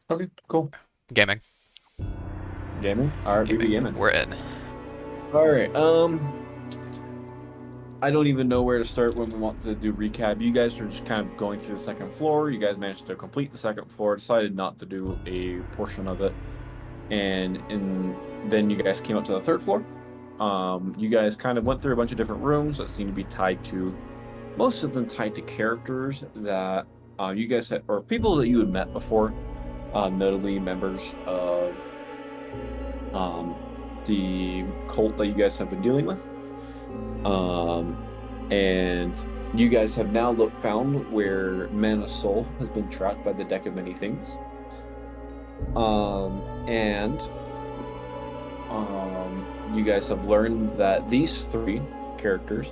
Okay, cool. Gaming. Gaming. All right, BB Gaming. gaming. We're in. All right. I don't even know where to start when we want to do recap. You guys are just kind of going through the second floor. You guys managed to complete the second floor. Decided not to do a portion of it, and then you guys came up to the third floor. You guys kind of went through a bunch of different rooms that seem to be tied to, most of them tied to characters that you guys had, or people that you had met before, notably members of um, the cult that you guys have been dealing with. Um, and you guys have now found where Mana Soul has been trapped by the Deck of Many Things. And you guys have learned that these three characters,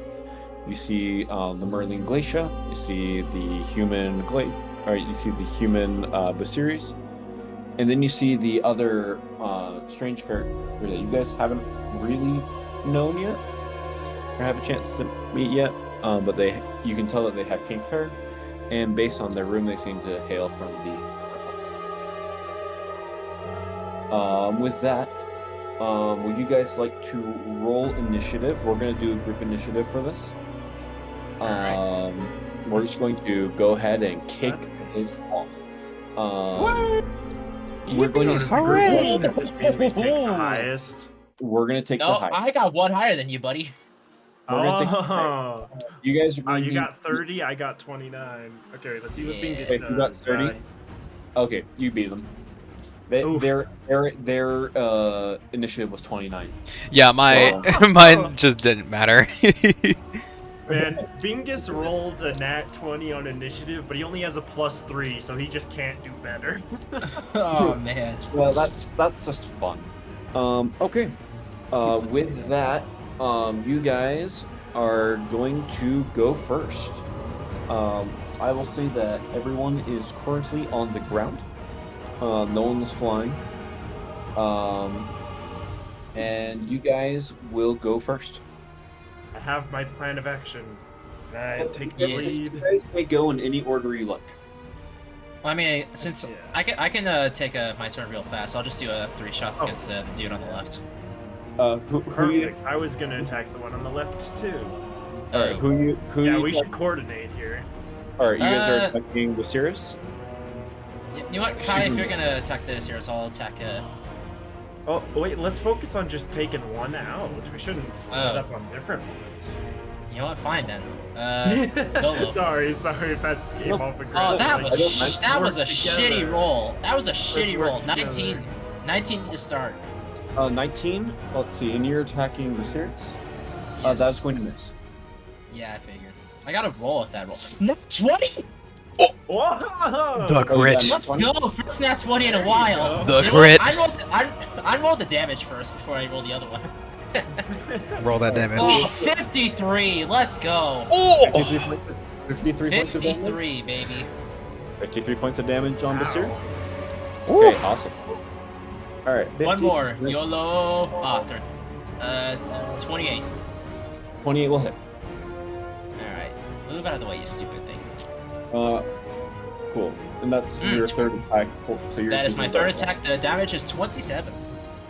you see the Merlin Glacia, you see the human you see the human Basiris, and then you see the other strange character that you guys haven't really known yet or have a chance to meet yet. But you can tell that they have pink hair, and based on their room, they seem to hail from the. With that, would you guys like to roll initiative? We're going to do a group initiative for this. We're just going to go ahead and kick this off. We're going to Hooray! Just mean we take the highest. We're going to take the No, high. I got one higher than you, buddy. We're gonna take the high. You guys are going you to got 30, I got 29. Okay, let's see what Bingus does. Okay, you got 30. Okay, you beat them. Their initiative was 29. Yeah, mine just didn't matter. Man, Bingus rolled a nat 20 on initiative, but he only has a +3, so he just can't do better. Oh man. Well, that's just fun. Okay. With that, you guys are going to go first. I will say that everyone is currently on the ground. No one is flying. And you guys will go first. I have my plan of action. I take the Yes. You lead. guys may go in any order you like. I mean, since Yeah. I can take my turn real fast. I'll just do 3 shots against the dude on the left. Who you? Perfect. I was gonna attack the one on the left too. All right. Who Yeah, you? we should coordinate here. All right. You guys are attacking Viserys. You know what, Kai? If you're gonna attack this here, so I'll attack. Oh wait, let's focus on just taking one out. We shouldn't split up on different ones. You know what? Fine then. Solo. sorry if that came off aggressive. Oh, that Like, was a work shitty together. roll. That was a shitty roll. work together. 19 to start. 19. Let's see. And you're attacking Viserys. Yes. That's going to miss. Yeah, I figured. I gotta roll with that roll. Nat 20? Whoa! The crit. Let's go! First nat 20 in a while. The You know crit. what? I rolled the damage first before I roll the other one. Roll that damage. Oh, 53! Let's go! Oh! 53 points of damage. 53, baby. 53 points of damage on Wow. Basir. Ooh. Okay, awesome. All right. One more. 53. YOLO. Ah, 28. 28 will hit. Alright. Move out of the way, you stupid thing. Cool. And that's your third attack. So you're That is my using third that attack. The damage is 27.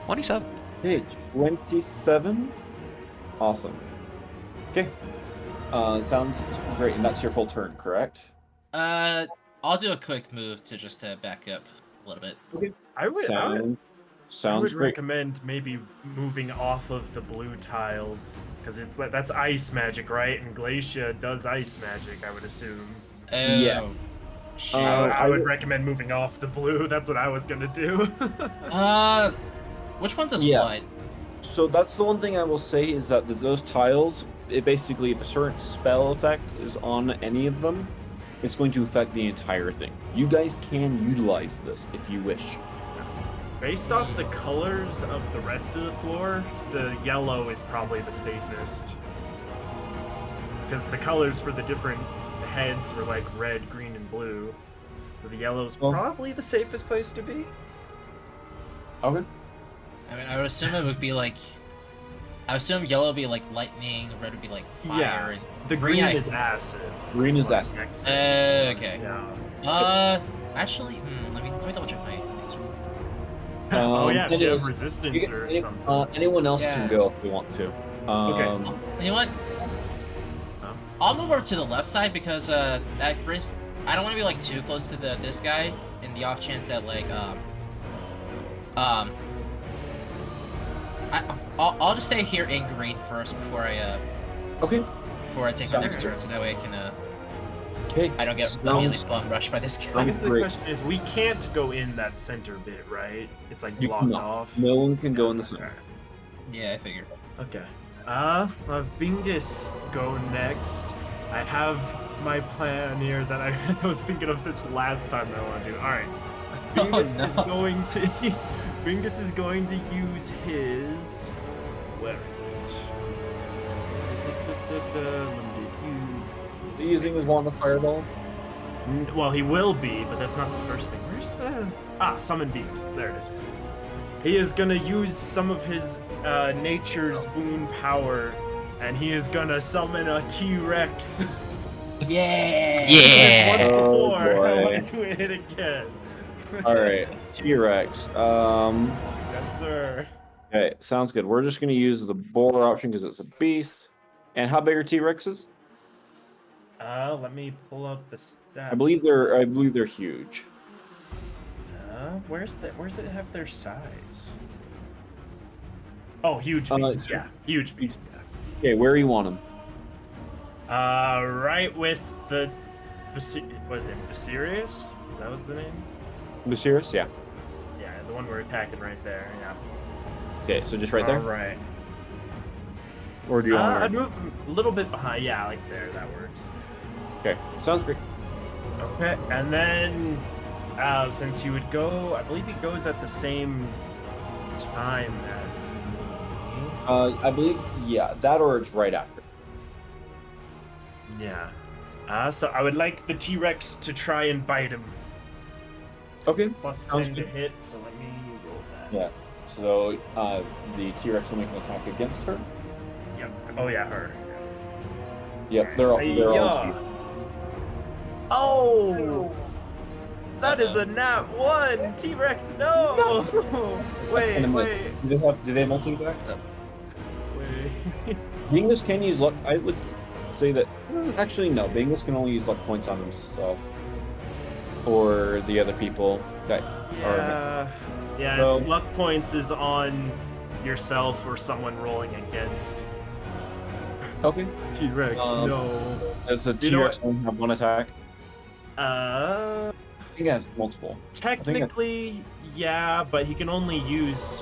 27. one. Okay, 27. Awesome. Okay. Sounds great. And that's your full turn, correct? I'll do a quick move to just back up a little bit. Okay. I would Sounds great. recommend maybe moving off of the blue tiles because that's ice magic, right? And Glacia does ice magic, I would assume. Yeah. Shit. I would recommend moving off the blue. That's what I was gonna do. Which one does Yeah. what? So that's the one thing I will say is that those tiles, it basically, if a certain spell effect is on any of them, it's going to affect the entire thing. You guys can utilize this if you wish. Based off the colors of the rest of the floor, the yellow is probably the safest. Because the colors for the different heads were like red, green, and blue. So the yellow's probably the safest place to be. Okay. I mean, I would assume it would be like. I assume yellow would be like lightning, red would be like fire, Yeah, and the green I- is acid. Green is what acid. Next. Okay. Yeah. Actually, let me double check my Oh yeah, if you have anyways, resistance or something. anyone else can Yeah. go if they want to. Okay. You know what? Oh. I'll move over to the left side because that brings. I don't want to be like too close to this guy, in the off chance that like I'll just stay here in green first before I Okay. take the next turn, so that way I can Okay. I don't get Sounds- immediately bum rushed by this I guy. guess the Great. question is, we can't go in that center bit, right? It's like You blocked cannot. off. No one can go in the center. Yeah, I figured. Okay. I'll have Bingus go next. I have my plan here that I was thinking of since last time that I want to do. All right. Bingus is going to Bingus is going to use his. Where is it? Is he using his wand of fireballs? Well, he will be, but that's not the first thing. Where's the summon beasts? There it is. He is gonna use some of his nature's boon power, and he is gonna summon a T-Rex. Yeah. Yeah. Once Oh, before, I boy. want to do it again. All right, T-Rex. Yes, sir. Okay, sounds good. We're just gonna use the boar option because it's a beast. And how big are T-Rexes? Let me pull up the stat. I believe they're huge. Where's it have their size? Oh, huge Uh, beast. Yeah, huge beast. Okay, where do you want them? Right with the was it Viserys? That was the name? Viserys? Yeah. Yeah, the one we're attacking right there. Yeah. Okay, so just right there? All right. Or do you want I'd to... move a little bit behind. Yeah, like there. That works. Okay, sounds great. Okay, and then since he would go, I believe he goes at the same time as me. I believe, yeah, that or it's right after. Yeah. So I would like the T-Rex to try and bite him. Okay. Plus Sounds 10 to good. hit, so let me roll that. Yeah. So the T-Rex will make an attack against her. Yep. Oh yeah, her. Yep, they're all Yeah. Oh! That is a nat 1! T-Rex, no! Wait. Do they have multi attack? Wait. Bingus can use luck. I would say that actually no. Bingus can only use luck points on himself or the other people that are. Yeah, So- it's luck points is on yourself or someone rolling against Okay. T-Rex. No. Does the You know T-Rex only have one attack? Uh, I think it has multiple. technically, yeah, but he can only use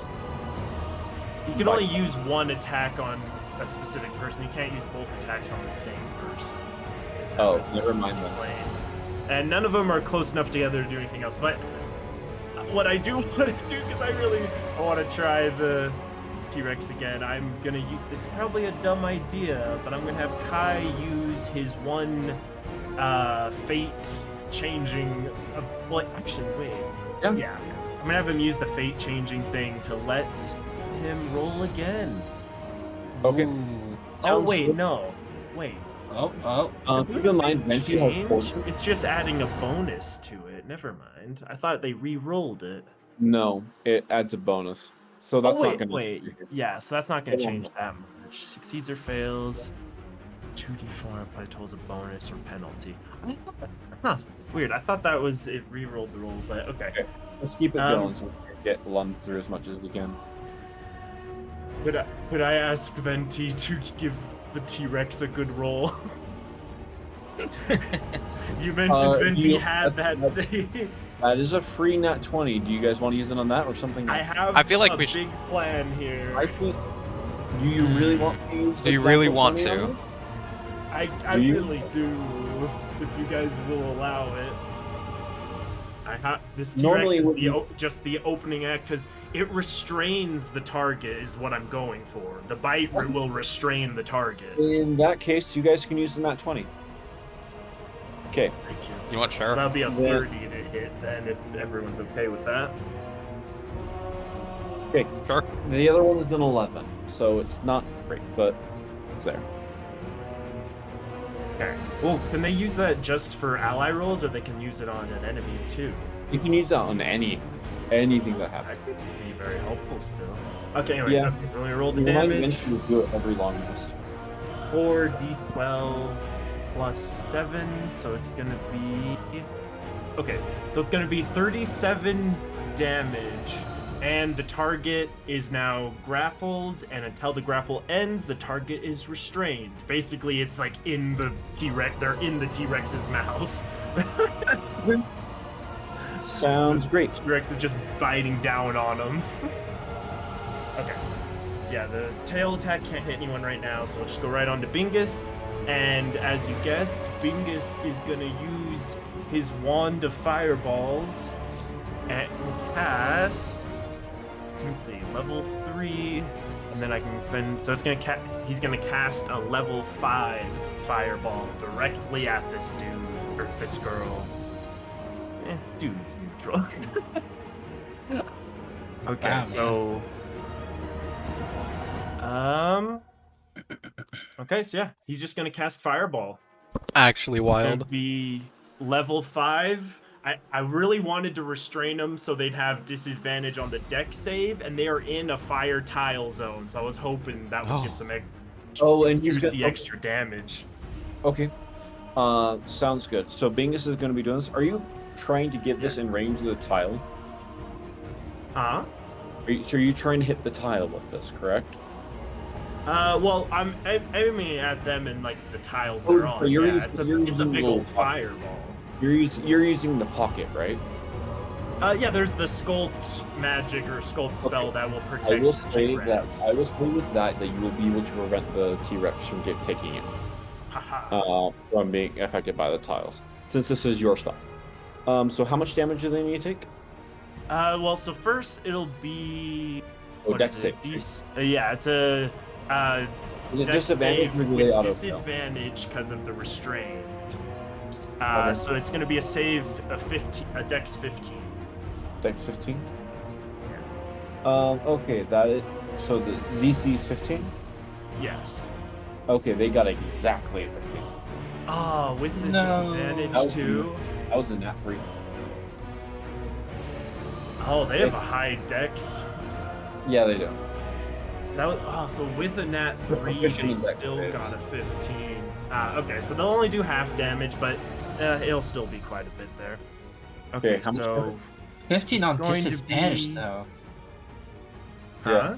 one attack on a specific person. He can't use both attacks on the same person. is how Oh, it's never mind then. explained. And none of them are close enough together to do anything else. But what I do want to do, because I want to try the T-Rex again, I'm gonna use. This is probably a dumb idea, but I'm gonna have Kai use his one fate changing. Well, actually, wait. Yeah. I'm gonna have him use the fate changing thing to let him roll again. Okay. Ooh. Oh Sounds wait, good. no, wait. Oh. Keep in mind, Venti has Change? 4. It's just adding a bonus to it. Never mind. I thought they re-rolled it. No, it adds a bonus. So that's oh wait, not going to. wait. Yeah, so that's not gonna Hold on. change that much. Succeeds or fails. 2d4 applied tolls a bonus or penalty. Huh. Weird. I thought that was it re-rolled the roll, but okay. Let's keep it Um, going so we can get Lund through as much as we can. Could I ask Venti to give the T-Rex a good roll? You mentioned Venti had that that's- saved. That is a free nat 20. Do you guys want to use it on that or something else? I have I feel like a we big plan here. I think. Do you really want to use? Do the you really natural want 20 on to? it? I Do you? really do, if you guys will allow it. This T-Rex Normally is what you- just the opening act because it restrains the target is what I'm going for. The bite will restrain the target. In that case, you guys can use the nat 20. Okay. Thank you. You want So sure? that'll be a Yeah. 30 to hit then if everyone's okay with that. Okay. Sure. The other one is an 11, so it's not great, but it's there. Okay. Well, can they use that just for ally rolls or they can use it on an enemy too? You can use that on any anything that That happens. could be very helpful still. Okay, anyway, Yeah. so let me roll the Remind me damage. to do it every long rest. 4d12 plus 7, so it's gonna be... Okay, so it's gonna be 37 damage, and the target is now grappled, and until the grapple ends, the target is restrained. Basically, it's like in the T-Rex, they're in the T-Rex's mouth. Sounds great. T-Rex is just biting down on them. Okay. So yeah, the tail attack can't hit anyone right now, so we'll just go right on to Bingus. And as you guessed, Bingus is gonna use his wand of fireballs and cast. Let's see, level 3, and then I can spend. So it's gonna he's gonna cast a level 5 fireball directly at this dude or this girl. Dude's neutral. Okay, Wow, so. Okay, so yeah, he's just gonna cast Fireball. Actually Gonna wild. be level 5. I really wanted to restrain them so they'd have disadvantage on the deck save, and they are in a fire tile zone, so I was hoping that would get some and he's juicy got, extra damage. Okay. Sounds good. So Bingus is going to be doing this. Are you trying to get this in range of the tile? Huh? So you're trying to hit the tile with this, correct? Well, I'm aiming at them and like the tiles Oh, they're so on. you're Yeah, using- it's a you're big using old the- fireball. You're using the pocket, right? Yeah, there's the sculpt magic or sculpt spell that will protect I will the say T-Rex. that with that you will be able to prevent the T-Rex from taking it, from being affected by the tiles, since this is your spell. So how much damage do they need to take? Well, so first it'll be. Oh, what dex is it? save. Yeah, it's a Is it dex disadvantage save or do they with auto-fail? disadvantage because of the restraint. Okay. So it's going to be a save of 15, a dex 15. Dex 15. Okay, that is, so the DC is 15. Yes. Okay, they got exactly 15. Oh, with the No. disadvantage That was too. That was a nat 3. Oh, they have a high dex. Yeah, they do. So that was, so with a nat 3, Proficient they in dex still saves. got a 15. Okay, so they'll only do half damage, but it'll still be quite a bit there. Okay, how much so damage? 15 on going to disadvantage, be- though. huh?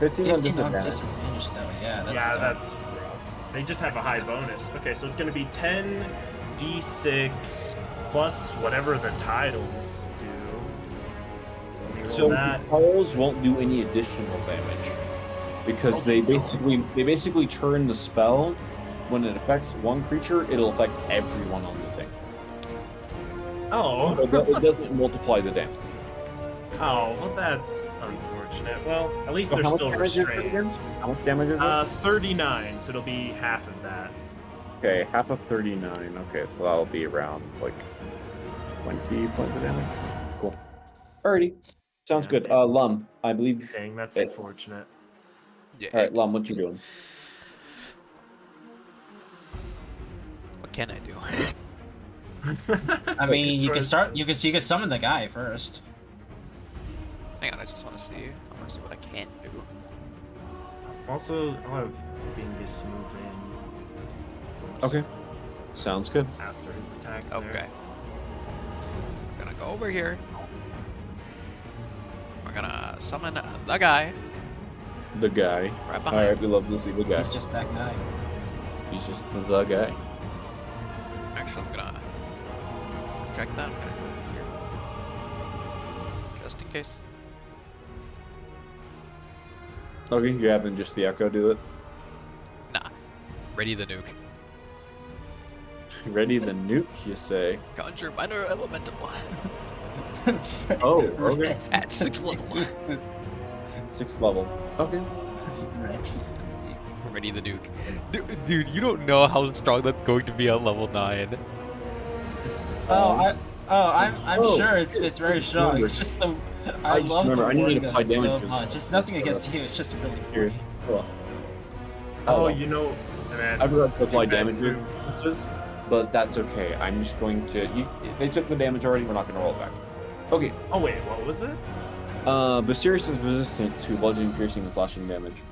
15 on 15 on disadvantage. disadvantage, though. Yeah, that's Yeah, tough. that's rough. They just have a high bonus. Okay, so it's going to be 10 d6 plus whatever the titles do. So let me roll So that. the tiles won't do any additional damage because they basically turn the spell when it affects one creature, it'll affect everyone on the thing. Oh. So it doesn't multiply the damage. Oh, well, that's unfortunate. Well, at least So they're how much still damage is it again? restrained. How much damage is it? 39, so it'll be half of that. Okay, half of 39. Okay, so that'll be around like 20 points of damage. Cool. Alrighty. Sounds Yeah. good. Lum, I believe. Dang, that's Hey. unfortunate. Yeah. Alright, Lum, what you doing? What can I do? I mean, you can First. start. You can summon the guy first. Hang on, I just want to see. I want to see what I can do. Also, I'll have Bingus move in. Okay. Sounds good. After his attack. there. Okay. We're gonna go over here. We're gonna summon the guy The guy. right behind. Alright, we love to see the guy. He's just that guy. He's just the guy. Actually, I'm gonna check that. I'm gonna go over here. Just in case. Okay, you're having just the echo do it. Nah. Ready the nuke. Ready the nuke, you say? Conjure minor elemental. Oh, okay. At 6th level. 6th level. Okay. Ready the nuke. Dude, you don't know how strong that's going to be at level 9. I'm Oh, sure it's very strong. remember. It's just the I just love the remember, I need wording to of apply it so damage to much. this. It's nothing against you. It's just really Here. funny. Hold on. Oh, Hold on. you know, man. I forgot to apply do that damage too. resistance, but that's okay. I'm just going to. They took the damage already. We're not going to roll it back. Okay. Oh wait, what was it? Viserys is resistant to bludgeoning, piercing, and slashing damage.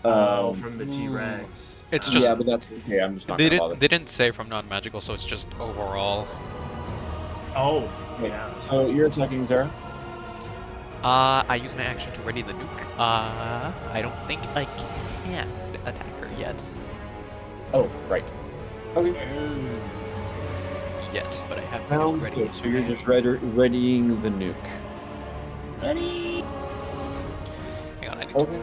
Oh, from the Ooh. T-Rex. It's just Yeah, but that's okay. I'm just not they gonna bother. didn't say from non-magical, so it's just overall. Oh, Okay, yeah. so you're attacking Zara? I use my action to ready the nuke. I don't think I can attack her yet. Oh, right. Okay. Yet, but I have the nuke ready. So you're just readying the nuke. Ready? Hang on, I need Okay. to...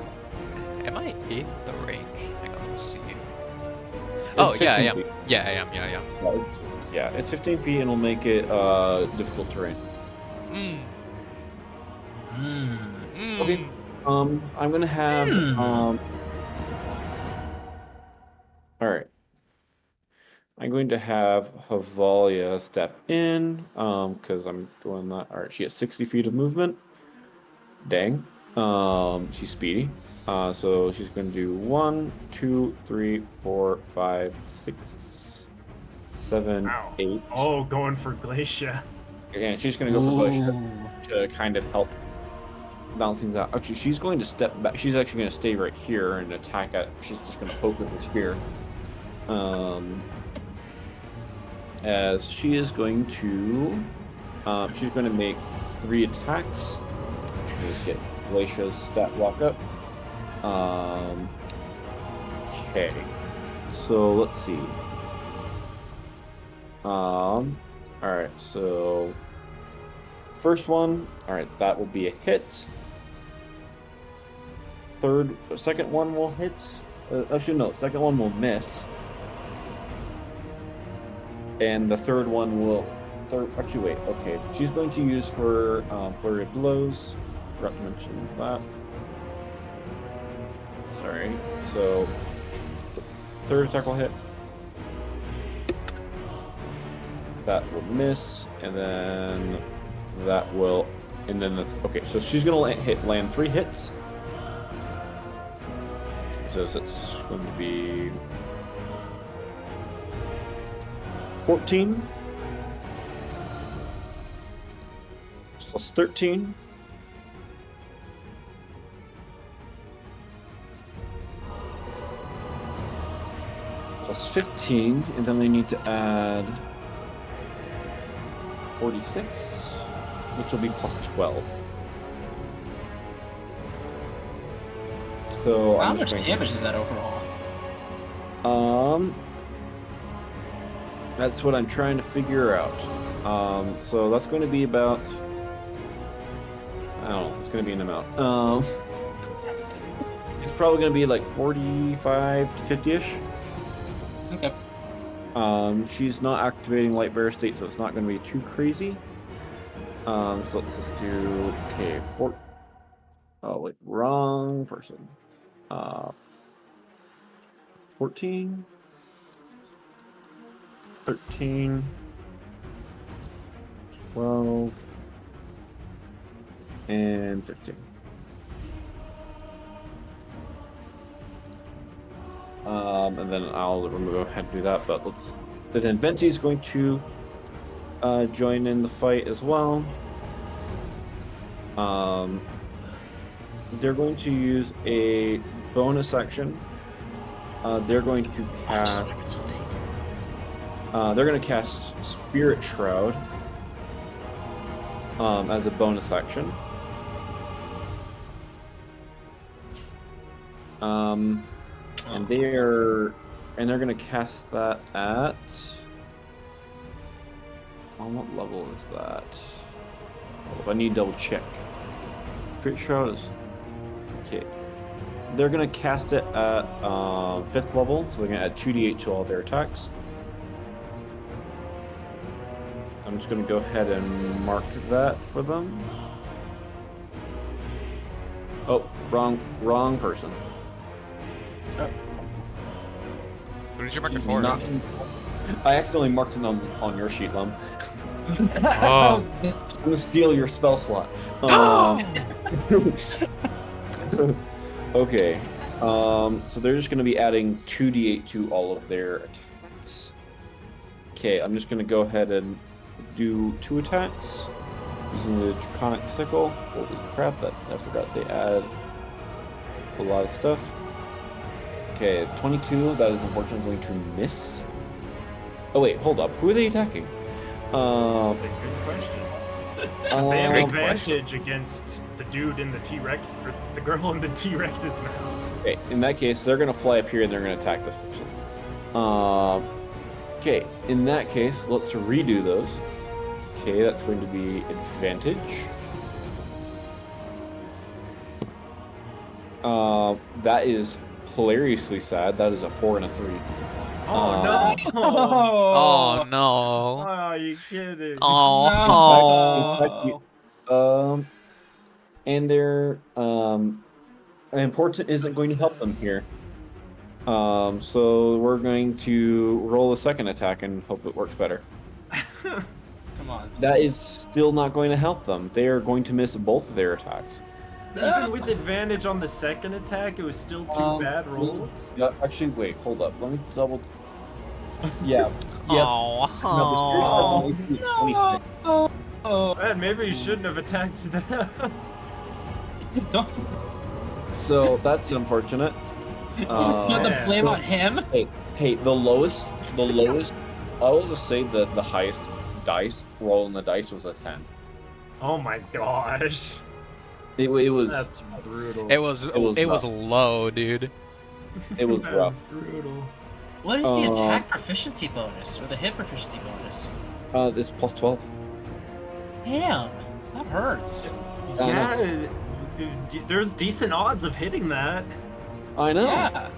Am I in the range? Hang on, let's see. It's Oh, yeah, I 15 am. feet. Yeah, I am. Yeah, it's 15 feet and it'll make it difficult terrain. Mm. Hmm. Mm. Okay. I'm gonna have all right. I'm going to have Havalia step in, because I'm doing that. All right, she has 60 feet of movement. Dang. She's speedy. So she's going to do 1, 2, 3, 4, 5, 6, 7, Wow. 8. Oh, going for Glacia. And she's going to go for Glacier Ooh. to kind of help balance things out. Actually, she's going to step back. She's actually going to stay right here and attack at. She's just going to poke with her spear. As she is going to, she's going to make 3 attacks. Let's get Glacia's stat block up. Okay, so let's see. All right, so first one, all right, that will be a hit. Second one will hit. Actually, no, second one will miss. And the third one will. Actually, wait. Okay, she's going to use her flurry of blows. Forgot to mention that. Sorry. So, third attack will hit. That will miss, and then that will, and then that's okay. So she's gonna land 3 hits. So it's going to be 14 plus 13 plus 15, and then I need to add 46, which will be plus 12. So How I'm much just damage is that overall? That's what I'm trying to figure out. So that's going to be about, I don't know, it's going to be an amount. It's probably going to be like 45 to 50-ish. Okay. She's not activating light bearer state, so it's not going to be too crazy. So let's just do, okay, oh wait, wrong person. 14, 13, 12, and 15. And then I'll go ahead and do that, but then Venti's going to join in the fight as well. They're going to use a bonus action. They're going to cast. They're going to cast Spirit Shroud as a bonus action. And they're going to cast that at. On what level is that? Oh, I need to double check. Spirit Shroud is okay. They're gonna cast it at 5th level, so they're gonna add 2d8 to all their attacks. So I'm just gonna go ahead and mark that for them. Oh, wrong person. What did you mark it for? I accidentally marked it on your sheet, Lum. Oh. I'm gonna steal your spell slot. Okay. So they're just gonna be adding 2d8 to all of their attacks. Okay, I'm just gonna go ahead and do 2 attacks. Using the Draconic Sickle. Holy crap, that I forgot they add a lot of stuff. Okay, 22, that is unfortunately going to miss. Oh wait, hold up. Who are they attacking? Good question. 'Cause they have Great advantage against the dude in the T-Rex, or the girl in the T-Rex's mouth. Okay, in that case, they're gonna fly up here and they're gonna attack this person. Okay, in that case, let's redo those. Okay, that's going to be advantage. That is hilariously sad. That is a 4 and a 3. Oh no! Oh no. Oh, are you kidding? Oh. In fact, and their important isn't going to help them here. So we're going to roll a second attack and hope it works better. Come on. That is still not going to help them. They are going to miss both of their attacks. Even with advantage on the second attack, it was still two bad rolls. Yeah, actually, wait, hold up. Let me double. Yeah. Oh. No, the Spirit has an AC of 26. Man, maybe you shouldn't have attacked them. Don't So that's unfortunate. put the blame on him. Hey, the lowest. I will just say that the highest dice roll in the dice was a 10. Oh my gosh. It was. That's brutal. It was rough. low, dude. It was That rough. brutal. What is the attack proficiency bonus or the hit proficiency bonus? It's plus 12. Damn, that hurts. Yeah, there's decent odds of hitting that. I know. Yeah.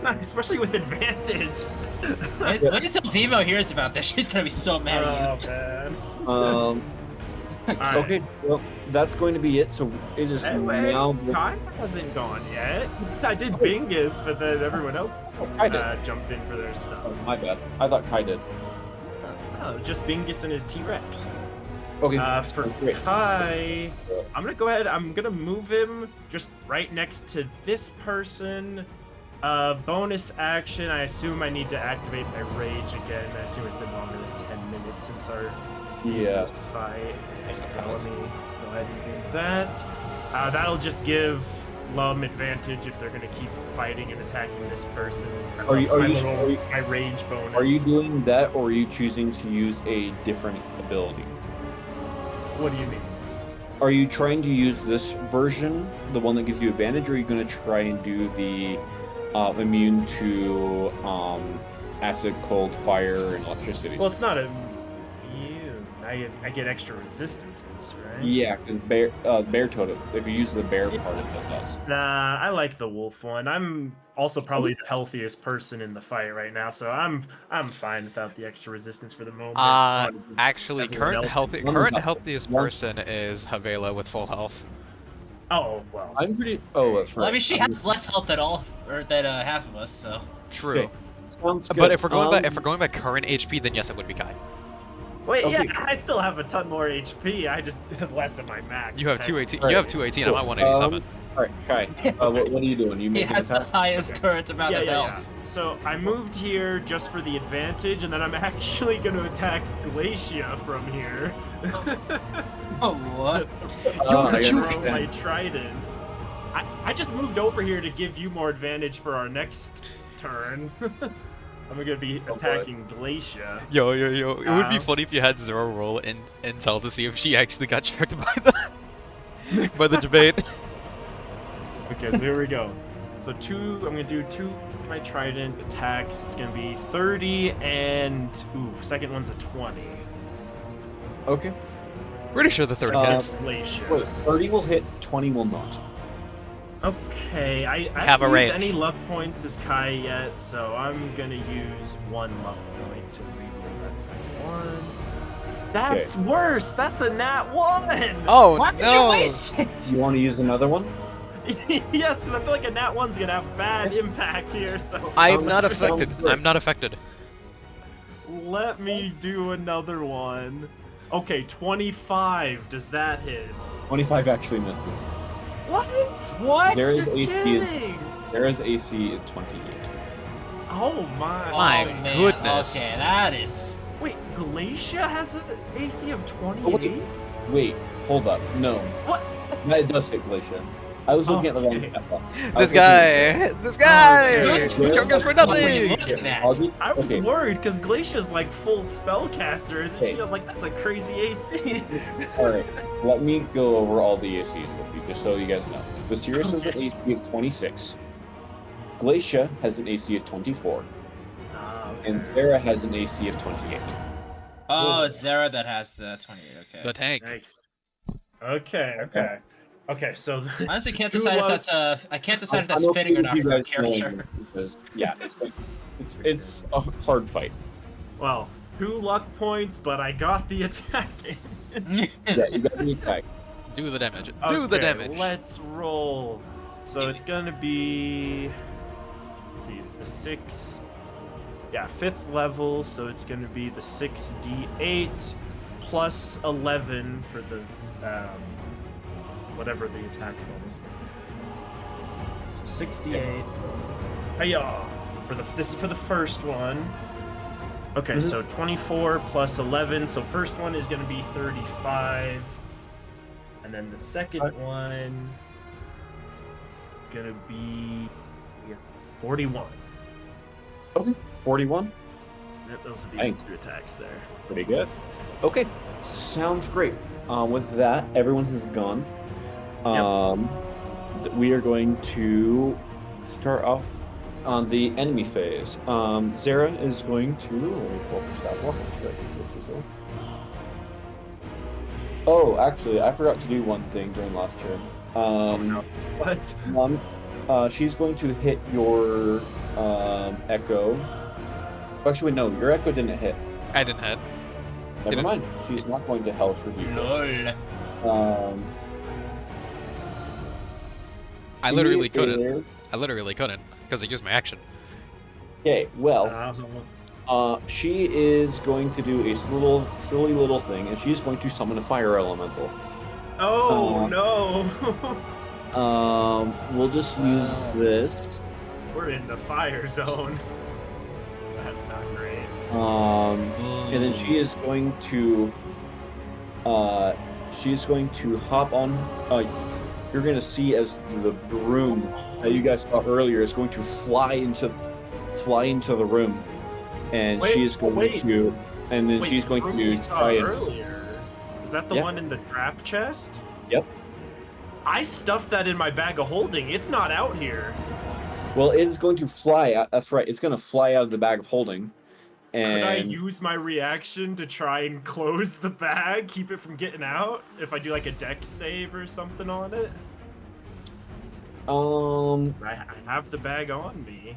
Especially with advantage. Wait until Vimo hears about this. She's gonna be so mad at you. Oh, man. Alright. Okay, well, that's going to be it. So it is Anyway, now. Kai hasn't gone yet. I did Bingus, but then everyone else Kai did. jumped in for their stuff. Oh, my bad. I thought Kai did. Oh, just Bingus and his T-Rex. Okay. For great. Kai, I'm gonna go ahead. I'm gonna move him just right next to this person. Bonus action. I assume I need to activate my rage again. I assume it's been longer than 10 minutes since our first fight. So let me go ahead and do that. That'll just give Lum advantage if they're gonna keep fighting and attacking this person. My rage bonus. Are you doing that, or are you choosing to use a different ability? What do you mean? Are you trying to use this version, the one that gives you advantage, or are you going to try and do the immune to acid, cold, fire, and electricity? Well, it's not immune. I get extra resistances, right? Yeah, because bear totem. If you use the bear part of it, does. Nah, I like the wolf one. I'm also probably the healthiest person in the fight right now, so I'm fine without the extra resistance for the moment. Actually, Everyone current healthiest person is Havela with full health. Oh well. I'm pretty. Oh, that's right. Well, I mean, she has less health than half of us, so. True. Okay. Sounds good. But if we're going by current HP, then yes, it would be Kai. Wait, Okay. yeah, I still have a ton more HP. I just have less of my max. You have 218. Right. You have 218. I'm at 187. All right, Kai. What are you doing? You He making has the attack? highest current amount of health. So I moved here just for the advantage, and then I'm actually going to attack Glacia from here. Oh, what? Throw my trident. I just moved over here to give you more advantage for our next turn. I'm gonna be attacking Glacia. Yo. It would be funny if you had Zero roll and intel to see if she actually got tricked by the debate. Okay, so here we go. So I'm gonna do 2 of my trident attacks. It's gonna be 30 and second one's a 20. Okay. Pretty sure the 30 hits. Glacia. Wait, 30 will hit, 20 will not. Okay, I Have a haven't used range. any luck points as Kai yet, so I'm gonna use 1 luck point to reroll that second one. That's worse! That's a nat 1! Oh Why did you no! waste it? You want to use another one? Yes, because I feel like a nat 1's gonna have bad impact here, so... I'm not affected. I'm not affected. Let me do another one. Okay, 25. Does that hit? 25 actually misses. What? What? There is You're AC kidding! There's AC is 28. Oh my. My Oh, man. goodness. Okay, that is Wait, Glacia has an AC of 28? Wait, hold up. No. What? No, it does hit Glacia. I was looking at the wrong Okay. map. This guy! This guy! Okay. This guy goes for What were you nothing! looking at? I was Okay. worried because Glacia's like full spellcaster, isn't she? Okay. I was like, that's a crazy AC. Alright, let me go over all the ACs with you, just so you guys know. Viserius has an AC of 26. Glacia has an AC of 24. And Sarah has an AC of 28. Oh, it's Zara that has the 28. Okay. The tank. Nice. Okay. Okay, so I honestly can't Who decide if loves- that's I can't decide if that's I'm fitting or okay not with you for a guys knowing character. this, because yeah, it's a hard fight. well, 2 luck points, but I got the attack in. Yeah, you got the attack. Do the damage. Do the Okay, damage. Let's roll. So it's gonna be. Let's see, it's the 6. Yeah, 5th level, so it's gonna be the 6d8 plus 11 for the whatever the attack bonus thing. So 68. Hiya! This is for the first one. Okay, so 24 plus 11. So first one is gonna be 35. And then the second one is gonna be 41. Okay, 41. Those would be Thanks. 2 attacks there. Pretty good. Okay, sounds great. With that, everyone has gone. We are going to start off on the enemy phase. Zara is going to. Let me pull up the stat block. I'm sure I can switch this over. Oh, actually, I forgot to do one thing during last turn. What? She's going to hit your echo. Actually, no, your echo didn't hit. I didn't hit. Never Didn't- mind. She's not going to Hellish Rebuke. Lol. I literally He couldn't. is- I literally couldn't because I used my action. Okay, well, she is going to do a silly little thing, and she's going to summon a fire elemental. Oh no! We'll just use this. We're in the fire zone. That's not great. And then she is going to, hop on. You're going to see as the broom that you guys saw earlier is going to fly into the room, and she's going to, and then she's going to try and. Earlier. Was that the Yeah. one in the trap chest? Yep. I stuffed that in my bag of holding. It's not out here. Well, it is going to fly out. That's right. It's going to fly out of the bag of holding. And Could I use my reaction to try and close the bag, keep it from getting out? If I do like a dex save or something on it? I have the bag on me.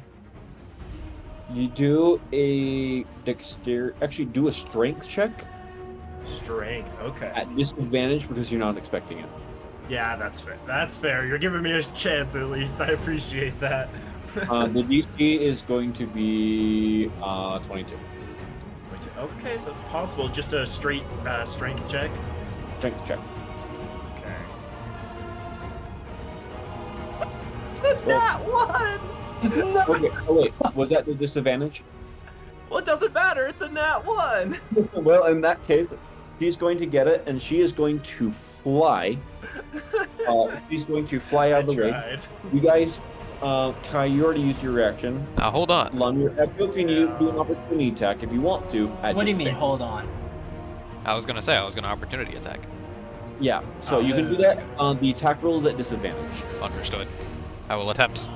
you do a actually do a strength check Strength, okay. at disadvantage because you're not expecting it. Yeah, that's fair. That's fair. You're giving me a chance at least. I appreciate that. The DC is going to be 22. Okay, so it's possible. Just a straight strength check. Strength check. Okay. It's a nat one! Okay. Oh wait, was that the disadvantage? Well, it doesn't matter. It's a nat one. Well, in that case, she's going to get it, and she is going to fly. She's going to fly out of the way. tried. You guys, Kai, you already used your reaction. Now hold on. Lon, your echo, can you do an opportunity attack if you want to? At What do you mean? disadvantage? Hold on. I was gonna say I was gonna opportunity attack. Yeah, so you can do that. The attack roll is at disadvantage. Understood. I will attempt.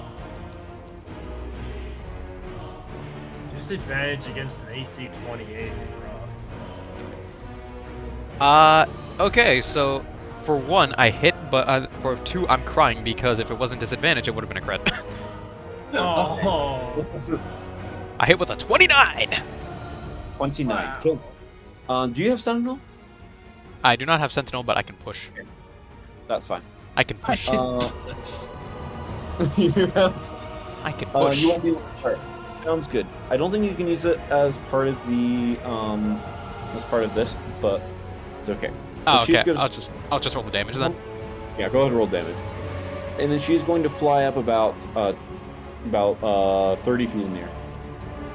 Disadvantage against an AC 28. Rough. Okay, so for 1 I hit, but for 2 I'm crying because if it wasn't disadvantage it would have been a crit. Oh. I hit with a 29! 29. Wow. Cool. Do you have Sentinel? I do not have Sentinel, but I can push. That's fine. I can push. You have. I can push. You won't be able to chart. Sounds good. I don't think you can use it as part of the this, but it's okay. Oh, she's okay. gonna- I'll just roll the damage then. Yeah, go ahead and roll damage. And then she's going to fly up about 30 feet in the air.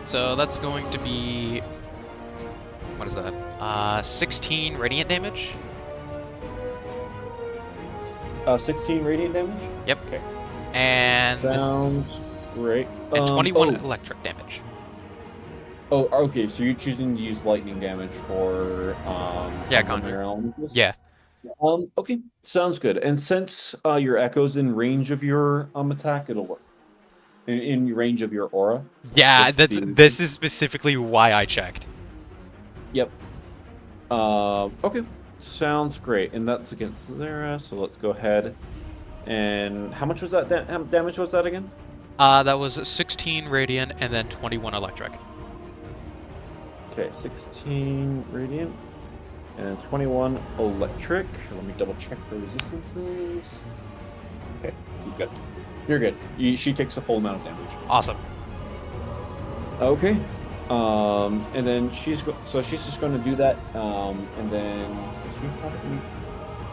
So that's going to be What is that? 16 radiant damage. 16 radiant damage. Yep. Okay. And Sounds great. 21 electric damage. Oh, okay. So you're choosing to use lightning damage for Yeah, complementary conjure. elements? Yeah. Okay. Sounds good. And since your echo's in range of your attack, it'll work. In range of your aura. Yeah, With that's the- this is specifically why I checked. Yep. Okay. Sounds great. And that's against Zera, so let's go ahead. And how much was that damage was that again? That was 16 radiant and then 21 electric. Okay, 16 radiant and 21 electric. Let me double check the resistances. Okay, she's good. You're good. She takes a full amount of damage. Awesome. Okay. And then she's just going to do that. And then does she have any?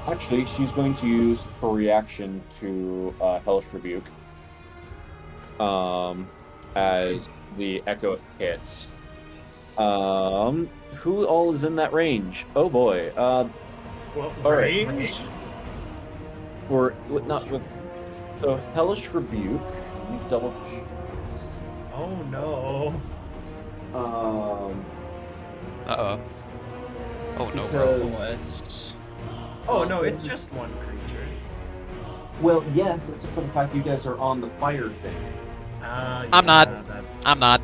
Actually, she's going to use her reaction to Hellish Rebuke. As the echo hits. Who all is in that range? Oh boy. Well, all right. range? Or not with. So Hellish Rebuke. Let me double check. Oh no. Uh-oh. Oh no, bro. Because- What? Oh no, it's just one creature. Well, yes, except for the fact you guys are on the fire thing. I'm not. That's... I'm not.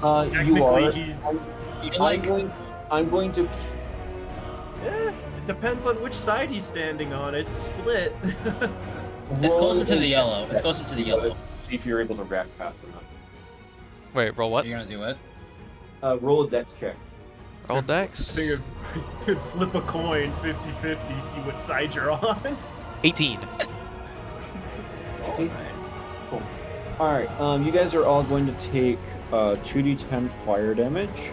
You Technically, are. he's. You're like, I'm going to. It depends on which side he's standing on. It's split. it's roll closer to a the yellow. dex It's closer to the yellow. See if you're able to react fast enough. Wait, roll what? You're gonna do it? Roll a dex check. Roll dex. Figured you could flip a coin 50-50, see what side you're on. 18. Oh, nice. Cool. All right. You guys are all going to take 2d10 fire damage.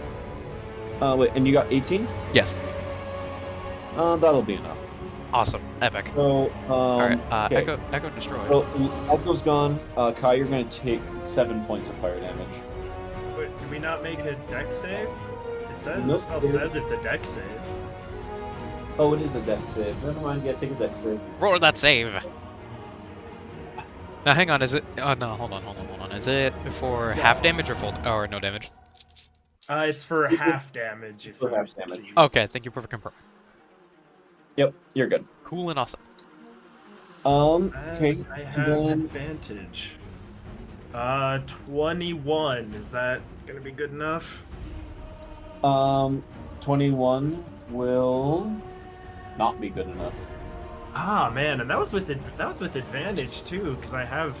Wait, and you got 18? Yes. That'll be enough. Awesome. Epic. So, Alright, okay. Echo destroyed. So Echo's gone. Kai, you're going to take 7 points of fire damage. Wait, did we not make a deck save? It says Nope. the spell says it's a deck save. Oh, it is a dex save. Never mind. Yeah, take a dex save. Roll that save. Now hang on, is it? Oh no, hold on. Is it for half damage or full or no damage? It's for half damage if For you half damage. succeed. Okay, thank you for confirming. Yep, you're good. Cool and awesome. Okay. I have then- advantage. 21. Is that gonna be good enough? 21 will not be good enough. Ah man, and that was with advantage too, because I have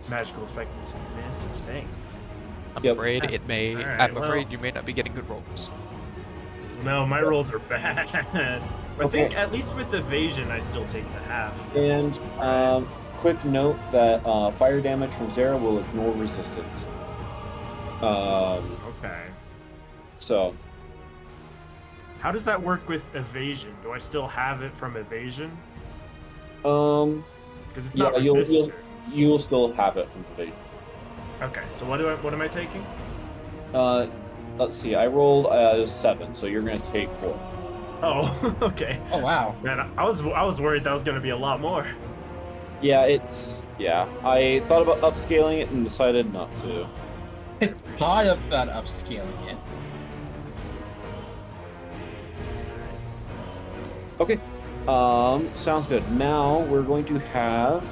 magical effect advantage. Dang. I'm Yep. afraid That's- it may. alright, I'm well- afraid you may not be getting good rolls. No, my rolls are bad. I Okay. think at least with evasion, I still take the half. And quick note that fire damage from Zera will ignore resistance. Okay. So How does that work with evasion? Do I still have it from evasion? um, Because it's yeah, not you'll resistance. you'll still have it from evasion. Okay, so what am I taking? Let's see. I rolled 7, so you're gonna take 4. Oh, okay. Oh wow. Man, I was worried that was gonna be a lot more. Yeah, I thought about upscaling it and decided not to. Thought about upscaling it. Okay. Sounds good. Now we're going to have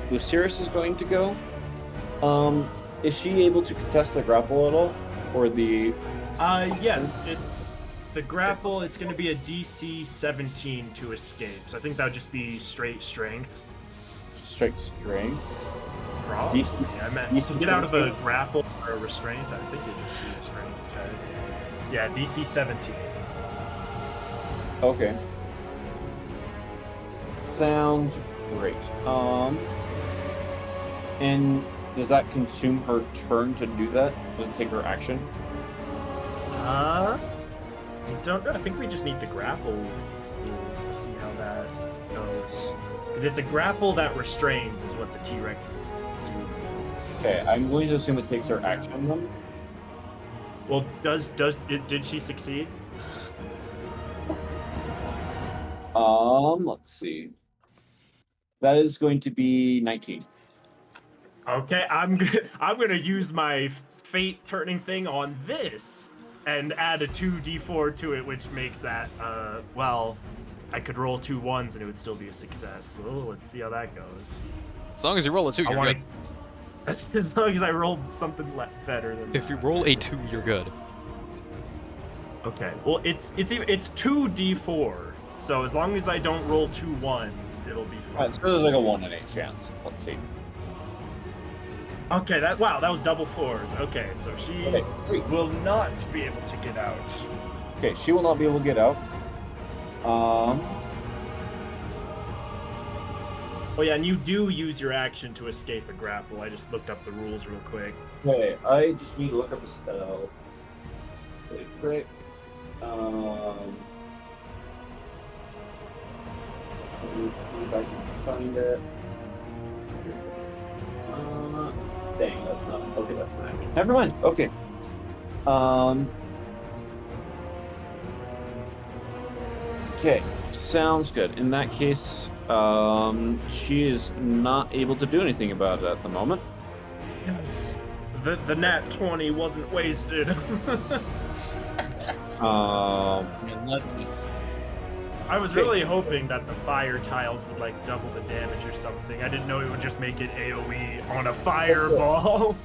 Lucerys is going to go. Is she able to contest the grapple at all? Or the Yes, it's the grapple. It's gonna be a DC 17 to escape. So I think that would just be straight strength. strike strength? Probably. DC I meant DC to get out of a 17? grapple or a restraint. I think it'd just be a strength check. Yeah, DC 17. Okay. Sounds great. And does that consume her turn to do that? Does it take her action? I don't know. I think we just need the grapple rules to see how that goes. Because it's a grapple that restrains, is what the T-Rex is doing. Okay, I'm going to assume it takes her action then. Well, did she succeed? Let's see. That is going to be 19. Okay, I'm gonna use my fate turning thing on this and add a 2d4 to it, which makes that well, I could roll 2 1s and it would still be a success. So let's see how that goes. As long as you roll a 2, you're good. As long as I roll something better than If you that. roll a 2, you're good. Okay, well it's 2d4. So as long as I don't roll 2 1s, it'll be fine. Alright, so there's like a 1 in 8 chance. Let's see. Okay, that was double 4s. Okay, so she Okay, sweet. will not be able to get out. Okay, she will not be able to get out. Oh yeah, and you do use your action to escape a grapple. I just looked up the rules real quick. Okay, I just need to look up a spell. Really quick. Let me see if I can find it. Dang, that's not. Okay, that's not. Never mind. Okay. Okay, sounds good. In that case, she is not able to do anything about it at the moment. Yes. The nat 20 wasn't wasted. You're lucky. I was really hoping that the fire tiles would like double the damage or something. I didn't know it would just make it AoE on a fireball.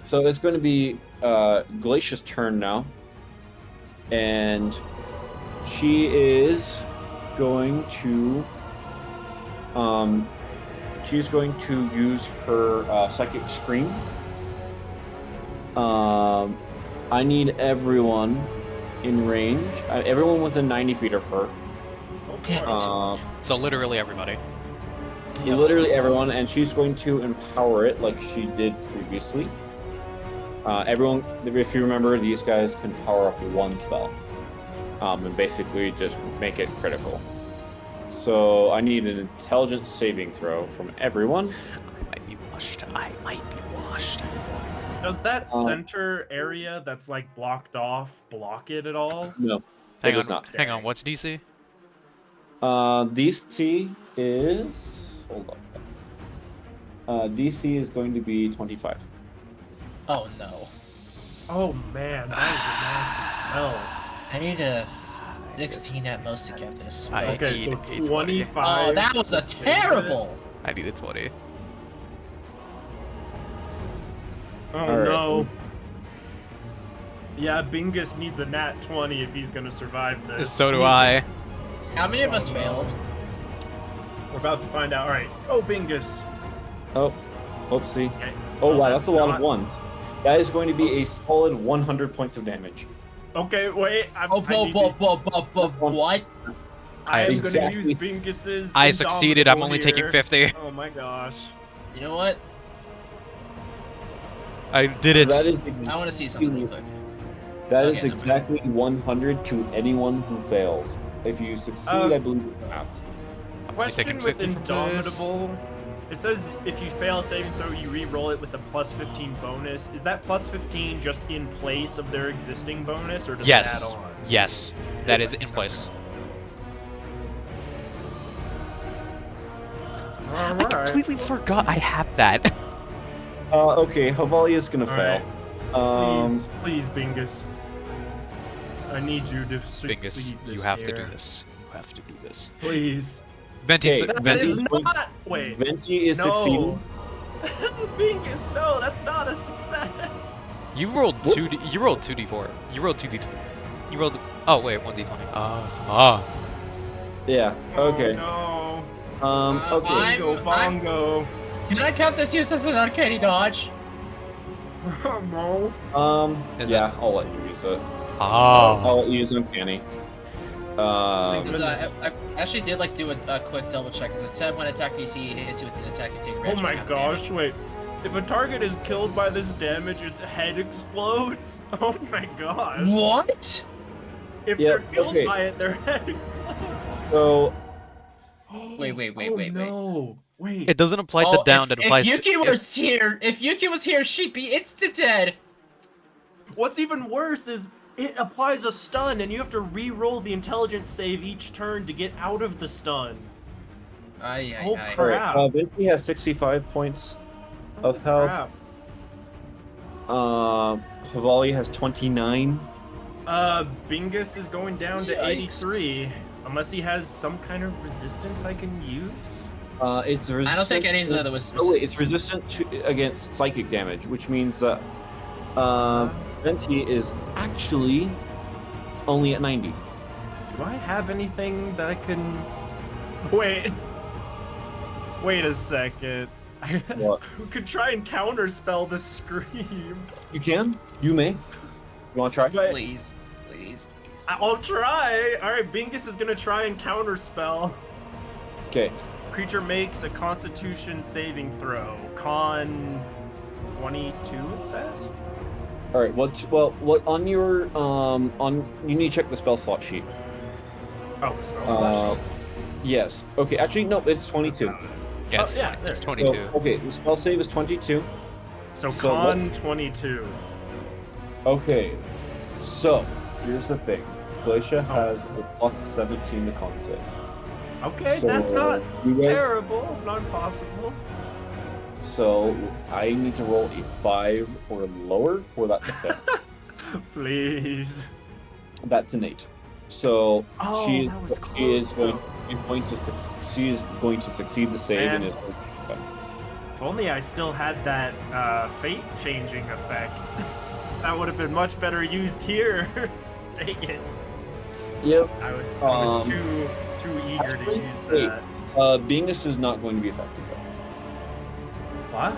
So it's going to be Glacia's turn now, and she is going to use her psychic scream. I need everyone in range, everyone within 90 feet of her. Damn it. So literally everybody. Literally everyone, and she's going to empower it like she did previously. Everyone, if you remember, these guys can power up one spell, and basically just make it critical. So I need an intelligence saving throw from everyone. I might be washed. I might be washed. Does that center area that's like blocked off block it at all? No, Hang it does on. not. Hang on. What's DC? DC is DC is going to be 25. Oh no. Oh man, that is a nasty spell. I need a 16 at most to get this. I Okay, need so a 20. 25. Oh, that was a to save it. terrible. I need a 20. Oh All right. no. Yeah, Bingus needs a nat 20 if he's gonna survive this. So do I. How many of us failed? We're about to find out. Alright. Oh, Bingus. Oh, oopsie. Okay. Oh wow, that's a lot not- of ones. That is going to be a solid 100 points of damage. Okay, wait. What? I am Exactly. gonna use Bingus's. I succeeded. I'm only taking Indomitable here. 50. Oh my gosh. You know what? I did it. That is I want to see something real quick. that is Okay, exactly 100 to anyone who fails. If you succeed, I believe you have. I'm only Question taking with 50 from this. Indomitable. It says if you fail a saving throw, you re-roll it with a plus 15 bonus. Is that plus 15 just in place of their existing bonus, or does Yes. it add on? Yes. That is Okay, in so- place. I Alright. completely forgot I have that. Okay, Havali is gonna Alright. fail. Please, Bingus. I need you to succeed Bingus, this you have to here. do this. You have to do this. Please. Venti's, Okay, That is Venti- not. Wait. Venti is no. succeeding. Bingus, no, that's not a success. You rolled 2D. You rolled 2d4. You rolled 2d. You rolled. Oh wait, 1d20. Yeah. Okay. Oh, Okay. I'm- no. Go bongo. Can I count this use as an uncanny dodge? No. Is Yeah, I'll let you use it. Ah. I'll let you use uncanny. Because I actually did like do a quick double check because it said when attack DC hits you with an attack, you take Oh random my half gosh, damage. wait. If a target is killed by this damage, its head explodes? Oh my gosh. What? If Yeah, they're killed okay. by it, their head explodes. So Wait, Oh no. Wait. It doesn't apply to down. It applies. If Yuki was here, she'd be insta dead. What's even worse is it applies a stun, and you have to re-roll the intelligence save each turn to get out of the stun. Ay, Oh, ay, ay. crap. Alright, Vinci has 65 points of health. Crap. Havali has 29. Bingus is going down to Yikes. 83. Unless he has some kind of resistance I can use. It's resistant. I don't think any of that was Oh wait, it's resistant against psychic damage, which means that Venti is actually only at 90. Do I have anything that I can... Wait a second. What? Who could try and counterspell the scream? You can. You may. You want to try? But Please, please, please. I'll try. All right, Bingus is gonna try and counterspell. Okay. Creature makes a Constitution saving throw. Con 22, it says. All right. What on your you need to check the spell slot sheet. Oh, the spell slot sheet. Yes. Okay. Actually, no. It's 22. Yes, Oh, yeah, it's there. 22. So, okay. The spell save is 22. So so con what- 22. Okay. So here's the thing. Glacia Oh. has a plus 17 to con save. Okay, So, that's not you guys- terrible. It's not impossible. So I need to roll a 5 or lower for that to fail. Please. That's an 8. So Oh, she that was she is close, going she is going to succeed the save and Man. If only I still had that fate changing effect. That would have been much better used here. Dang it. Yep. I was Um, too eager to actually, use wait. that. Bingus is not going to be effective against. What?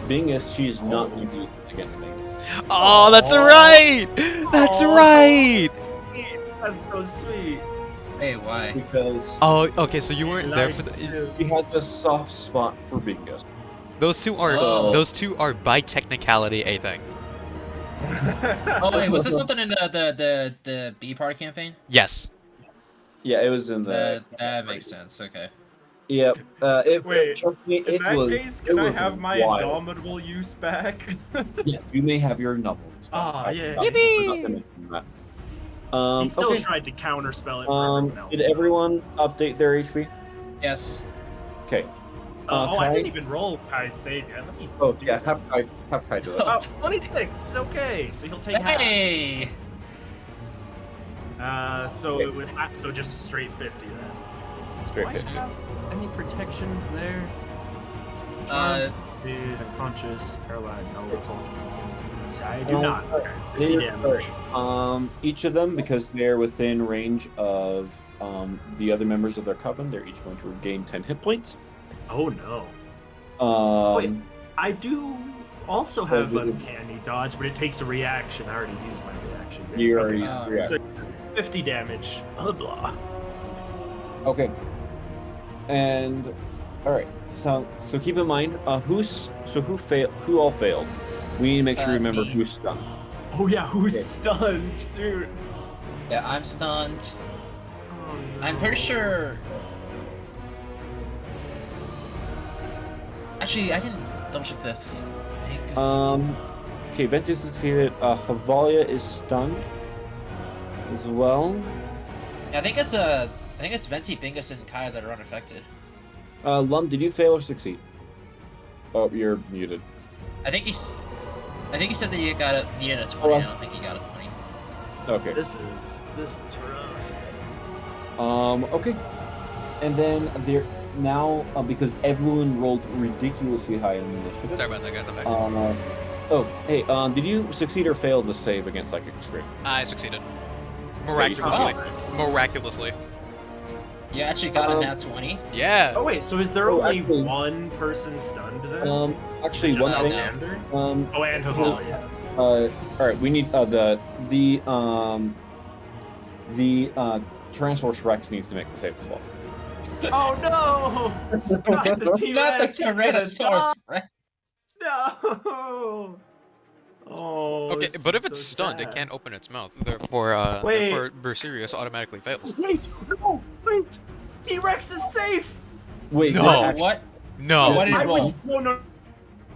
Bingus, she is not going to be used against Bingus. Oh, that's right! That's Aw. right! That's so sweet. Hey, why? Because Oh, okay, so you weren't there for the... he has a soft spot for Bingus. Those two are So- those two are by technicality a thing. Oh wait, was this something in the B part campaign? Yes. Yeah, it was in the. That makes sense. Okay. Yep. Wait, trust me, In it that was. case, it can I was have my wild. indomitable use back? Yes, you may have your double. Ah, yeah. Yippee! He still Okay. tried to counterspell it for everyone else. Did everyone update their HP? Yes. Okay. Oh, I Kai? didn't even roll Kai's save yet. Let me Oh, do yeah, that. have Kai do it. Oh, 26. It's okay. So he'll take Hey. half. So it would have so just straight 50 then. Straight Do I 50. have any protections there? Uh, Unconscious, paralyzed. No, it's all. So I do Um, not. Okay, 50 They're- damage. Each of them, because they're within range of the other members of their coven, they're each going to regain 10 hit points. Oh no. Wait. I do also have did you- uncanny dodge, but it takes a reaction. I already used my reaction. You Okay. already Uh, used So 50 damage. Blah blah. Okay. And all right. So keep in mind, who all failed. We need to make sure you remember Me. who's stunned. Oh yeah, who's Okay. stunned, dude? yeah, I'm stunned. Oh, no. I'm pretty sure. Actually, I can double check the thing. 'cause- Okay, Venti succeeded. Havalia is stunned as well. Yeah, I think it's Venti, Bingus, and Kai that are unaffected. Lum, did you fail or succeed? Oh, you're muted. I think he said that you got it. You had a 20. Oh, I don't think he got a 20. Okay. This is rough. Okay. And then there now because everyone rolled ridiculously high in the initiative. Sorry about that, guys. I'm back. Oh, hey, did you succeed or fail the save against psychic scream? I succeeded. you Miraculously. Oh. Miraculously. You actually got a nat 20. Yeah. Oh wait, so is there Oh, only actually- one person stunned then? Actually, Just one thing. Alexander? Um, Oh, and Havalia. all right, we need the Tyrannosaurus Rex needs to make the save as well. Oh no! Not the Not the T-Rex is gonna Tyrannosaurus, die! right? No! Oh. Okay, this but is if it's so stunned, it sad. can't open its mouth. Therefore, Wait. Bursirius automatically fails. Wait! No! Wait! T-Rex is safe! Wait, No. that Oh, actually- what? No. What did it I roll?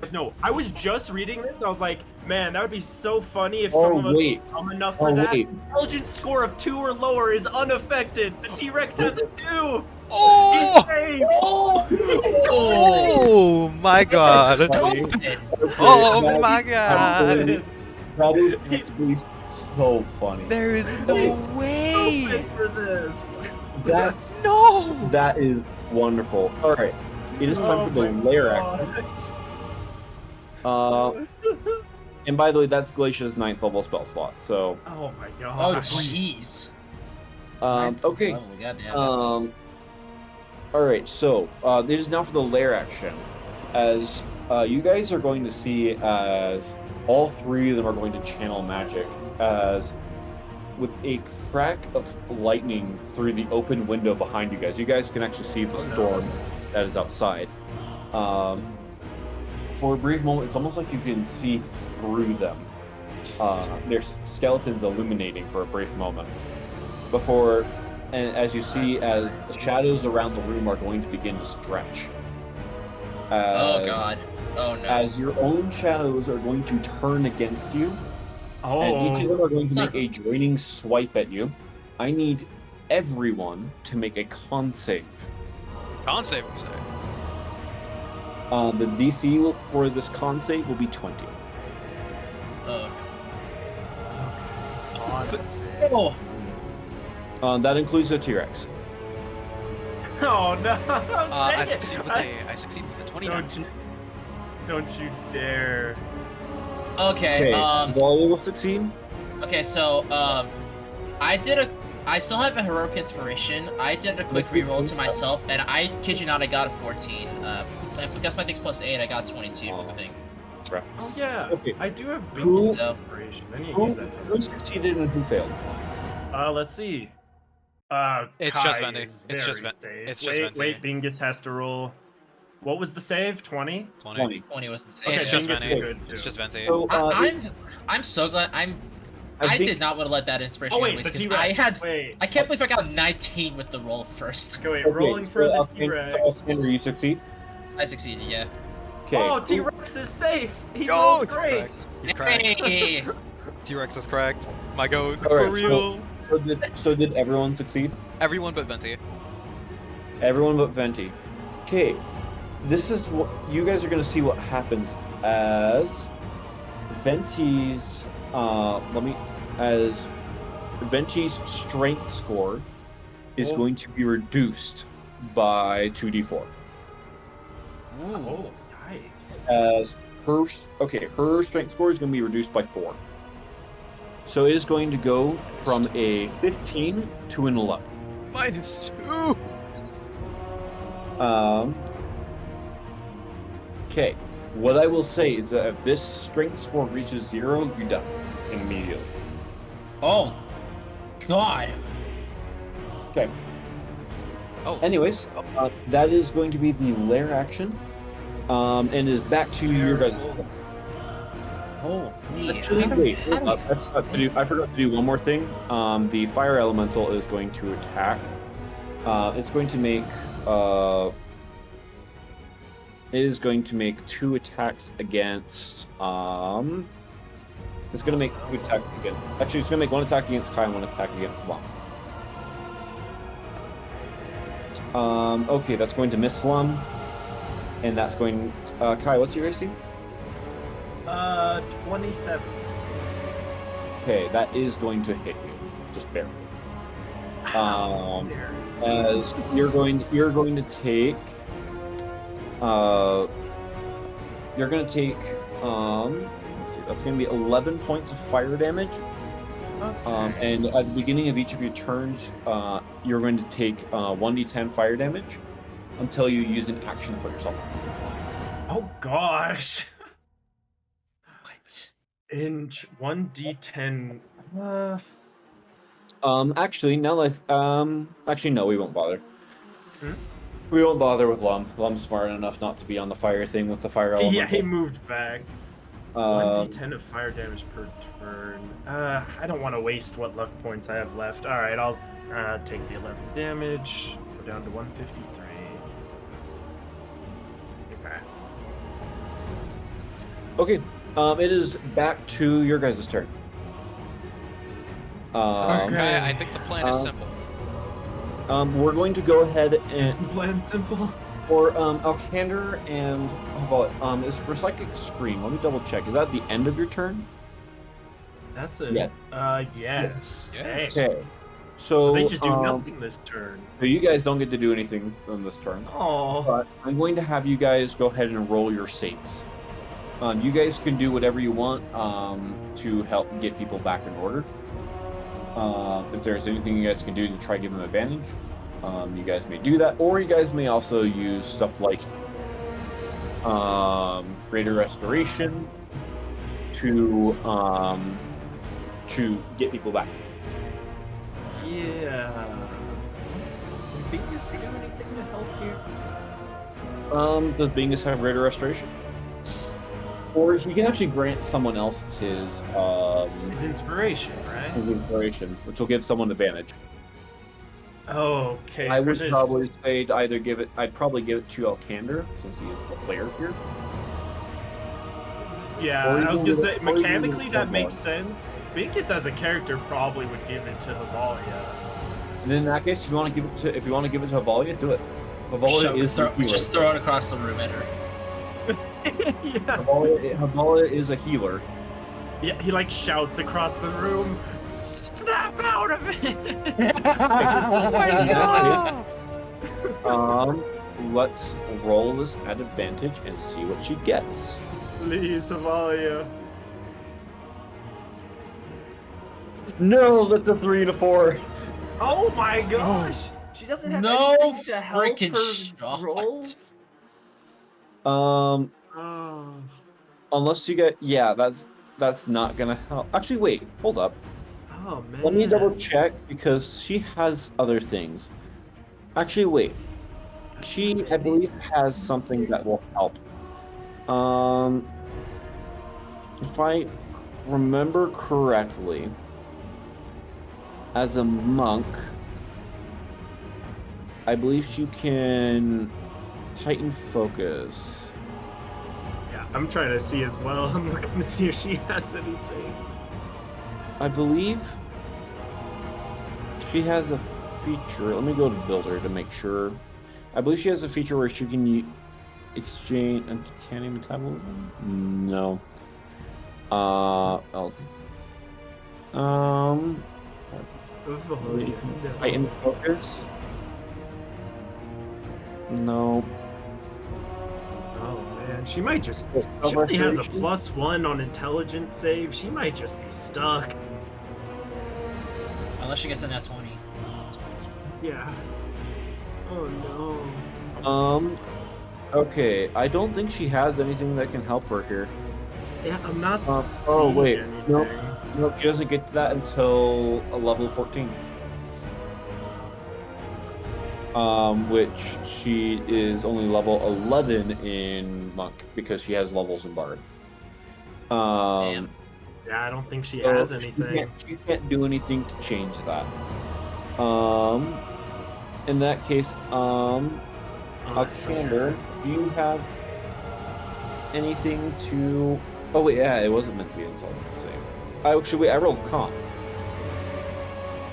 was no. I was just reading this. I was like, Man, that would be so funny if Oh, someone was wait. dumb enough for Oh, that. wait. Intelligence score of 2 or lower is unaffected. The T-Rex has a 2. He's Oh! safe. Oh my god! Stupid. Oh that my is god! absolutely- That is actually so funny. There is no way! Stupid for this. That's No! That is wonderful. All right, it is time Oh for the my lair God. action. And by the way, that's Glacia's 9th level spell slot. So, Oh my god. Oh jeez. okay. Oh, goddamn. All right, so it is now for the lair action, as you guys are going to see as all 3 of them are going to channel magic, as with a crack of lightning through the open window behind you guys can actually see the storm that is outside. For a brief moment, it's almost like you can see through them. Their skeletons illuminating for a brief moment. Before, and as you see, as the shadows around the room are going to begin to stretch. Oh god. Oh no. As your own shadows are going to turn against you, and each of them are going to make a draining swipe at you. I need everyone to make a con save. Con save, you say? The DC for this con save will be 20. Oh, Honestly. okay. Oh. That includes the T-Rex. Oh no. I Dang it. succeed with a 29. Don't you dare. Okay. Wally will succeed. Okay. So I still have a heroic inspiration. I did a quick reroll to myself, and I kid you not, I got a 14. Because my thing's plus 8, I got 22 for the thing. Oh yeah. Okay. I do have Who- biggest inspiration. I need to use that Who somewhere. succeeded and who failed? Let's see. It's Kai just Venti. is It's just very Ven- safe. it's just wait, Venti. wait, Bingus has to roll. What was the save? 20? 20. 20 was the same. Okay, It's just Bingus Venti. is good too. It's just Venti. So, I'm so glad I did not want to let that inspiration Oh go wait, waste, the 'cause T-Rex. Wait. I can't believe I got 19 with the roll first. Okay, wait, rolling for the T-Rex. Henry, you succeed. I succeeded, yeah. Okay. Oh, T-Rex is safe. He Oh, rolled he's great. cracked. He's cracked. Hey! T-Rex is cracked. My goat. All right, For real. So did everyone succeed? Everyone but Venti. Everyone but Venti. Okay. This is what you guys are going to see what happens as Venti's Venti's strength score is going to be reduced by 2d4. Oh, yikes. As her strength score is going to be reduced by 4. So it is going to go from a 15 to an 11. -2. Okay. What I will say is that if this strength score reaches 0, you're done immediately. Oh, God. Okay. Oh. Anyways, that is going to be the lair action, and is back to your guys. Oh, Actually, wait. I forgot to do one more thing. The fire elemental is going to attack. It's going to make. It is going to make 2 attacks against. It's going to make 2 attacks against. Actually, it's going to make 1 attack against Kai and 1 attack against Lum. Okay, that's going to miss Lum, and that's going. Kai, what's your AC? 27. Okay, that is going to hit you, just barely. As you're going to take. You're going to take. Let's see, that's going to be 11 points of fire damage. And at the beginning of each of your turns, you're going to take 1d10 fire damage until you use an action to put yourself out. Oh gosh. What? In 1d10. Actually, now that actually no, we won't bother. Hmm? We won't bother with Lum. Lum's smart enough not to be on the fire thing with the fire elemental. Yeah, he moved back. 1d10 of fire damage per turn. I don't want to waste what luck points I have left. All right, I'll take the 11 damage. Go down to 153. Okay. Okay, It is back to your guys' turn. Okay, I think the plan is simple. We're going to go ahead Is and the plan simple? for Alcander and is for Psychic Scream. Let me double check. Is that the end of your turn? That's it. Yeah. Yes. Yes. Dang. Okay. So they just do nothing this turn. So you guys don't get to do anything on this turn. Oh. But I'm going to have you guys go ahead and roll your saves. You guys can do whatever you want to help get people back in order. If there's anything you guys can do to try to give them advantage, you guys may do that, or you guys may also use stuff like Greater Restoration to get people back. Yeah. Bingus, you got anything to help here? Does Bingus have Greater Restoration? Or he can actually grant someone else his inspiration, right? his inspiration, which will give someone advantage. Okay. I would probably say to either give it. I'd probably give it to Alcander since he is the player here. Yeah, Or you I was can gonna give say it- or you can mechanically give it that to makes sense. Bingus as a character probably would give it to Havalia. And in that case, if you want to give it to Havalia, do it. Havalia is the healer. Just throw it across the room at her. Yeah. Havalia is a healer. Yeah, he like shouts across the room, "Snap out of it!" Oh my god! Let's roll this at advantage and see what she gets. Please, Havalia. No, that's a 3 and a 4. Oh my gosh! She doesn't have No anything to help freaking her shot. rolls. Um, Oh. unless you get, yeah, that's not gonna help. Actually, wait, hold up. Oh man. Let me double check because she has other things. Actually, wait. She, I believe, has something that will help. If I remember correctly, as a monk, I believe you can heighten focus. Yeah, I'm trying to see as well. I'm looking to see if she has anything. I believe she has a feature. Let me go to Builder to make sure. I believe she has a feature where she can exchange uncanny metabolism. No. Else. Havalia, no. Heighten focus. No. Oh man, she might just. She She only has a +1 on intelligence save. She might just be stuck. Unless she gets in that 20. Yeah. Oh no. Okay, I don't think she has anything that can help her here. Yeah, I'm not. Oh, wait, seeing nope. anything. No, she doesn't get to that until a level 14. Which she is only level 11 in Monk because she has levels in Bard. Damn. Yeah, I don't think she so has anything. She can't do anything to change that. In that case, Alexander, do you have anything to? Oh wait, yeah, it wasn't meant to be an insult save. Actually, wait, I rolled con.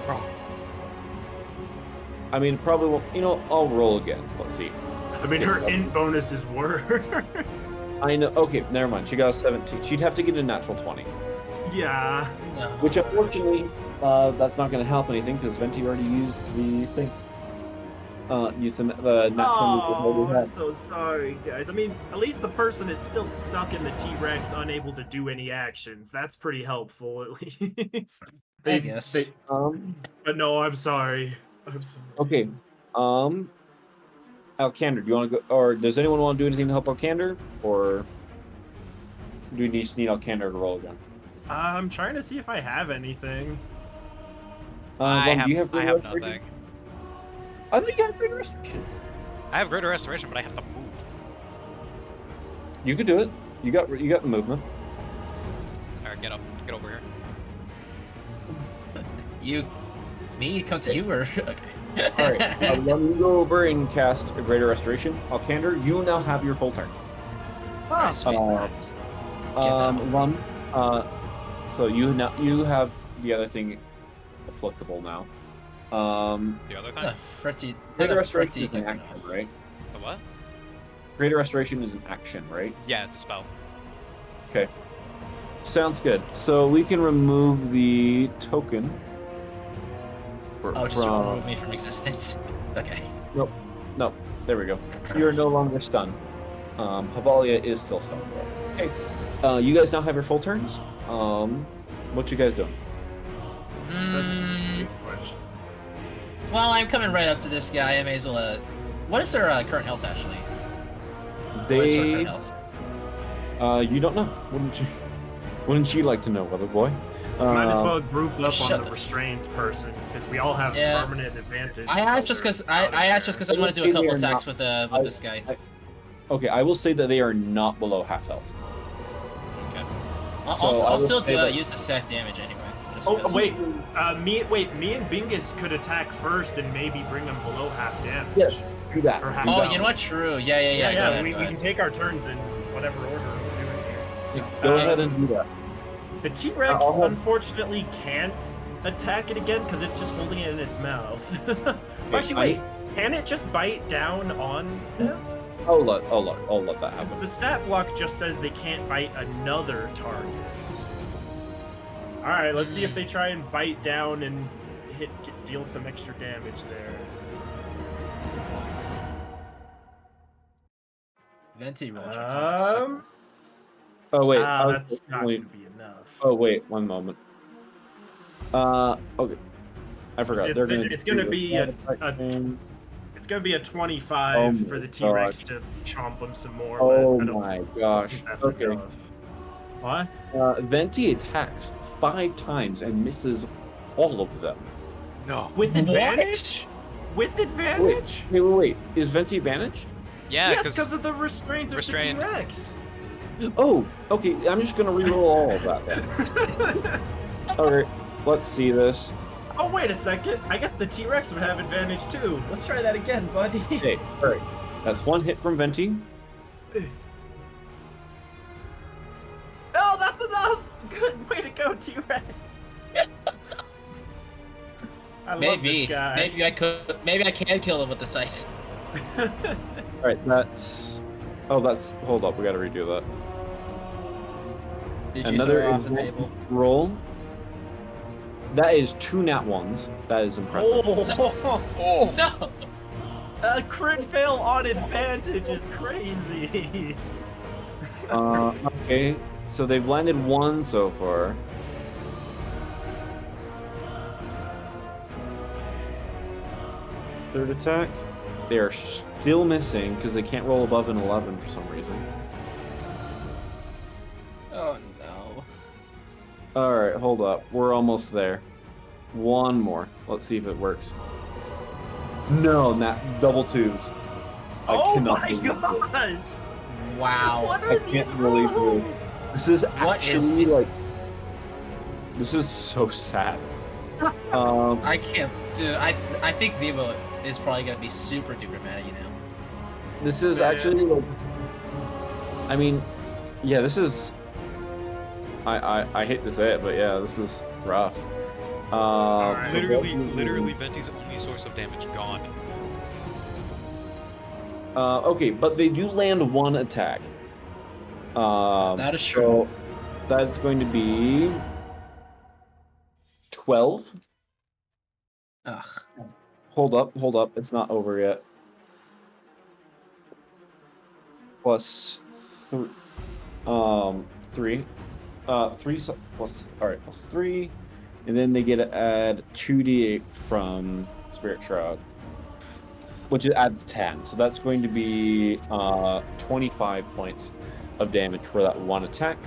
Bro. I mean, probably won't. You know, I'll roll again. Let's see. I mean, her int bonus is worse. I know. Okay, never mind. She got a 17. She'd have to get a natural 20. Yeah. No. Which, unfortunately, that's not going to help anything because Venti already used the thing. Used the nat 20. Oh, that I'm so sorry, guys. I mean, at least the person is still stuck in the T-Rex, unable to do any actions. That's pretty helpful, at least. I guess. But no, I'm sorry. I'm sorry. Okay. Alcander, do you want to go, or does anyone want to do anything to help Alcander, or do we just need Alcander to roll again? I'm trying to see if I have anything. I Vaughn, do you have Greater Restoration? nothing. I think you have Greater Restoration. I have Greater Restoration, but I have to move. You could do it. You got the movement. Alright, get up. Get over here. Me? Come to you or? Okay. All right. Let me go over and cast a Greater Restoration. Alcander, you now have your full turn. Ah, sweet. Rum. So you have the other thing applicable now. The other thing? The fritty. Greater The Restoration fritty is an get action, enough. right? The what? Greater Restoration is an action, right? Yeah, it's a spell. Okay. Sounds good. So we can remove the token. Oh, just remove me from existence. Okay. Nope. There we go. You're no longer stunned. Havalia is still stunned. Okay. You guys now have your full turns. What you guys doing? Mm, well, I'm coming right up to this guy. I may as well. What is their current health actually? What is their current health? You don't know. Wouldn't you like to know, little boy? Might as well group up shut on the the- restrained person because we all have Yeah. permanent advantage. I asked just because I want to do a couple attacks with I- this guy. Okay, I will say that they are not below half health. Okay. So I I'll will still say that- use the staff damage anyway. just Oh because. wait, me and Bingus could attack first and maybe bring them below half damage. Yes, do that. Or half do Oh, that. you know what? True. Yeah. Go ahead, we go can ahead. take our turns in whatever order we're doing here. Go ahead and do that. The T-Rex I'll have- unfortunately can't attack it again because it's just holding it in its mouth. Actually, I- wait, can it just bite down on them? I'll let that 'Cause happen. the stat block just says they can't bite another target. All right, let's see if they try and bite down and deal some extra damage there. Venti roll. check on Oh wait. That's not wait. gonna be enough. Oh wait, one moment. Okay. I forgot. It's They're gonna. it's gonna do be a- It's gonna be a 25 Oh for my the T-Rex gosh. to chomp him some more. Oh but I don't my gosh. think that's Okay. enough. What? Venti attacks 5 times and misses all of them. No. With What? advantage? With advantage? Wait. Is Venti advantaged? Yeah, Yes, because because of the restraint of Restrained. the T-Rex. Oh, okay. I'm just gonna reroll all of that then. Alright, let's see this. Oh, wait a second. I guess the T-Rex would have advantage too. Let's try that again, buddy. Okay, alright. That's 1 hit from Venti. Oh, that's enough! Good way to go, T-Rex. I love this guy. Maybe I can kill him with the scythe. Alright, that's. Oh, that's. Hold up, we gotta redo that. Did you Another throw off the advantage table? roll. That is 2 nat 1s. That is impressive. Oh, No. a crit fail on advantage is crazy. Okay, so they've landed 1 so far. Third attack. They are still missing because they can't roll above an 11 for some reason. Oh no. Alright, hold up. We're almost there. 1 more. Let's see if it works. No, not double 2s. I Oh cannot my believe it. gosh! Wow. What I are can't these believe it. rolls? This is What actually is- like. This is so sad. I can't, dude. I think Vivo is probably gonna be super duper mad at you now. This is Yeah. actually like. I mean, yeah, this is. I hate to say it, but yeah, this is rough. Alright. so literally, Venti's only source of damage gone. Okay, but they do land 1 attack. That is true. So that's going to be 12. Ugh. Hold up. It's not over yet. Plus 3. 3. 3 plus. Alright, plus 3. And then they get to add 2d8 from Spirit Shroud, which adds 10. So that's going to be 25 points of damage for that 1 attack,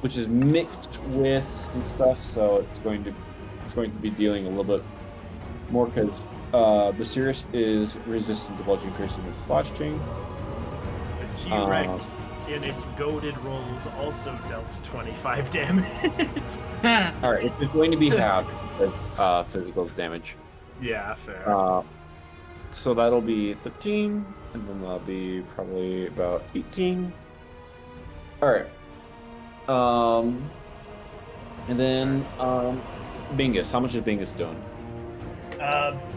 which is mixed with some stuff. So it's going to be dealing a little bit more because Bucyrus is resistant to bludgeoning, piercing, and slashing. The T-Rex in its goaded rolls also dealt 25 damage. All right, it's going to be half of physical damage. Yeah, fair. So that'll be 13, and then that'll be probably about 18. All right, And then Bingus. How much is Bingus doing?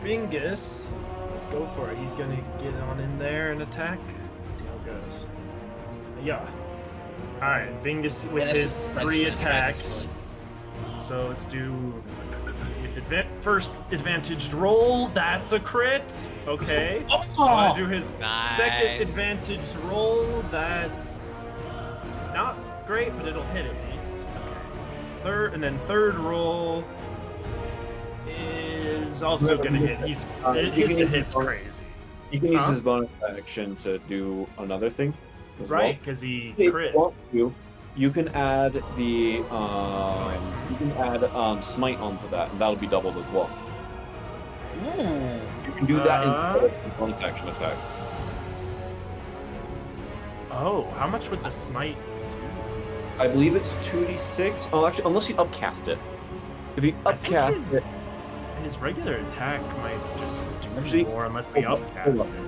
Bingus. Let's go for it. He's gonna get on in there and attack. See how it goes. Yeah. Alright, Bingus with his 3 attacks. So let's do with first advantaged roll. That's a crit. Okay. I'm gonna do his second advantaged roll. That's not great, but it'll hit at least. Okay. Third roll is also gonna hit. His to hit's crazy. He can use his bonus action to do another thing. Right, because he crit. You can add the smite onto that, and that'll be doubled as well. You can do that instead of the bonus action attack. Oh, how much would the smite do? I believe it's 2d6. Oh, actually, unless you upcast it. If you upcast it, his regular attack might just do more unless we upcast it.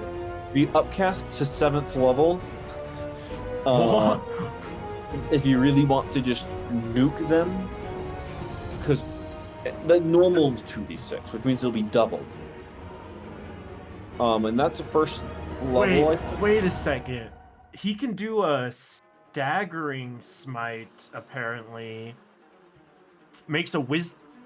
If you upcast to 7th level, if you really want to just nuke them, because the normal 2d6, which means it'll be doubled. And that's the first level. Wait a second. He can do a staggering smite, apparently. Makes a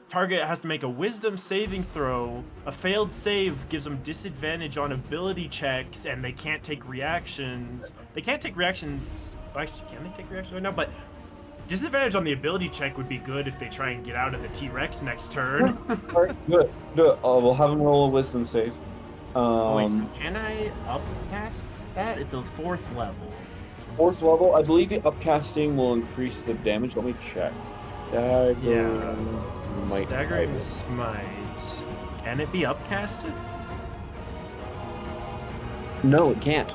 target has to make a wisdom saving throw. A failed save gives them disadvantage on ability checks, and they can't take reactions. They can't take reactions. Actually, can they take reactions right now? But disadvantage on the ability check would be good if they try and get out of the T-Rex next turn. Alright, good. We'll have him roll a wisdom save. Wait, so can I upcast that? It's a 4th level. 4th level? I believe the upcasting will increase the damage. Let me check. Staggering smite. Can it be upcasted? No, it can't.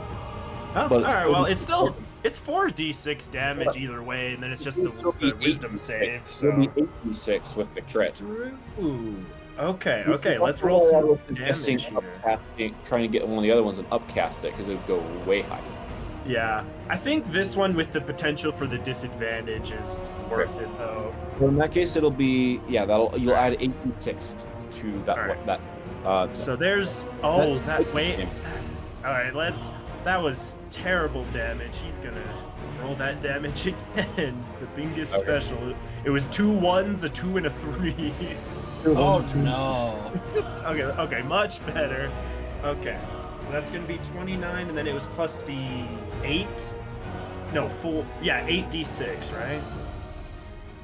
Oh, alright, well, it's 4d6 damage either way, and then it's just the wisdom save. So it'll be 8d6 with the crit. Ooh. Okay, let's roll some damage here. Trying to get one of the other ones and upcast it, because it would go way high. Yeah, I think this one with the potential for the disadvantage is worth it, though. Well, in that case, it'll be you'll add 8d6 to that. So there's all right. That was terrible damage. He's gonna roll that damage again. The Bingus special. It was 2 1s, a 2, and a 3. Oh no. Okay, much better. Okay. So that's gonna be 29, and then it was plus the 8. No, 8d6, right?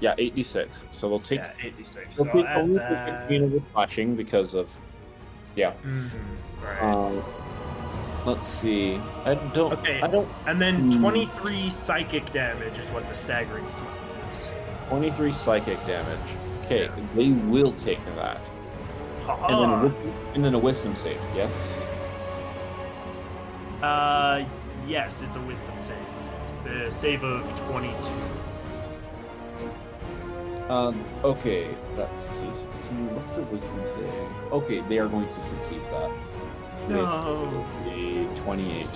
Yeah, 8d6. So we'll take 8d6. So I'll add that. With flashing because of right. Let's see. I don't. And then 23 psychic damage is what the staggering smite is. 23 psychic damage. Okay, they will take that. And then a wisdom save. Yes. Yes, it's a wisdom save. The save of 22. Okay, let's see. 16. What's the wisdom save? Okay, they are going to succeed that. No. A 28.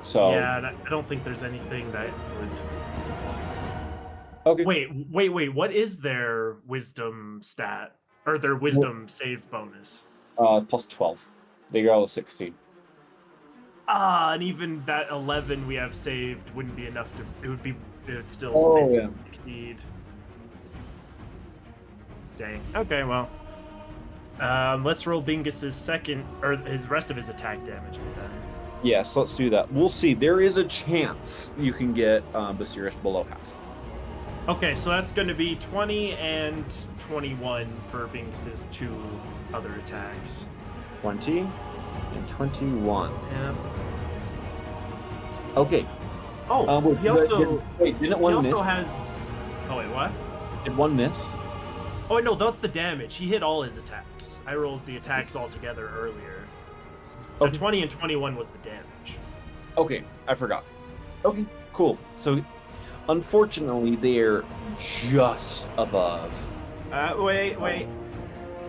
So. Yeah, I don't think there's anything that would. Okay. Wait. What is their wisdom stat or their wisdom save bonus? Plus 12. They got a 16. And even that 11 we have saved wouldn't be enough to. It would still succeed. Dang. Okay, well. Let's roll Bingus's second, or his rest of his attack damages then. Yes, let's do that. We'll see. There is a chance you can get Basirus below half. Okay, so that's going to be 20 and 21 for Bingus's 2 other attacks. 20 and 21. Yeah. Okay. Oh, he also. Didn't one miss? He also has. Oh wait, what? Did one miss? Oh no, that's the damage. He hit all his attacks. I rolled the attacks all together earlier. The 20 and 21 was the damage. Okay, I forgot. Okay, cool. So, unfortunately, they're just above. Wait.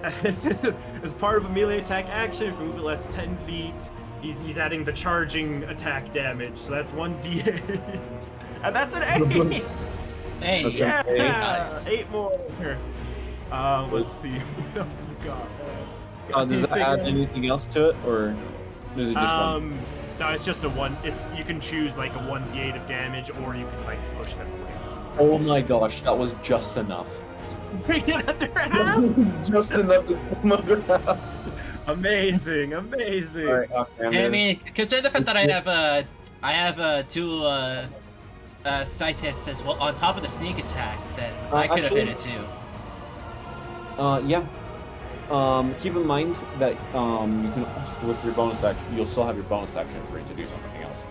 As part of a melee attack action, if you move it less 10 feet, He's adding the charging attack damage, so that's 1d8. And that's an 8! Hey, That's Yeah! okay. Nice. 8 more. Let's see. What else you got? Does that add anything else to it, or is it just one? No, it's just a 1. You can choose like a 1d8 of damage, or you can like push them away. Oh my gosh, that was just enough. Bring it under half! Just enough to come under half. Amazing, amazing. Alright, okay. I mean, consider the fact that I have 2 scythe hits as well on top of the sneak attack. Then I could have hit it too. Yeah. Keep in mind that you can, with your bonus action, you'll still have your bonus action free to do something else.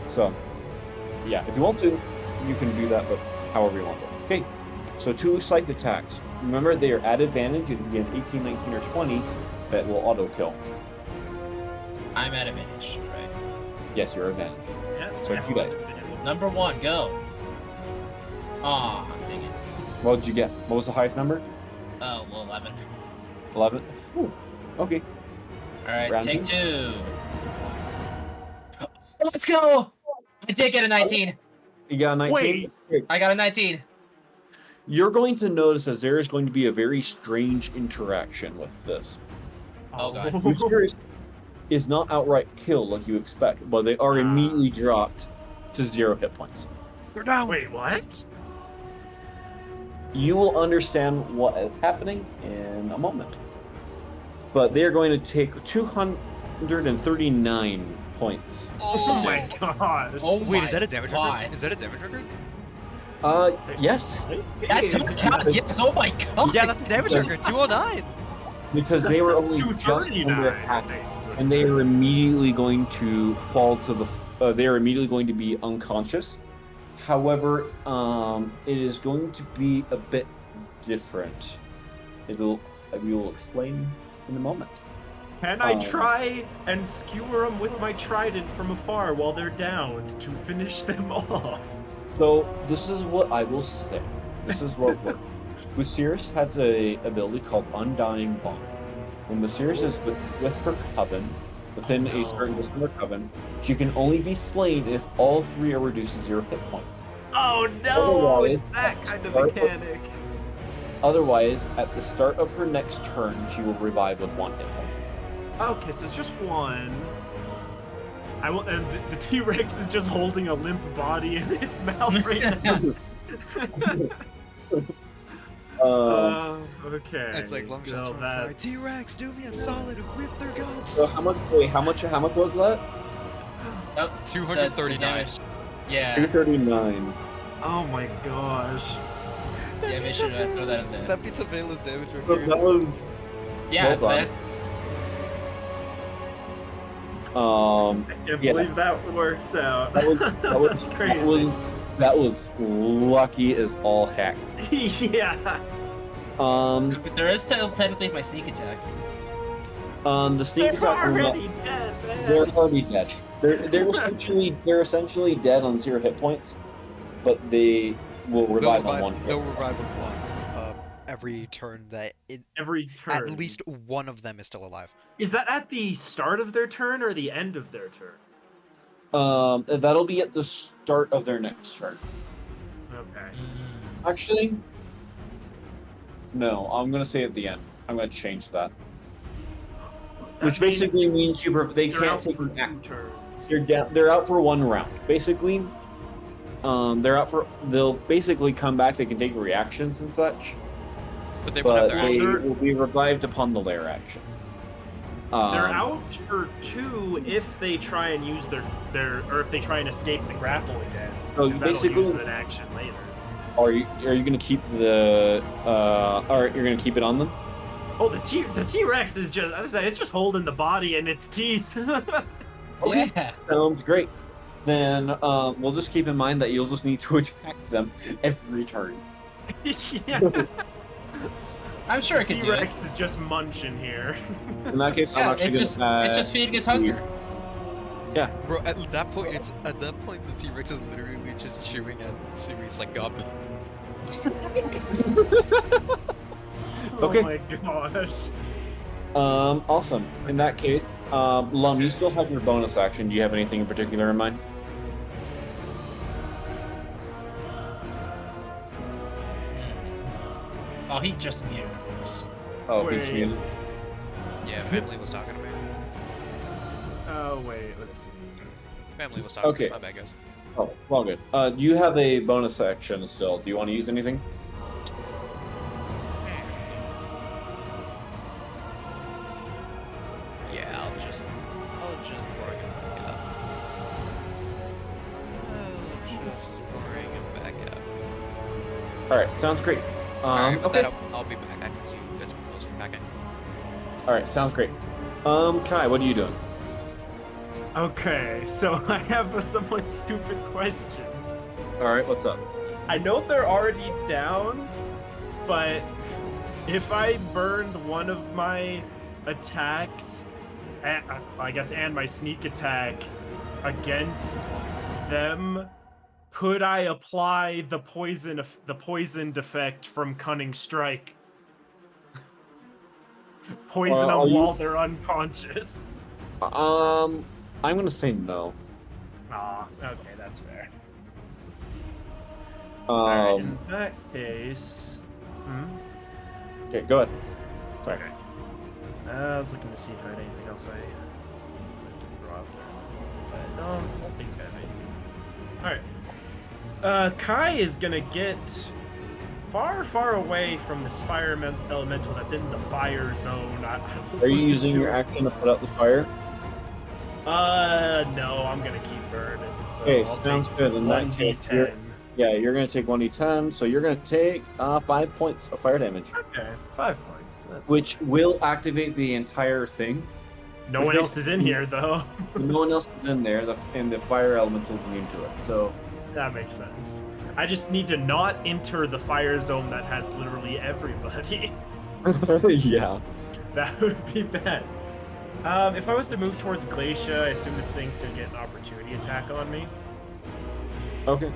So, yeah, if you want to, you can do that, but however you want to. Okay, so 2 scythe attacks. Remember, they are at advantage if you get 18, 19, or 20, that will auto kill. I'm at advantage, right? Yes, you're advantage. Yeah, So you guys. Number 1, go. Aw, dang it. What did you get? What was the highest number? Oh, well, 11. 11? Ooh, okay. Alright, Round take 2. 2. Let's go! I did get a 19. You got a 19? Wait. I got a 19. You're going to notice that there is going to be a very strange interaction with this. Oh, God. Mysterious is not outright killed like you expect, but they are immediately dropped to 0 hit points. They're down. Wait, what? You will understand what is happening in a moment. But they are going to take 239 points. Oh my gosh. Oh Wait, my is that a damage God. record? Is that a damage record? Yes, That does count, yes, oh my god! Yeah, that's a damage record. 209. because they were only just under 239, half, I think, is what and it they said. are immediately going to fall to the. They are immediately going to be unconscious. However, it is going to be a bit different. We will explain in a moment. Can I try and skewer them with my trident from afar while they're downed to finish them off? So this is what I will say. This is what works. Lucerys has a ability called Undying Bond. When Lucerys is with her coven, within a certain distance of her coven, she can only be slain if all 3 are reduced to 0 hit points. Oh no, Otherwise, it's that kind of start with- mechanic. Otherwise, at the start of her next turn, she will revive with 1 hit point. Okay, so it's just 1. And the T-Rex is just holding a limp body in its mouth right now. Okay. It's like long shots so from afar. that's... T-Rex, do me a solid and rip their guts. So how much? Wait, how much was that? That was the 239. damage. Yeah, 239. Oh my gosh. yeah, make sure to throw that in there. That beats Avela's damage But record. that was. Yeah, Well done. I can't Yeah. believe that worked out. That was That's crazy. That was lucky as all heck. Yeah. But there is still technically my sneak attack. The sneak They're attack will not- already dead, man. They're already dead. They're essentially dead on 0 hit points, but they will revive on 1 hit. They'll revive with 1 every turn Every turn. at least one of them is still alive. Is that at the start of their turn or the end of their turn? That'll be at the start of their next turn. Okay. Actually, no. I'm gonna say at the end. I'm gonna change that. Which basically means they they're can't out take for an act. 2 turns. They're out for 1 round. Basically, they'll basically come back. They can take reactions and such, But they won't but have their they action. will be revived upon the lair action. They're out for 2 if they try and use their or if they try and escape the grapple again. So 'cause that'll basically- use an action later. Are you gonna keep the or you're gonna keep it on them? Oh, the T-Rex is just, I was saying, it's just holding the body in its teeth. Okay. Yeah. Sounds great. Then we'll just keep in mind that you'll just need to attack them every turn. Yeah. I'm sure it could do it. T-Rex is just munching here. In that case, I'm Yeah, actually it's gonna. just feeding its hunger. Bro, at that point, the T-Rex is literally just chewing at Sirius like gum. Okay. Oh my gosh. Awesome. In that case, Lum, you still have your bonus action. Do you have anything in particular in mind? Oh, he just muted, of course. Oh, Wait. he's muted. Yeah, family was talking to me. Oh, wait, let's see. Family was talking to Okay. me. My bad, guys. Oh, well, good. You have a bonus action still. Do you want to use anything? Yeah, I'll just bring him back up. I'll just bring him back up. All right, sounds great. Alright, with okay. that, I'll be back. I need to get some clothes for packing. All right, sounds great. Kai, what are you doing? Okay, so I have a somewhat stupid question. All right, what's up? I know they're already downed, but if I burned one of my attacks, I guess, and my sneak attack against them, could I apply the poisoned effect from Cunning Strike? Poison are them you- while they're unconscious. I'm gonna say no. Aw, okay, that's fair. Alright, in Um, that case... okay, go ahead. Sorry. Okay. I was looking to see if I had anything else I wanted to drop. But no, I don't think I have anything. Alright. Kai is gonna get far, far away from this fire elemental that's in the fire zone. Are you using your action to put out the fire? No, I'm gonna keep burning. So Okay, I'll sounds take good. In that case, 1d10. you're gonna take 1d10, so you're gonna take 5 points of fire damage, Okay, 5 points. That's which will activate the entire thing. no one else is in here though. No one else is in there, and the fire elemental is immune to it. So, That makes sense. I just need to not enter the fire zone that has literally everybody. yeah. That would be bad. If I was to move towards Glacia, I assume this thing's gonna get an opportunity attack on me. Okay.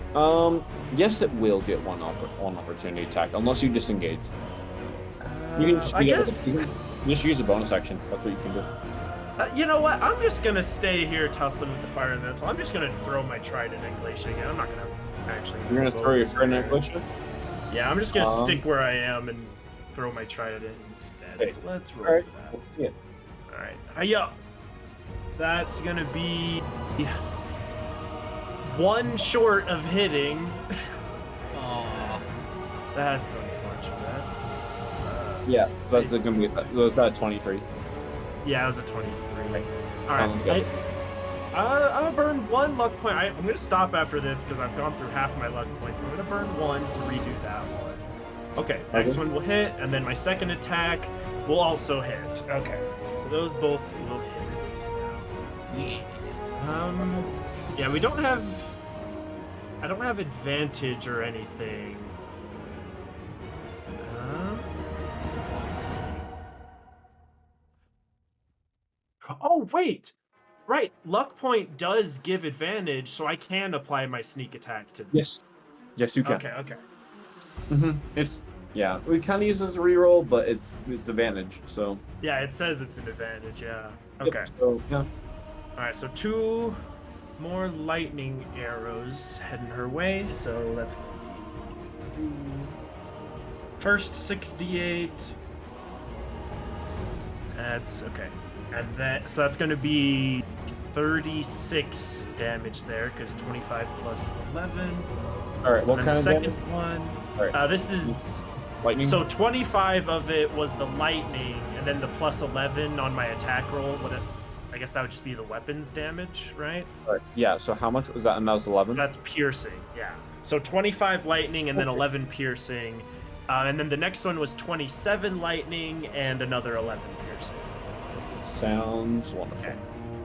Yes, it will get one opportunity attack unless you disengage. You can just, I guess. You can just use a bonus action. That's what you can do. You know what? I'm just gonna stay here tussling with the fire elemental. I'm just gonna throw my trident at Glacia again. I'm not gonna actually. You're gonna move throw your over trident at there. Glacia? Yeah, I'm just gonna stick where I am and throw my trident instead. Okay. So let's roll Alright, for that. let's see it. Alright. Hiya! That's gonna be one short of hitting. Aw. That's unfortunate. Yeah, that's gonna be. Was that 23? Yeah, it was a 23. Sounds Alright. good. I'm gonna burn one luck point. I'm gonna stop after this because I've gone through half my luck points. But I'm gonna burn one to redo that one. Okay, next one will hit, and then my second attack will also hit. Okay, so those both will hit at least now. Yeah. Yeah, we don't have. I don't have advantage or anything. Oh wait, right. Luck point does give advantage, so I can apply my sneak attack to this. Yes, you can. Okay. Okay. It's we kind of use it as a reroll, but it's advantage. So Yeah, it says it's an advantage. Yeah. Yep, Okay. so yeah. All right. So 2 more lightning arrows heading her way. So let's do first 6d8. That's okay. And then so that's going to be 36 damage there because 25 plus 11. All right. What And then kind the of second damage? one? All right. This is Lightning. so 25 of it was the lightning, and then the plus 11 on my attack roll. I guess that would just be the weapons damage, right? All right. Yeah. So how much was that? And that was 11. So that's piercing, yeah. So 25 lightning and then 11 piercing, and then the next one was 27 lightning and another 11 piercing. Sounds wonderful. Okay.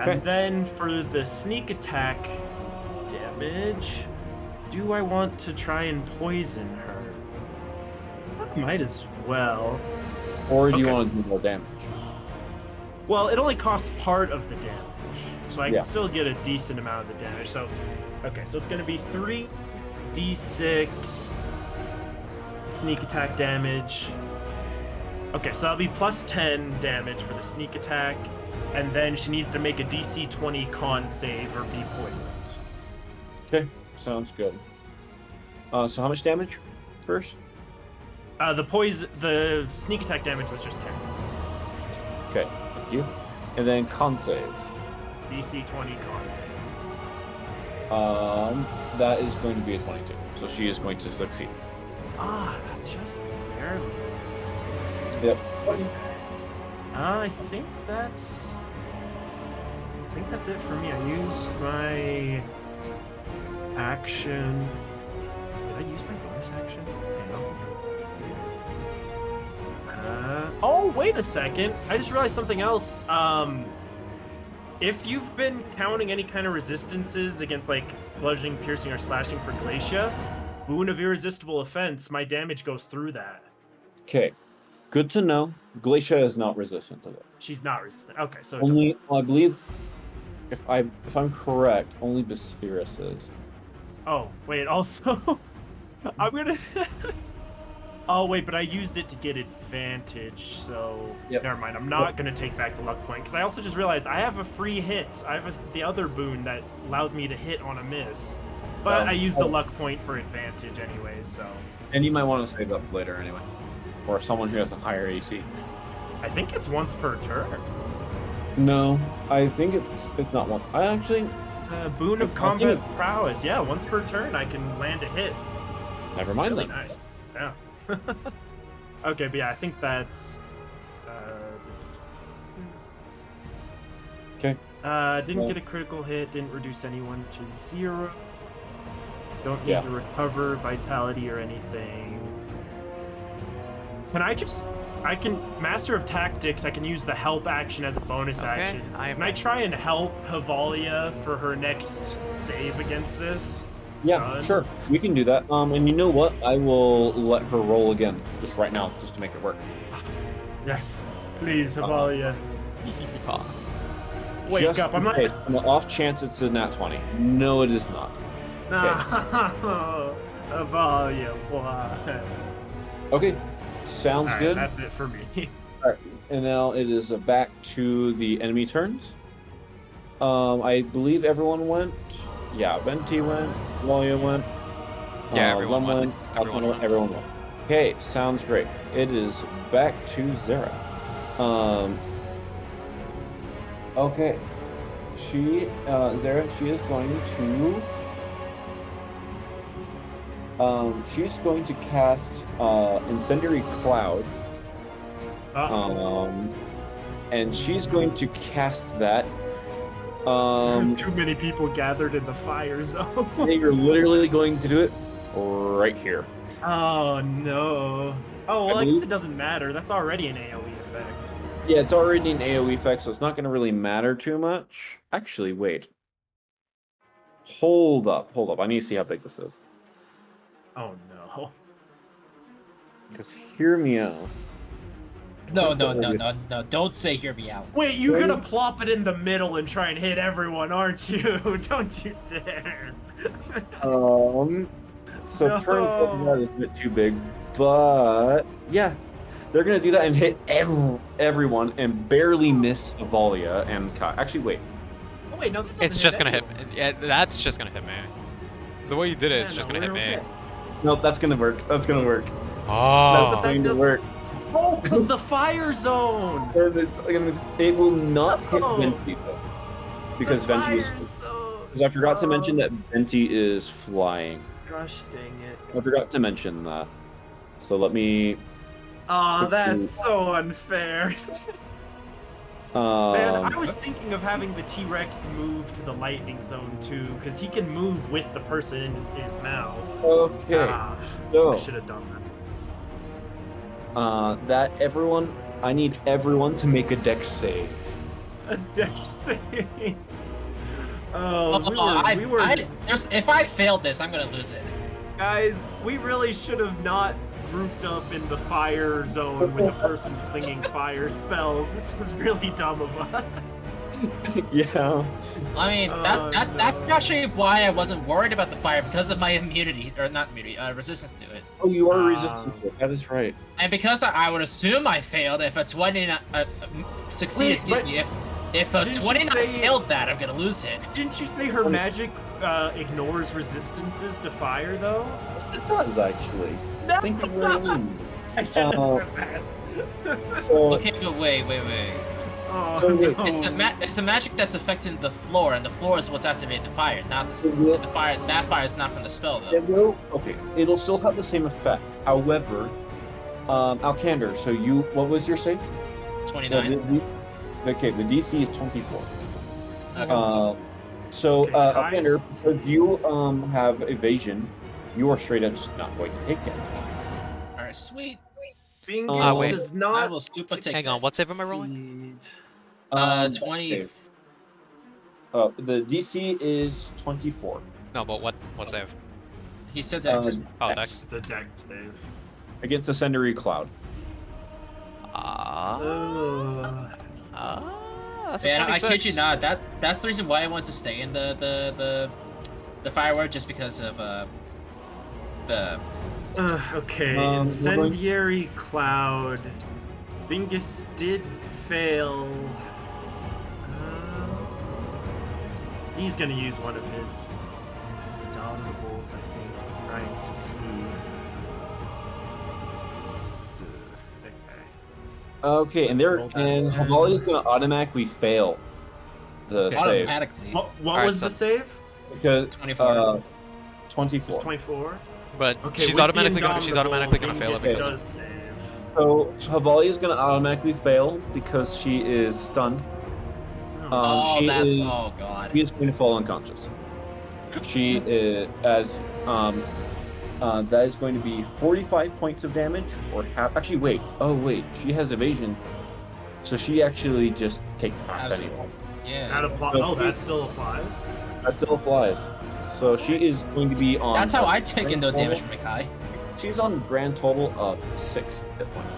Okay. And then for the sneak attack damage, do I want to try and poison her? I might as well. Or do you Okay. want to do more damage? Well, it only costs part of the damage, so I Yeah. can still get a decent amount of the damage. So, okay, so it's going to be 3d6 sneak attack damage. Okay, so that'll be plus 10 damage for the sneak attack, and then she needs to make a DC 20 con save or be poisoned. Okay, sounds good. So how much damage first? The sneak attack damage was just 10. Okay, thank you. And then con save. DC 20 con save. That is going to be a 22. So she is going to succeed. Just barely. Yep. I think that's it for me. I used my action. Did I use my bonus action? Oh, wait a second. I just realized something else. If you've been counting any kind of resistances against like bludgeoning, piercing, or slashing for Glacia, Boon of Irresistible Offense, my damage goes through that. Okay, good to know. Glacia is not resistant to this. She's not resistant. Okay, so it Only, I believe, if I'm correct, only Basiris is. Oh, wait, also, I'm gonna... Oh, wait, but I used it to get advantage, so... Yep. Never mind, I'm not gonna take back the luck point, because I also just realized I have a free hit. I have the other boon that allows me to hit on a miss. But I used the luck point for advantage anyways, so... And you might want to save that later anyway. For someone who has a higher AC. I think it's once per turn. No, I think it's not one. I actually... Boon of Combat Prowess. Yeah, once per turn I can land a hit. Never mind really then. Nice. Yeah. Okay, but yeah, I think that's... Okay. Didn't get a critical hit, didn't reduce anyone to 0. Don't need to recover vitality or anything. I can Master of Tactics, I can use the help action as a bonus action. Can I try and help Havalia for her next save against this? Yeah, sure. We can do that. And you know what? I will let her roll again, just right now, just to make it work. Yes. Please, Havalia. Wake Just up, I'm not... On the off chance it's a nat 20. No, it is not. No, Havalia, why? Okay, sounds good. That's it for me. Alright, and now it is back to the enemy turns. I believe everyone went. Yeah, Venti went, Walia went. Yeah, everyone went. Everyone went. Okay, sounds great. It is back to Zera. Okay. Zera, she is going to cast Incendiary Cloud. And she's going to cast that. Too many people gathered in the fire zone. You're literally going to do it right here. Oh no. Oh well, I guess it doesn't matter. That's already an AoE effect. Yeah, it's already an AoE effect, so it's not going to really matter too much. Actually, wait. Hold up. I need to see how big this is. Oh no. Because hear me out. No, don't say hear me out. Wait, you're gonna plop it in the middle and try and hit everyone, aren't you? Don't you dare. So turn that is a bit too big, but yeah. They're gonna do that and hit everyone and barely miss Avalia and Kai. Actually, wait. Oh wait, no, that doesn't It's just gonna anyone. hit. Yeah, that's just gonna hit me. The way you did it, it's just gonna hit me. Nope, that's gonna work. That's gonna work. Oh. That's going to work. Oh, because the fire zone. It will not hit Venti though, because Venti is. Because I forgot to mention that Venti is flying. Gosh dang it! I forgot to mention that. So let me. Oh, that's so unfair. Man, I was thinking of having the T-Rex move to the lightning zone too, because he can move with the person in his mouth. Okay. So I should have done that. I need everyone to make a dex save. A dex save. If I failed this, I'm gonna lose it. Guys, we really should have not grouped up in the fire zone with a person flinging fire spells. This was really dumb of us. Yeah. I mean, that's actually why I wasn't worried about the fire, because of my immunity, or not immunity, resistance to it. Oh, you are resistant to it. That is right. And because I would assume I failed if a 20 succeed, If a Didn't you 29 say- failed that, I'm gonna lose it. Didn't you say her magic ignores resistances to fire, though? It does actually. No! Thank you very much. I shouldn't Uh, have said that. So, Okay, but wait. Oh, So wait, no. It's the magic that's affecting the floor, and the floor is what's activating the fire, not the fire. That fire is not from the spell, though. it will. Okay, it'll still have the same effect. However, Alcander. So what was your save? 29. Okay, the DC is 24. Okay. So, Okay, Kai Alcander, is- because you have evasion, you are straight up just not going to take damage. All right, sweet. Bingus wait. does I not. will super take. Hang on, what save am I rolling? succeed. 20. okay. The DC is 24. No, but what save? He said Dex. Oh, Dex. Dex. It's a dex save. Against the Cindery Cloud. That's Man, a I 26. kid you not. That's the reason why I want to stay in the firework, just because of the. Okay, we're going- incendiary cloud. Bingus did fail. He's gonna use one of his indomitables, I think, to try and succeed. Okay, and Havali is going to automatically fail the Okay. save Automatically. What Alright, was so- the save? because 24. 24. It's 24. But Okay, she's with the automatically gonna fail it Bingus because does save. So Havali is going to automatically fail because she is stunned. Oh, she that's is- oh god. She is going to fall unconscious. She is that is going to be 45 points of damage, or half. Actually, wait. Oh, wait. She has evasion, so she actually just takes half Absolutely. anyway. Yeah. That still applies. That still applies. So she is going to be on. That's how I take grand no damage total- from Makai. She's on grand total of 6 hit points.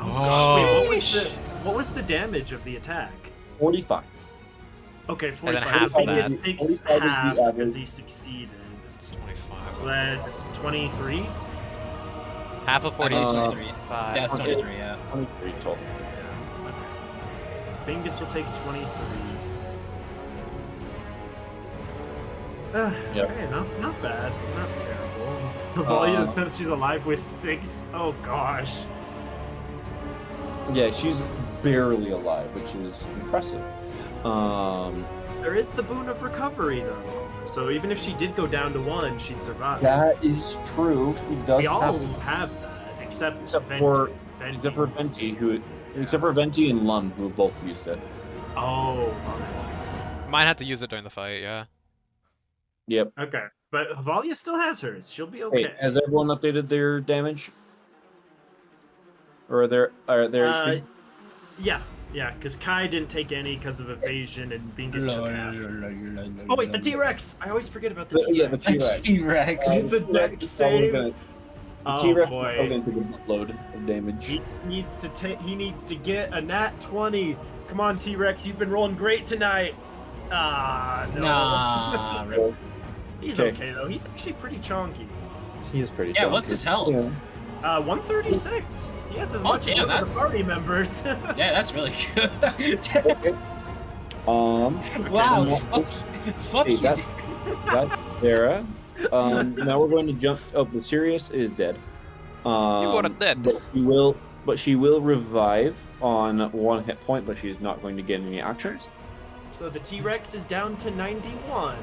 Oh, gosh, wait, Sheesh. what was the damage of the attack? 45. Okay, then 45. half So of Bingus that. takes 45 is the half average. because he succeeded. It's 25. So that's 23. Half of 40 Uh, 23. 5. That's okay. 23, yeah. 23 total. Bingus will take 23. Yep. Okay, not bad. Not terrible. So Valia says she's alive with 6. Oh gosh. Yeah, she's barely alive, which is impressive. There is the boon of recovery though. So even if she did go down to 1, she'd survive. That is true. She does We all have, have that, except except Venti. for Venti except for used Venti, it. except for Venti and Lum, who both used it. Oh, Might have to use it during the fight, yeah. Yep. okay. But Valia still has hers. She'll be okay. Hey, has everyone updated their damage? Or their HP? Yeah, because Kai didn't take any because of evasion, and Bingus took half. Oh wait, the T-Rex! I always forget about the Yeah, the T-Rex. T-Rex. T-Rex. It's a deck save. The Oh T-Rex is boy. probably going to take a load of damage. He needs to get a nat 20. Come on, T-Rex, you've been rolling great tonight. Ah, no. Nah. So, He's Okay. okay though. He's actually pretty chonky. he is pretty Yeah, chunky. what's his health? Yeah. 136. He has as Oh, much as damn, some of the that's- party members. Yeah, that's really good. Okay. Wow. so- Fuck Hey, you. that's Sarah. Now we're going to jump. Oh, the Sirius is dead. You are dead. But she will revive on 1 hit point, but she's not going to get any actions. So the T-Rex is down to 91.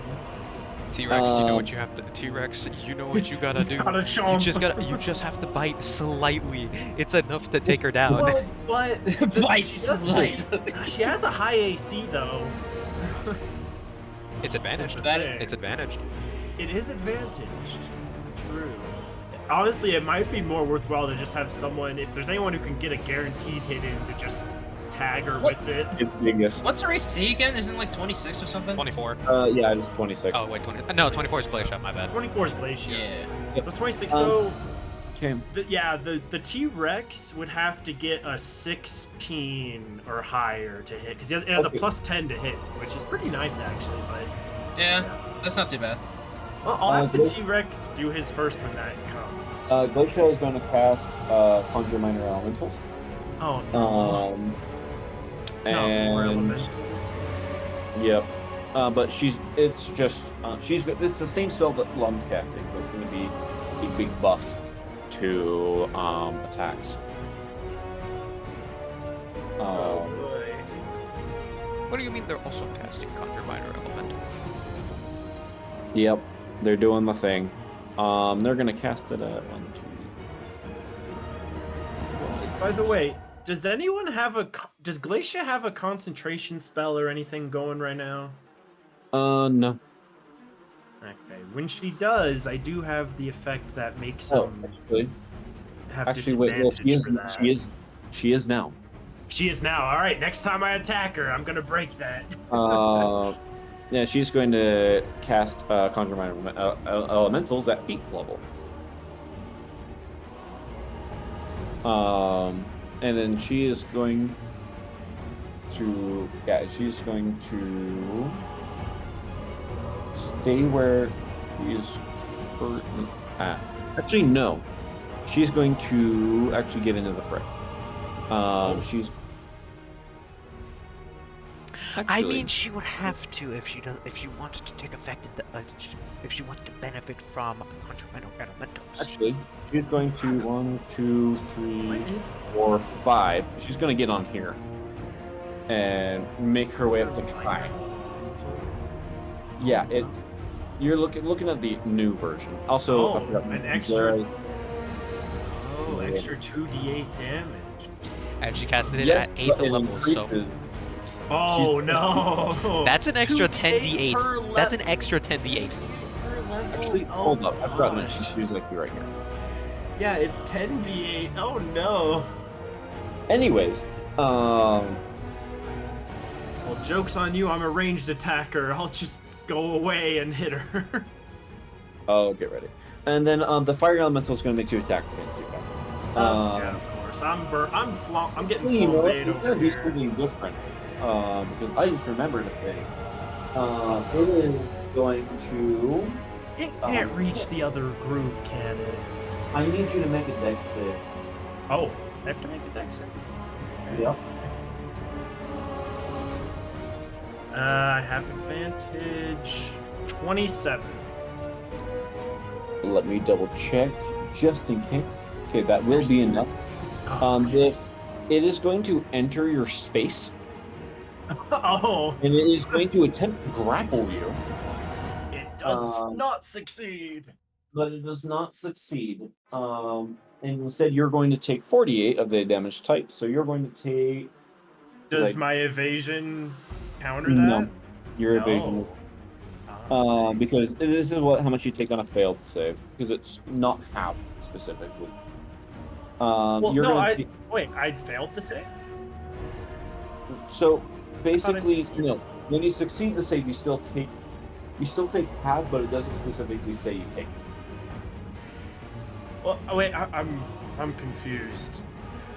T-Rex, you know what you have to. T-Rex, you know what you gotta He's do. gotta You chomp. just have to bite slightly. It's enough to take her down. Well, but Bite she does- slightly. She has a high AC though. It's advantaged. That- It's advantaged. It is advantaged. True. Honestly, it might be more worthwhile to just have someone, if there's anyone who can get a guaranteed hit in, to just tag her What? with it. It's biggest. What's her AC again? Isn't it like 26 or something? 24. Yeah, it's 26. Oh, wait, 20. No, 24 is Glacier, my bad. 24 is Glacier. Yeah. That's 26. Um, So, Okay. the T-Rex would have to get a 16 or higher to hit, because it has Okay. a plus 10 to hit, which is pretty nice actually. But Yeah, that's not too bad. well, I'll have the Glo- T-Rex do his first when that comes. Glacial is going to cast Conjure Minor Elementals. Oh no. And more elementals. yep. But it's the same spell that Lum's casting, so it's going to be a big buff to attacks. Oh boy. What do you mean they're also casting Conjure Minor Elemental? Yep, they're doing the thing. They're going to cast it at 1, 2. By the way, does Glacia have a concentration spell or anything going right now? No. Okay. When she does, I do have the effect that makes Oh, them actually, have wait. disadvantage Well, for that. she is now. She is now. All right. Next time I attack her, I'm gonna break that. Yeah, she's going to cast Conjure Minor Elementals at 8th level. And then she is going to, she's going to stay where she is currently at. Actually, no. She's going to actually get into the fray. She's. I mean, she would have to if you wanted to take effect in the if she wanted to benefit from Conjure Minor Elementals. Actually, she's going to 1, 2, 3, What is 4, 5. She's going to get on here and make her way up to Kai. Yeah, it's you're looking at the new version. Also, I forgot an extra. Zara's- Oh, extra 2d8 damage. And she casted it Yes, at 8th but it level, so increases. Oh no! that's an extra 2d8 per 10d8. That's an extra 10d8. per level. Actually, Oh hold up. I forgot to gosh. mention she's like you right here. Yeah, it's 10d8. Oh no! Anyways, Well, joke's on you. I'm a ranged attacker. I'll just go away and hit her. oh, get ready. And then the fire elemental is going to make 2 attacks against you. Yeah, of course. I'm getting You know full what? raid It's over going to be here. something different. Because I just remembered a thing. It is going to. It can't reach the other group, can it? I need you to make a dex save. Oh, I have to make a dex save. Yep. I have advantage 27. Let me double check just in case. Okay, that will be enough. If it is going to enter your space Oh, and it is going to attempt to grapple you, it does not succeed. but it does not succeed. And instead, you're going to take 48 of the damage type. So you're going to take. Does my evasion counter that? No, your evasion. Oh. Because this is how much you take on a failed save. Because it's not half specifically. Well, you're no, gonna wait, I failed the save? So basically, succeeded. when you succeed the save, you still take half, but it doesn't specifically say you take. Well, wait, I'm confused.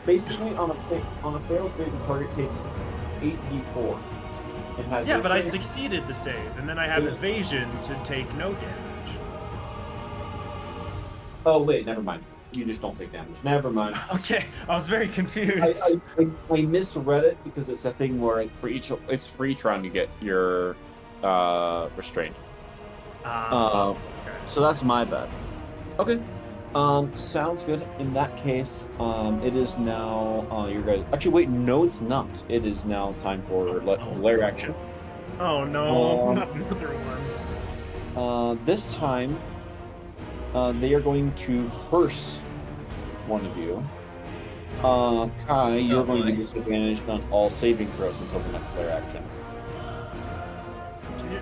Basically, on a failed save, the target takes 8d4. It has Yeah, your but I save- succeeded the save, and then I have Yeah. evasion to take no damage. Oh wait, never mind. You just don't take damage. Never mind. Okay, I was very confused. I misread it because it's a thing where for each round you get your restrained. Okay. So that's my bad. Okay. Sounds good. In that case, it is now your guys. Actually, wait, no, it's not. It is now time for lair action. Oh no, Um, not another one. This time, they are going to curse one of you. Kai, you're going to be disadvantaged on all saving throws until the next lair action.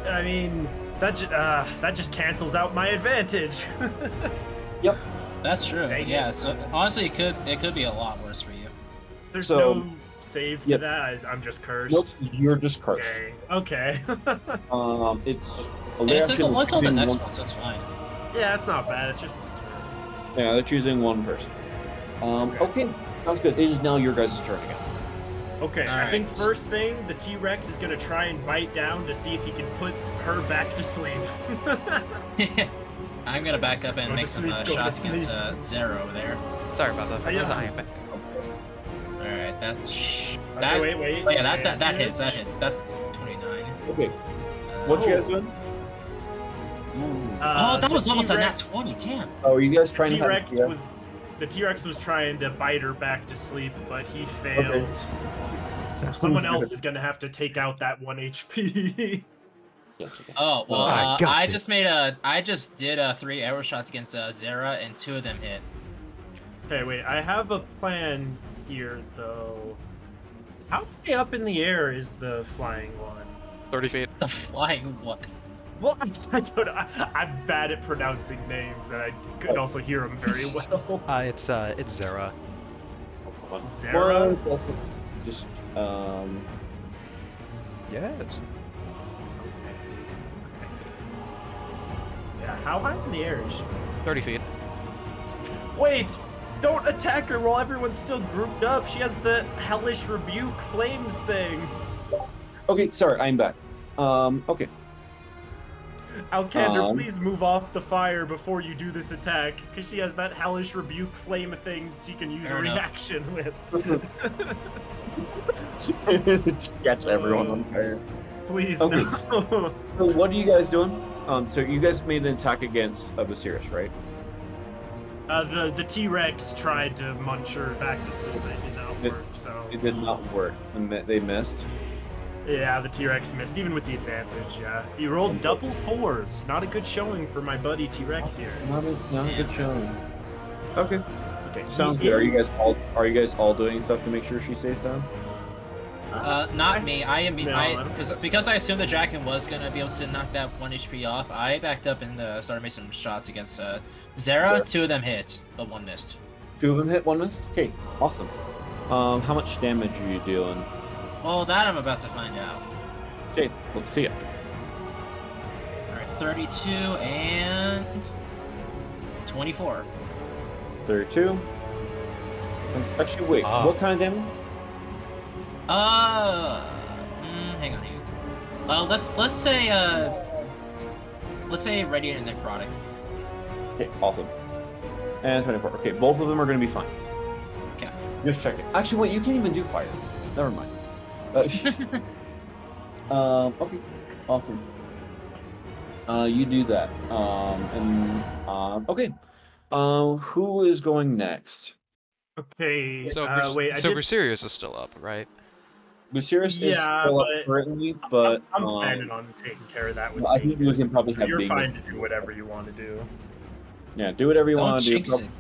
I mean, that just cancels out my advantage. Yep. That's true. Dang it. Yeah. So honestly, it could be a lot worse for you. There's So- no save to Yep. that. I'm just cursed. Nope, you're just cursed. Dang. Okay. It's just a And lair it's action. until the choosing next one- one, so it's fine. Yeah, it's not bad. It's just one turn. Yeah, they're choosing one person. Okay, sounds good. It is now your guys' turn again. Okay, I think Alright. first thing, the T-Rex is gonna try and bite down to see if he can put her back to sleep. I'm gonna back up and Go to make some sleep, go to shots against sleep. Zero over there. Sorry about that. Yeah. I am back. All right, that's That, wait. Oh yeah, that hits. That Advantage. hits. That's 29. Okay. What you guys doing? Oh, that The was almost a nat T-Rex- 20. Damn. Oh, are you guys The trying to T-Rex have was the T-Rex was trying to bite her back to sleep, but he failed. So someone else is gonna have to take out that 1 HP. Yes, okay. Oh well, I got I this. just did 3 arrow shots against Zera, and 2 of them hit. Okay, wait. I have a plan here, though. How high up in the air is the flying one? 30 feet. The flying one. Well, I don't know. I'm bad at pronouncing names, and I could also hear them very well. It's Zera. Zera? Well, it's also just Yes. Yeah, how high in the air is she? 30 feet. Wait! Don't attack her while everyone's still grouped up. She has the hellish rebuke flames thing. okay. Sorry, I'm back. Okay. Alcander, please move off the fire before you do this attack, because she has that hellish rebuke flame thing she can use Fair a enough. reaction with. Catch everyone on fire. Please, Okay. no. So what are you guys doing? So you guys made an attack against Viserys, right? The T-Rex tried to munch her back to sleep, but it did not work, so... It did not work. And they missed. Yeah, the T-Rex missed, even with the advantage, yeah. He rolled double 4s. Not a good showing for my buddy T-Rex here. Not a good showing. Okay. Okay, Sounds he good. is- Are you guys all doing stuff to make sure she stays down? Not me. I am No, I don't because I assumed the Draken was gonna be able to knock that 1 HP off. I backed up and started making some shots against Zera. Sure. 2 of them hit, but 1 missed. 2 of them hit, 1 missed? Okay, awesome. How much damage are you dealing? Well, that I'm about to find out. Okay, let's see it. All right, 32 and 24. 32. Actually, wait. What kind of damage? Hang on here. Let's say radiant and necrotic. Okay, awesome. And 24. Okay, both of them are going to be fine. Okay. Just check it. Actually, wait. You can't even do fire. Never mind. Okay, awesome. You do that. Okay. Who is going next? Okay, So, wait, I so did... Viserys is still up, right? Viserys is Yeah, still up but currently, but I'm planning on taking care of that with I think we Bingus. can probably have You're Bingus. fine to do whatever you want to do. Yeah, do whatever you Don't want to jinx do. it.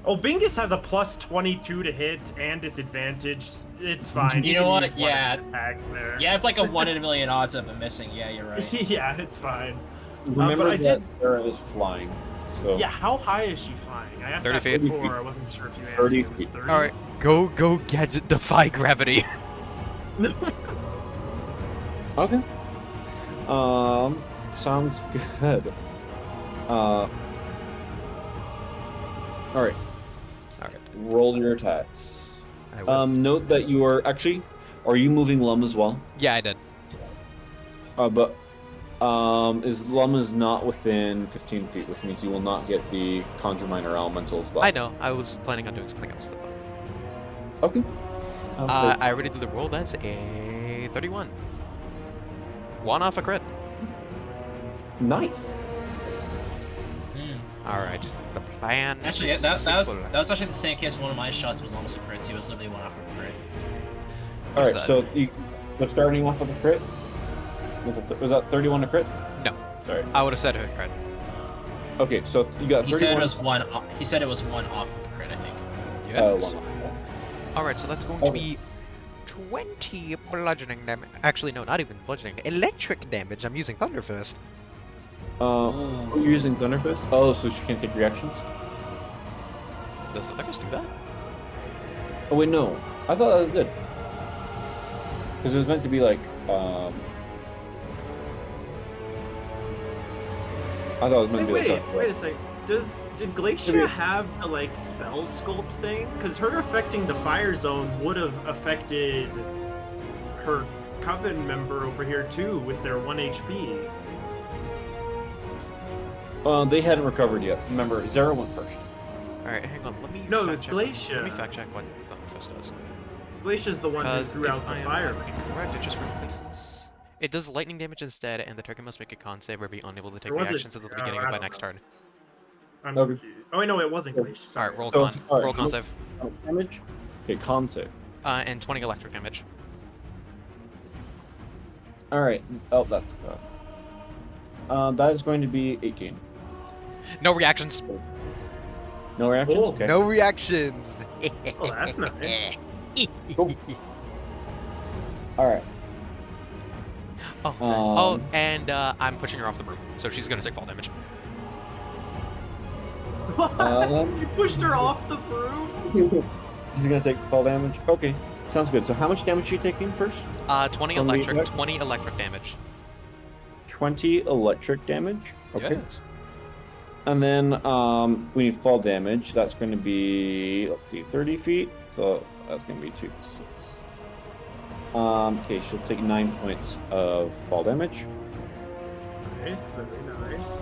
Oh, Bingus has a plus 22 to hit, and it's advantaged. It's fine. You He know can what? use one of Yeah. his attacks there. Yeah, I have like a 1 in a million odds of him missing. Yeah, you're right. Yeah, it's fine. Remember but I that did- Sarah is flying. So Yeah, how high is she flying? I asked 30 that feet. before. I wasn't sure if you answered. 30 It was feet. 30. Alright, go gadget defy gravity. Okay. Sounds good. All right. Alright. Roll your attacks. I will. Note that you are actually. Are you moving Lum as well? Yeah, I did. But is Lum is not within 15 feet, which means you will not get the Conjure Minor Elementals buff. I know. I was planning on doing something else though. Okay. Sounds good. I already did the roll. That's a 31. 1 off a crit. Nice. Alright. The plan. Actually, is that was simple. actually the same case. One of my shots was almost a crit. He was literally 1 off a crit. All right. that? So we're starting off with a crit. Was that 31 a crit? No. Sorry. I would have said a crit. Okay, so you got 31. He said it was 1. He said it was 1 off of the crit. I think. Yes. One. Alright, so that's going to be 20 bludgeoning damage. Actually, no, not even bludgeoning. Electric damage. I'm using Thunder Fist. You're using Thunderfist? Oh, so she can't take reactions? Does Thunder Fist do that? Oh wait, no. I thought that was good. Because it was meant to be like, I thought it was meant to be like. Wait a sec. Did Glacia have the like spell sculpt thing? Because her affecting the fire zone would have affected her Coven member over here too with their 1 HP. They hadn't recovered yet. Remember, Zara went first. Alright, hang on. Let me No, it fact was check. Glacia. Let me fact check what Thunder Fist does. Glacia's the one who Because threw out the fire. incorrect, it just replaces. It does lightning damage instead, and the target must make a con save or be unable to take Or was it- reactions until the beginning I of my don't next know. turn. I'm Okay. confused. Oh, wait, no, it wasn't Glacier. Sorry. Alright, roll So, con. alright, Roll con how save. How much damage? Okay, con save. And 20 electric damage. Alright. Oh, that's that is going to be 18. No reactions. No reactions? Cool. Okay. No reactions. Oh, that's nice. Cool. Alright. Oh, and I'm pushing her off the broom, so she's gonna take fall damage. You pushed her off the broom? She's gonna take fall damage. Okay. Sounds good. So how much damage is she taking first? 20 From the electric. effect? 20 electric damage. 20 electric damage. Okay. Yes. And then we need fall damage. That's going to be, let's see, 30 feet. So that's going to be 2. 6. Okay, she'll take 9 points of fall damage. Nice, very nice.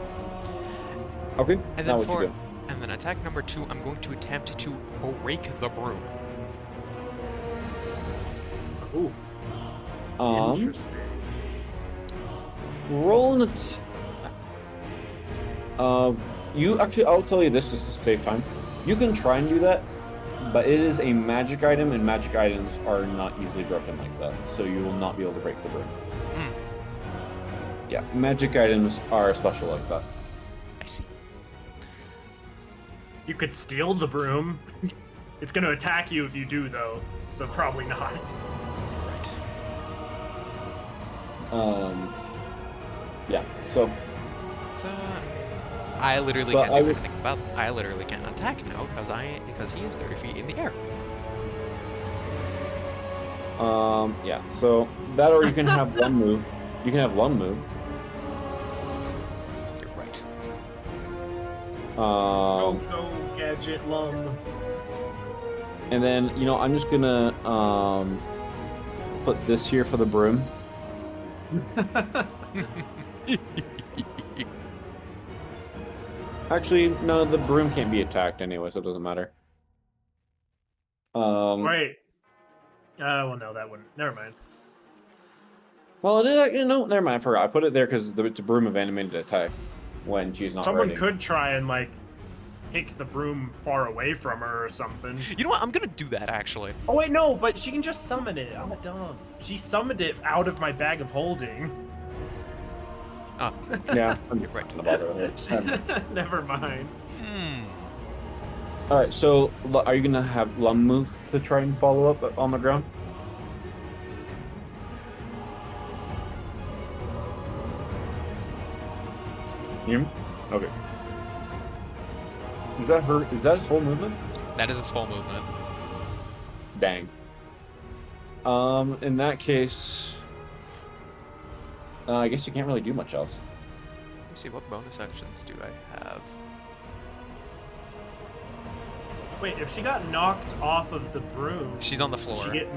Okay. And now then what you do? and then attack number 2, I'm going to attempt to break the broom. Ooh, interesting. Roll an you actually, I'll tell you this just to save time. You can try and do that, but it is a magic item, and magic items are not easily broken like that. So you will not be able to break the broom. Mm. Yeah, magic items are special like that. I see. You could steal the broom. It's gonna attack you if you do, though, so probably not. Right. Yeah. So So I literally But can't I do would- anything about. I literally can't attack now because he is 30 feet in the air. yeah. So that, or you can have one move. You can have one move. You're right. Go, Gadget Lum. And then I'm just gonna put this here for the broom. Actually, no, the broom can't be attacked anyway, so it doesn't matter. Wait. Well, no, that wouldn't. Never mind. Well, it is. Never mind. I forgot. I put it there because it's a broom of animated attack when she's not Someone riding. could try and, like, kick the broom far away from her or something. You know what? I'm gonna do that actually. Oh, wait, no, but she can just summon it. I'm dumb. She summoned it out of my bag of holding. Oh, Yeah, I'm you're right. gonna bother with it. Never mind. All right. So, are you gonna have Lum move to try and follow up on the ground? Him? Okay. Is that her? Is that his whole movement? That is its full movement. Dang. In that case, I guess you can't really do much else. Let me see, what bonus actions do I have? Wait, if she got knocked off of the broom, She's on the did floor. she get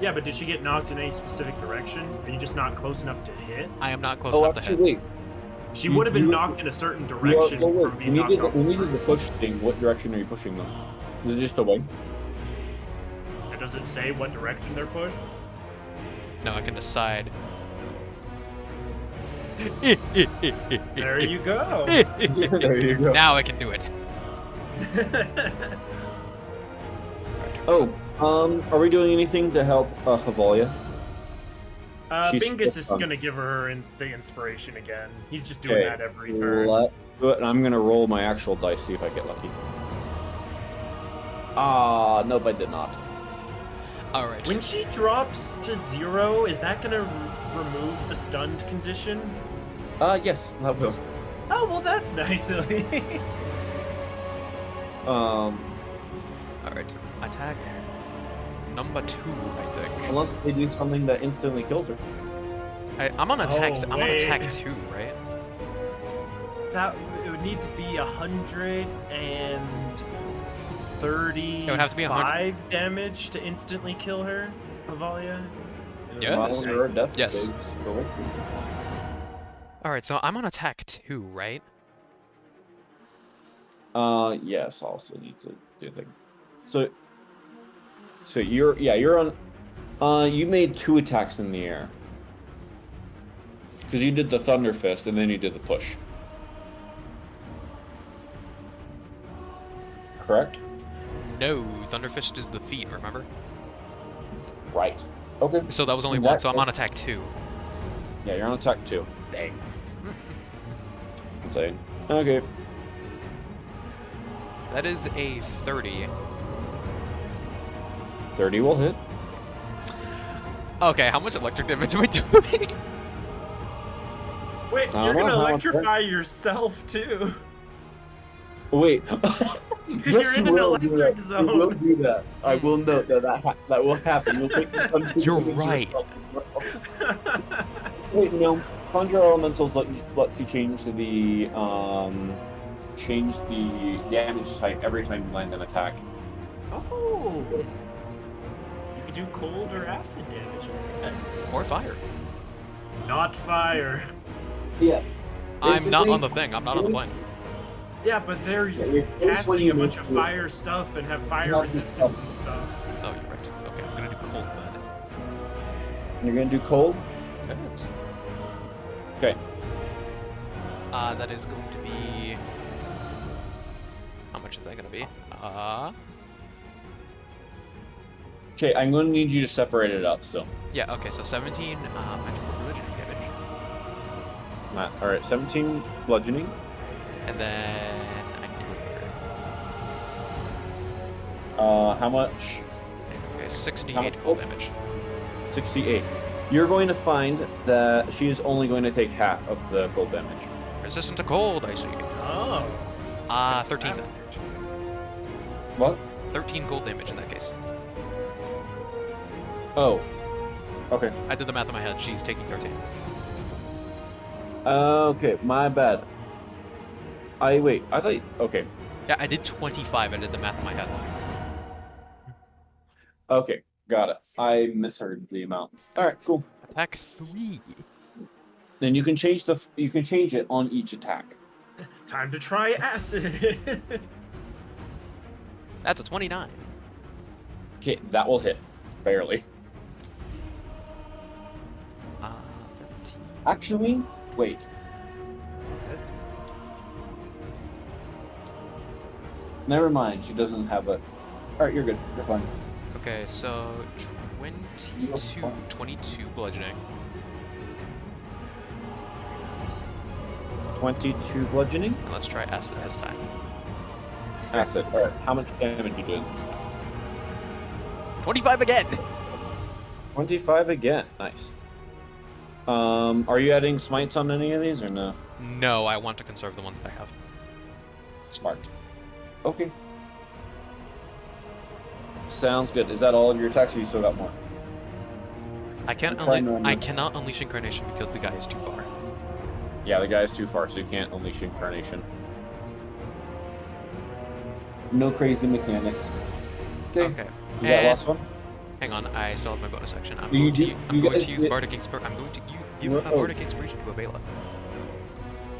yeah, but did she get knocked in any specific direction? Are you just not close enough to hit? I am not close Oh, enough to actually, hit. wait. She You- would have been you- knocked in a certain direction Well, from wait, being knocked off. when you did the push thing, what direction are you pushing them? Is it just away? And does it say what direction they're pushed? No, I can decide. There you go. There you go. Now I can do it. Oh, are we doing anything to help Havalia? She's Bingus still is stunned. gonna give her the inspiration again. He's just doing Okay, that every turn. Let's do it, and I'm gonna roll my actual dice, see if I get lucky. Ah, nope, I did not. Alright. When she drops to 0, is that gonna remove the stunned condition? Yes, that will. Oh, well, that's nice at least. Alright. Attack number 2, I think. Unless they do something that instantly kills her. I'm on attack. Oh, I'm on wait. attack 2, right? It would need to be 135 It would have to be 100. damage to instantly kill her, Havalia. Yeah. Model her death Yes. saves go away. Alright, so I'm on attack 2, right? Yes, I also need to do a thing. So So you're on. You made 2 attacks in the air. Because you did the Thunder Fist and then you did the push. Correct? No, Thunderfist is the feat, remember? Right. Okay. So that was only In one, that so I'm case- on attack 2. Yeah, you're on attack 2. Dang. Insane. Okay. That is a 30. 30 will hit. Okay, how much electric damage am I doing? Wait, I you're don't know gonna how much electrify yourself too. Wait. You're Yes, in you an will do electric that. zone. You will do that. I will note that will happen. You'll take the thunder You're damage right. yourself as well. Wait, no. Conjure Elementals lets you change the damage type every time you land an attack. Oh. You could do cold or acid damage instead. Or fire. Not fire. Yeah. I'm not Basically- on the thing. I'm not on the plane. Yeah, but they're Yeah, you're close when casting you a bunch move of to it. fire stuff and have fire Not resistance stuff. and stuff. Oh, you're right. Okay, I'm gonna do cold then. You're gonna do cold. Okay. That is going to be... How much is that gonna be? Okay, I'm gonna need you to separate it out still. Yeah, okay, so 17 magical bludgeoning damage. All right, 17 bludgeoning. And then I need to How much? Okay, 68 How much cold cold? damage. 68. You're going to find that she is only going to take half of the cold damage. Resistant to cold, I see. Oh. 13 then. What? 13 cold damage in that case. Oh. Okay. I did the math in my head. She's taking 13. Okay, my bad. Wait, I thought... Okay. Yeah, I did 25. I did the math in my head. Okay, got it. I misheard the amount. Alright, cool. Attack 3. Then you can change it on each attack. Time to try acid. That's a 29. Okay, that will hit. Barely. 13. Actually, wait. That's... Never mind, she doesn't have a... Alright, you're good. You're fine. Okay, so 22 bludgeoning. 22 bludgeoning. And let's try acid this time. Acid. Alright, how much damage you doing this time? 25 again! 25 again. Nice. Are you adding smites on any of these or no? No, I want to conserve the ones that I have. Smart. Okay. Sounds good. Is that all of your attacks or you still got more? I can't. I'm trying to remember. I cannot unleash incarnation because the guy is too far. Yeah, the guy is too far, so you can't unleash incarnation. No crazy mechanics. Okay. Okay. You got And- last one? Hang on, I still have my bonus action. I'm You going to. did- I'm you going guys to use did- bardic inspiration. I'm going to give What? a bardic inspiration to Avela.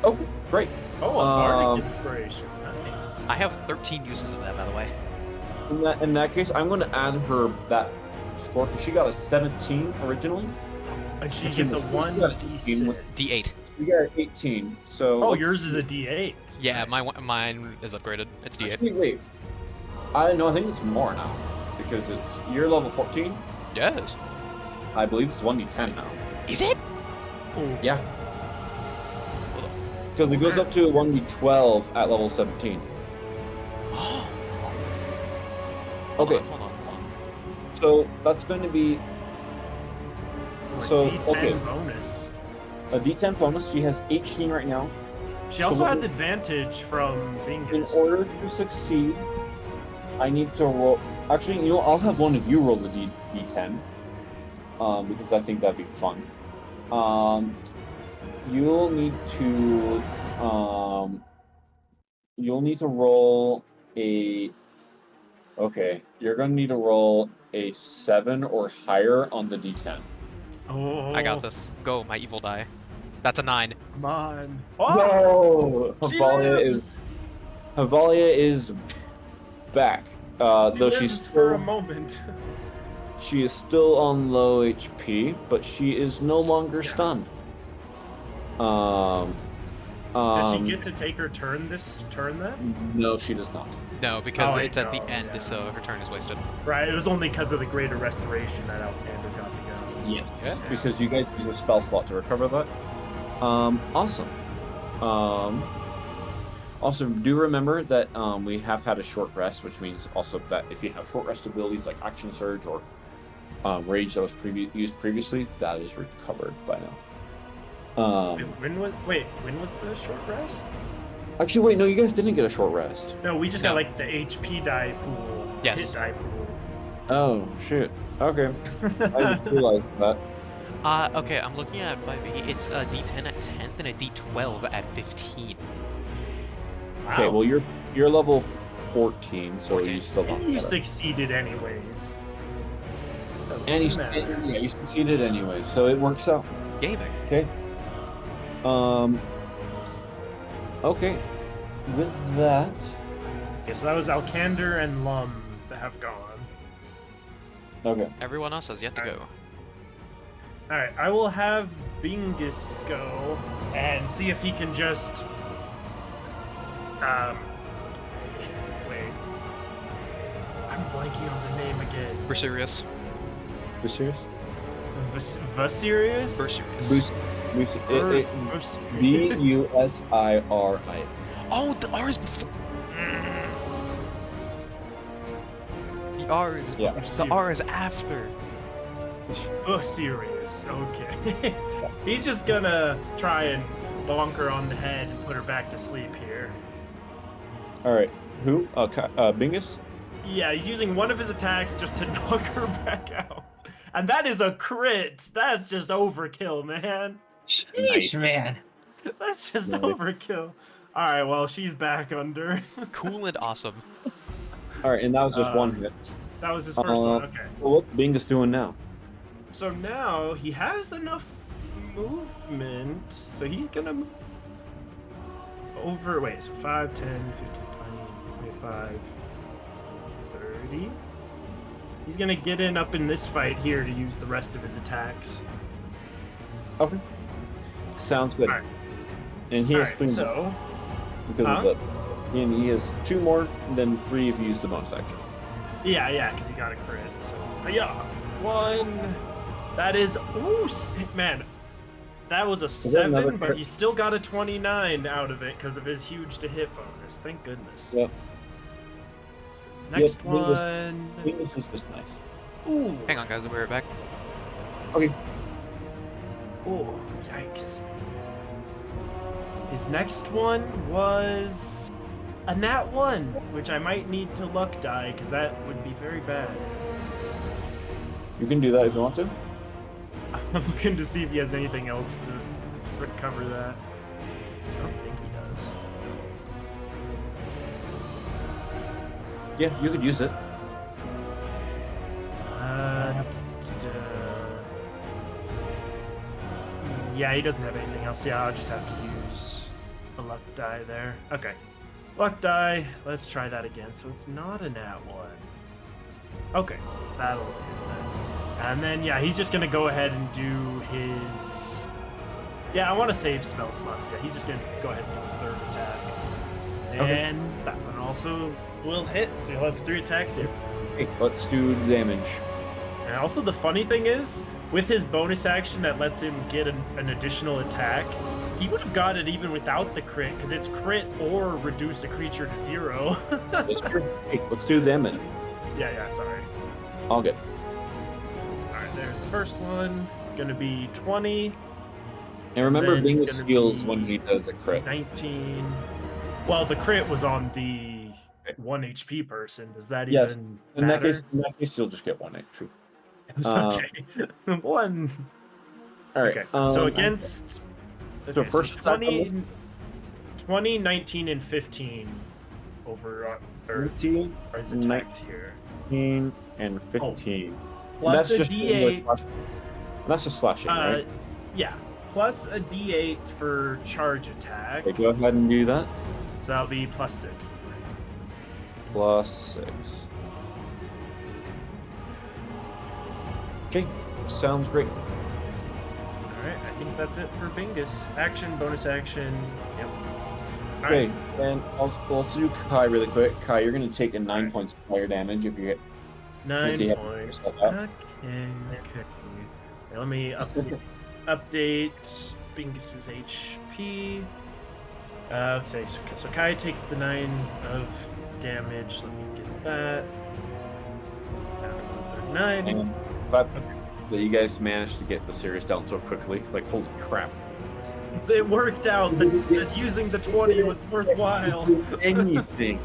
Okay, great. Oh, a bardic Um, inspiration. Nice. I have 13 uses of that, by the way. In that case, I'm going to add her that score because she got a 17 originally. And she Actually, gets a no, she got 1d6. D8. You got an 18. So Oh, let's yours is see. a d8. Yeah, Nice. mine is upgraded. It's D8. Actually, wait. I think it's more now because you're level 14. Yes. I believe it's 1d10 now. Is it? Oh, Yeah. Because it goes up to 1d12 at level 17. Oh. Okay, Hold on. so that's going to be so D10 okay. bonus. A d10 bonus. She has 18 right now. She also what has we- advantage from In Bingus. order to succeed, I need to roll. Actually, you know, I'll have one of you roll the d10. Because I think that'd be fun. You'll need to roll a. Okay, you're gonna need to roll a 7 or higher on the d10. Oh, I got this. Go, my evil die. That's a 9. Come on. Oh, No, she lives! Havalia is back. Though she's lives for a still, moment. she is still on low HP, but she is no longer stunned. Does she get to take her turn this turn then? No, she does not. No, because Oh, it's at the no, end, yeah. so her turn is wasted. Right, it was only because of the greater restoration that Outlander got to go. Yes, Yeah. because you guys use a spell slot to recover that. Awesome. Also, do remember that we have had a short rest, which means also that if you have short rest abilities like Action Surge or Rage that was used previously, that is recovered by now. When was the short rest? Actually, wait, no, you guys didn't get a short rest. No, we just No. got like the HP die pool, Yes. hit die pool. Oh, shit. Okay. I just realized that. Okay, I'm looking at 5e. It's a D10 at 10th and a D12 at 15. Okay, Wow. well, you're level 14, so 14. you still don't And get you it. succeeded anyways. And Doesn't matter. you succeeded anyway, so it works out. Gaming. Okay. Okay. With that, Okay, so that was Alkander and Lum that have gone. okay. Everyone else has yet to go. Alright, I will have Bingus go and see if he can just wait. I'm blanking on the name again. Versurius. You serious? Vasirius? Versurius. Busirius. Busiris. Oh, the R is before. The R is Yeah. the R is after. Busirius. Okay. He's just gonna try and bonk her on the head and put her back to sleep here. All right. Who? Bingus. Yeah, he's using one of his attacks just to knock her back out. And that is a crit. That's just overkill, man. Sheesh, man. That's just Nice. overkill. All right, well, she's back under. Cool and awesome. All right, and that was just one hit. That was his first one. Okay. Well, what's Bingus doing now? So now he has enough movement. So he's gonna move over. Wait, so 5, 10, 15, 20, 25, 30. He's gonna get in up in this fight here to use the rest of his attacks. Okay. Sounds good. All right. And he has Alright, 3 more so because of the. And he has 2 more, then 3 if you use the bonus action. yeah, because he got a crit. So yeah, 1. That is man. That was a that another 7, but crit? he still got a 29 out of it because of his huge to hit bonus. Thank goodness. Yep. Next Yep, Bingus. one. Bingus is just nice. Ooh. Hang on, guys. I'll be right back. Okay. Oh, yikes. His next one was a nat 1, which I might need to luck die because that would be very bad. You can do that if you want to. I'm looking to see if he has anything else to recover that. I don't think he does. Yeah, you could use it. Yeah, he doesn't have anything else. Yeah, I'll just have to use a luck die there. Okay. Luck die. Let's try that again. So it's not a nat 1. Okay. That'll hit that. And then, yeah, he's just going to go ahead and do his... Yeah, I want to save spell slots. Yeah, he's just going to go ahead and do a 3rd attack. And that one also will hit, so you'll have 3 attacks here. Okay, let's do damage. And also the funny thing is, with his bonus action that lets him get an additional attack, he would have got it even without the crit, because it's crit or reduce a creature to 0. That's true. Hey, let's do damage. Yeah, sorry. All good. Alright, there's the first one. It's going to be 20, And remember, Then it's Bingus gonna heals be when he does a crit. 19. Well, the crit was on the 1 HP person. Does that Yes. even In that matter? case, you'll just get 1 HP. Okay. 1. All right. Okay, so against... so Okay, first attack on 20, 19, and 15 over... or 13, is attacked here. 19, and 15. Plus a just D8. That's just slashing, right? Yeah. Plus a D8 for charge attack. Okay, go ahead and do that. So that'll be plus 6. Plus 6. Okay, sounds great. Alright, I think that's it for Bingus. Action, bonus action. Yep. Okay, and we'll do Kai really quick. Kai, you're going to take a 9 Alright. points of fire damage if you get. 9 points. Okay. Let me update Bingus's HP. Okay, so Kai takes the 9 of damage. Let me get that. 9. And that you guys managed to get the series down so quickly. Like, holy crap. It worked out that using the 20 was worthwhile. Anything.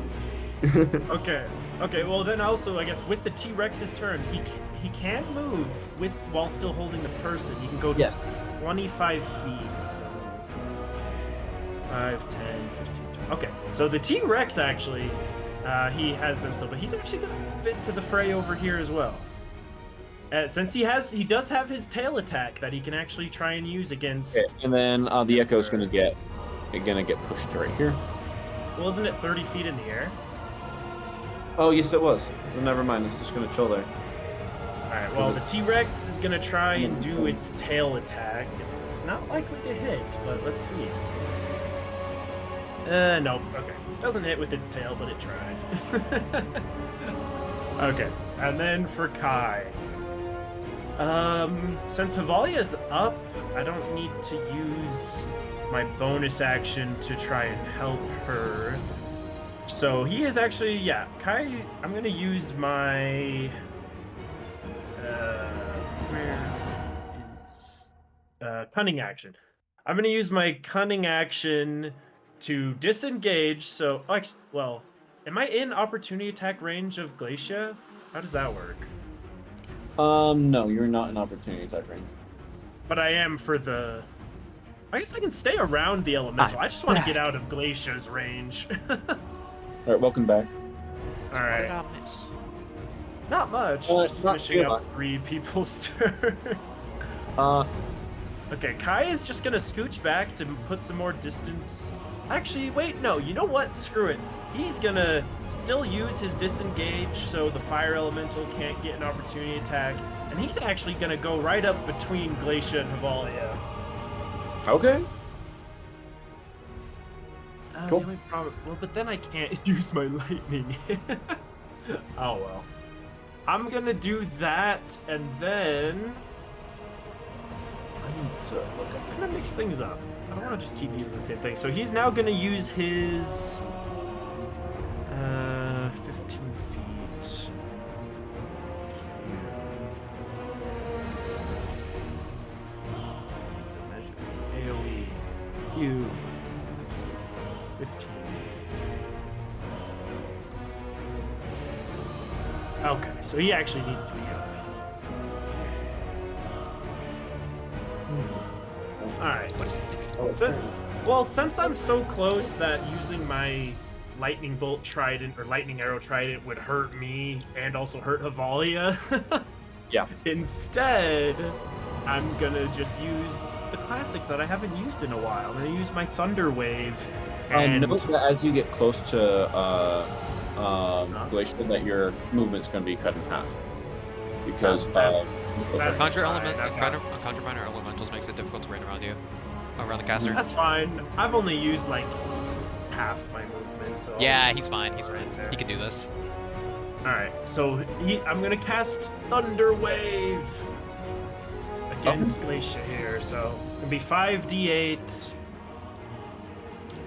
Okay. Okay, well then also, I guess, with the T-Rex's turn, he can move while still holding the person. He can go 25 feet. So 5, 10, 15, 20. Okay, so the T-Rex actually, he has them still, but he's actually going to move into the fray over here as well. Since he does have his tail attack that he can actually try and use against. Okay, and then the Echo's going to get pushed right here. Well, isn't it 30 feet in the air? Oh, yes, it was. So never mind. It's just going to chill there. Alright, well, the T-Rex is going to try and do its tail attack. It's not likely to hit, but let's see. Nope. Okay. Doesn't hit with its tail, but it tried. Okay, and then for Kai. Since Havalia's up, I don't need to use my bonus action to try and help her. So he is actually, yeah, Kai, I'm gonna use my, cunning action. I'm gonna use my cunning action to disengage, so, well, am I in opportunity attack range of Glacia? How does that work? No, you're not in opportunity attack range. But I am for the... I guess I can stay around the elemental. I just want to get out of Glacia's range. Alright, welcome back. Alright. Not much, just finishing up 3 people's turns. Okay, Kai is just gonna scooch back to put some more distance. Actually, wait, no, you know what? Screw it. He's gonna still use his disengage so the fire elemental can't get an opportunity attack. And he's actually gonna go right up between Glacia and Havalia. Okay. Cool. The only problem, well, but then I can't use my lightning. Oh well. I'm gonna do that, and then I need to look up. I'm gonna mix things up. I don't want to just keep using the same thing. So he's now gonna use his 15 feet. AoE. You. 15. Okay, so he actually needs to be up. Alright. What is it? Well, since I'm so close that using my lightning bolt trident or lightning arrow trident would hurt me and also hurt Havalia, Yeah. Instead, I'm gonna just use the classic that I haven't used in a while. I'm gonna use my Thunder Wave. And note that as you get close to Glacier, that your movement's going to be cut in half. Because that's Conjure fine. conjure minor elementals makes it difficult to rain around you, around the caster. That's fine. I've only used like half my movement, so Yeah, he's fine. He's fine. He can do this. All right, so I'm gonna cast Thunder Wave against Glacia here. So it's gonna be 5d8.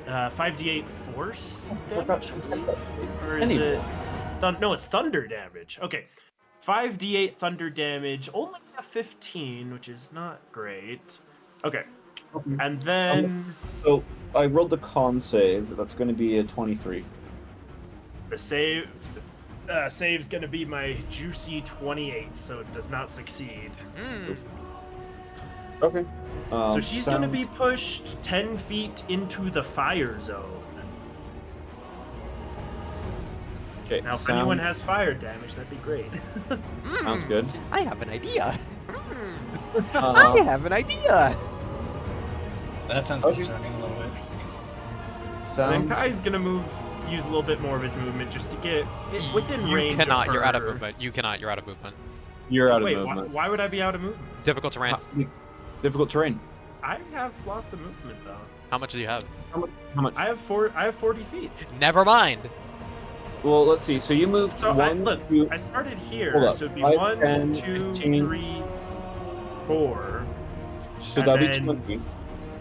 5d8 force damage, I believe? Or is it... No, it's thunder damage. Okay. 5d8 thunder damage, only a 15, which is not great. Okay. And then... So, I rolled the con save. That's going to be a 23. The save's going to be my juicy 28, so it does not succeed. Okay. So she's going to be pushed 10 feet into the fire zone. Okay. Now, if anyone has fire damage, that'd be great. Sounds good. I have an idea. I have an idea. That sounds concerning a little bit. Then Kai's going to use a little bit more of his movement just to get within range. You cannot. of You're out of her. movement. You cannot. You're out of movement. You're out of Wait, movement. why would I be out of movement? Difficult terrain. Difficult terrain. I have lots of movement though. How much do you have? How much? I have 40 feet. Never mind. Well, let's see. So you moved So two. I started here, Hold up. so it'd be 5, 1, 10, 2, 15. 3, 4. So and that'd be then- 20.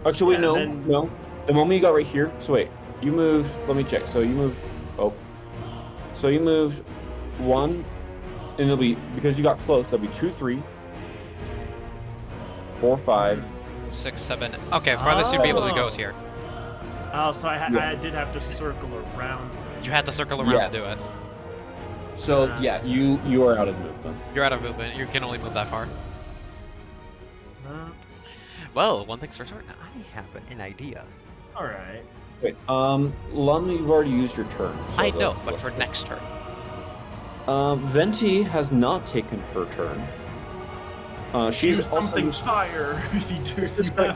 Actually, yeah, wait, then- no. The moment you got right here. So wait, you moved. Let me check. So you moved. Oh. So you moved 1, and it'll be because you got close. That'll be 2, 3, 4, 5. 6, 7. Okay, farthest you'd be able to go is here. Oh, so Yeah. I did have to circle around. You had to circle around Yeah. to do it. So yeah, you are out of movement. You're out of movement. You can only move that far. Uh, Well, one thing's for certain. I have an idea. all right. Wait, Lum, you've already used your turn. so I know, that's- but for next turn. Venti has not taken her turn. She's Use also something just- fire if you do It's just that.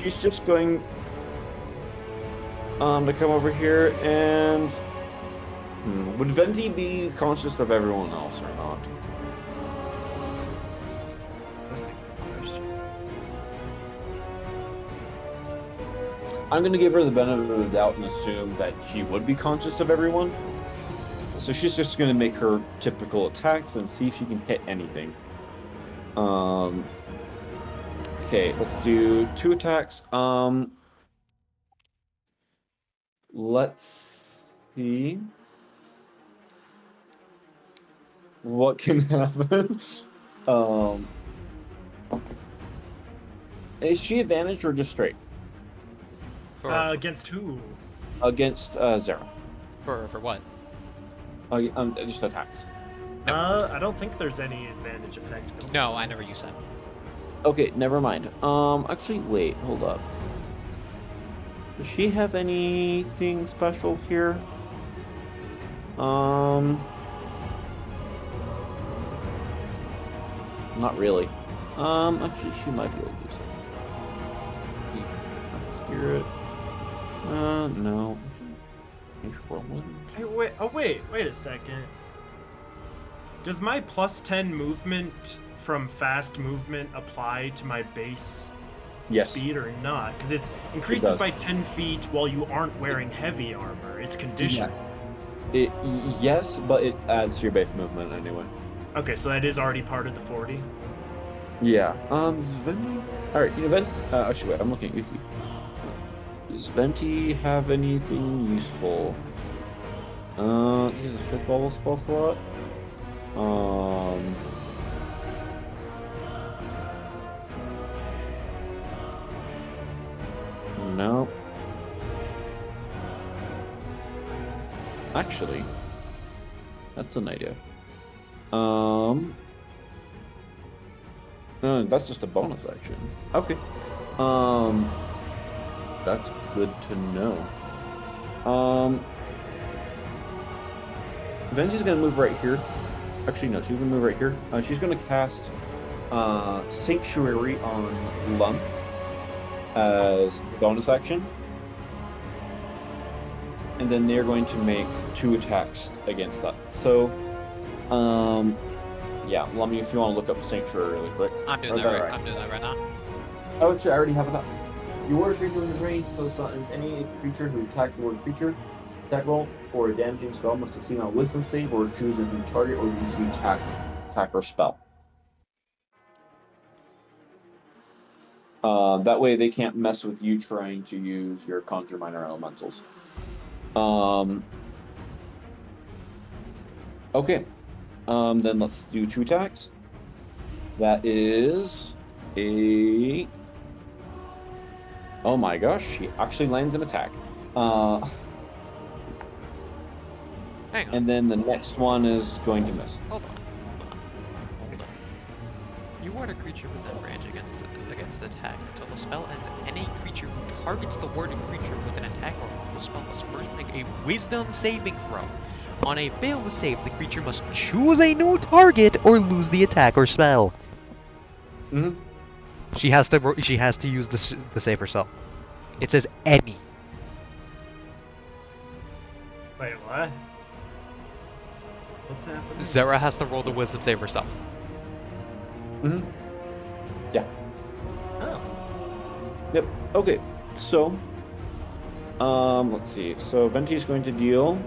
she's just going to come over here and would Venti be conscious of everyone else or not? That's a good question. I'm going to give her the benefit of the doubt and assume that she would be conscious of everyone. So she's just going to make her typical attacks and see if she can hit anything. Okay, let's do 2 attacks. Let's see what can happen. Is she advantaged or just straight? Against who? Against Zara. For what? Just attacks. I don't think there's any advantage effect going No, I never use that. Okay, never mind. Actually, wait, hold up. Does she have anything special here? Not really. Actually, she might be able to do something. Spirit. No. Hey, wait a second. Does my +10 movement from fast movement apply to my base Yes. speed or not? Because it increases does. by 10 feet while you aren't wearing heavy armor. It's conditional. Yes, but it adds to your base movement anyway. Okay, so that is already part of the 40. Yeah. Does Venti... Alright, actually, wait, I'm looking at Yuki. Does Venti have anything useful? He has a 5th level spell slot. No. Actually, that's an idea. That's just a bonus action. Okay. That's good to know. Venti's gonna move right here. Actually, no, she's gonna move right here. She's gonna cast Sanctuary on Lump as a bonus action. And then they're going to make 2 attacks against that. So, yeah, Lummy, if you want to look up Sanctuary really quick. I'm doing Or that right. right. I'm doing that right now. Oh, actually, I already have it up. You ward a creature in range, so it's not any creature who attacks the ward creature. Attack roll or a damaging spell must succeed on a wisdom save or choose a new target or use the attack or spell. That way they can't mess with you trying to use your conjure minor elementals. Okay. Then let's do 2 attacks. That is a... Oh my gosh, she actually lands an attack. Hang on. And then the next one is going to miss. Hold on. You ward a creature within range against the attack until the spell ends. Any creature who targets the warded creature with an attack or removal spell must first make a Wisdom saving throw. On a failed save, the creature must choose a new target or lose the attack or spell. Mm-hmm. She has to use the save herself. It says any. Wait, what? What's happening? Zara has to roll the Wisdom save herself. Mm-hmm. Yeah. Oh. Yep. Okay. So, let's see. So Venti's going to deal.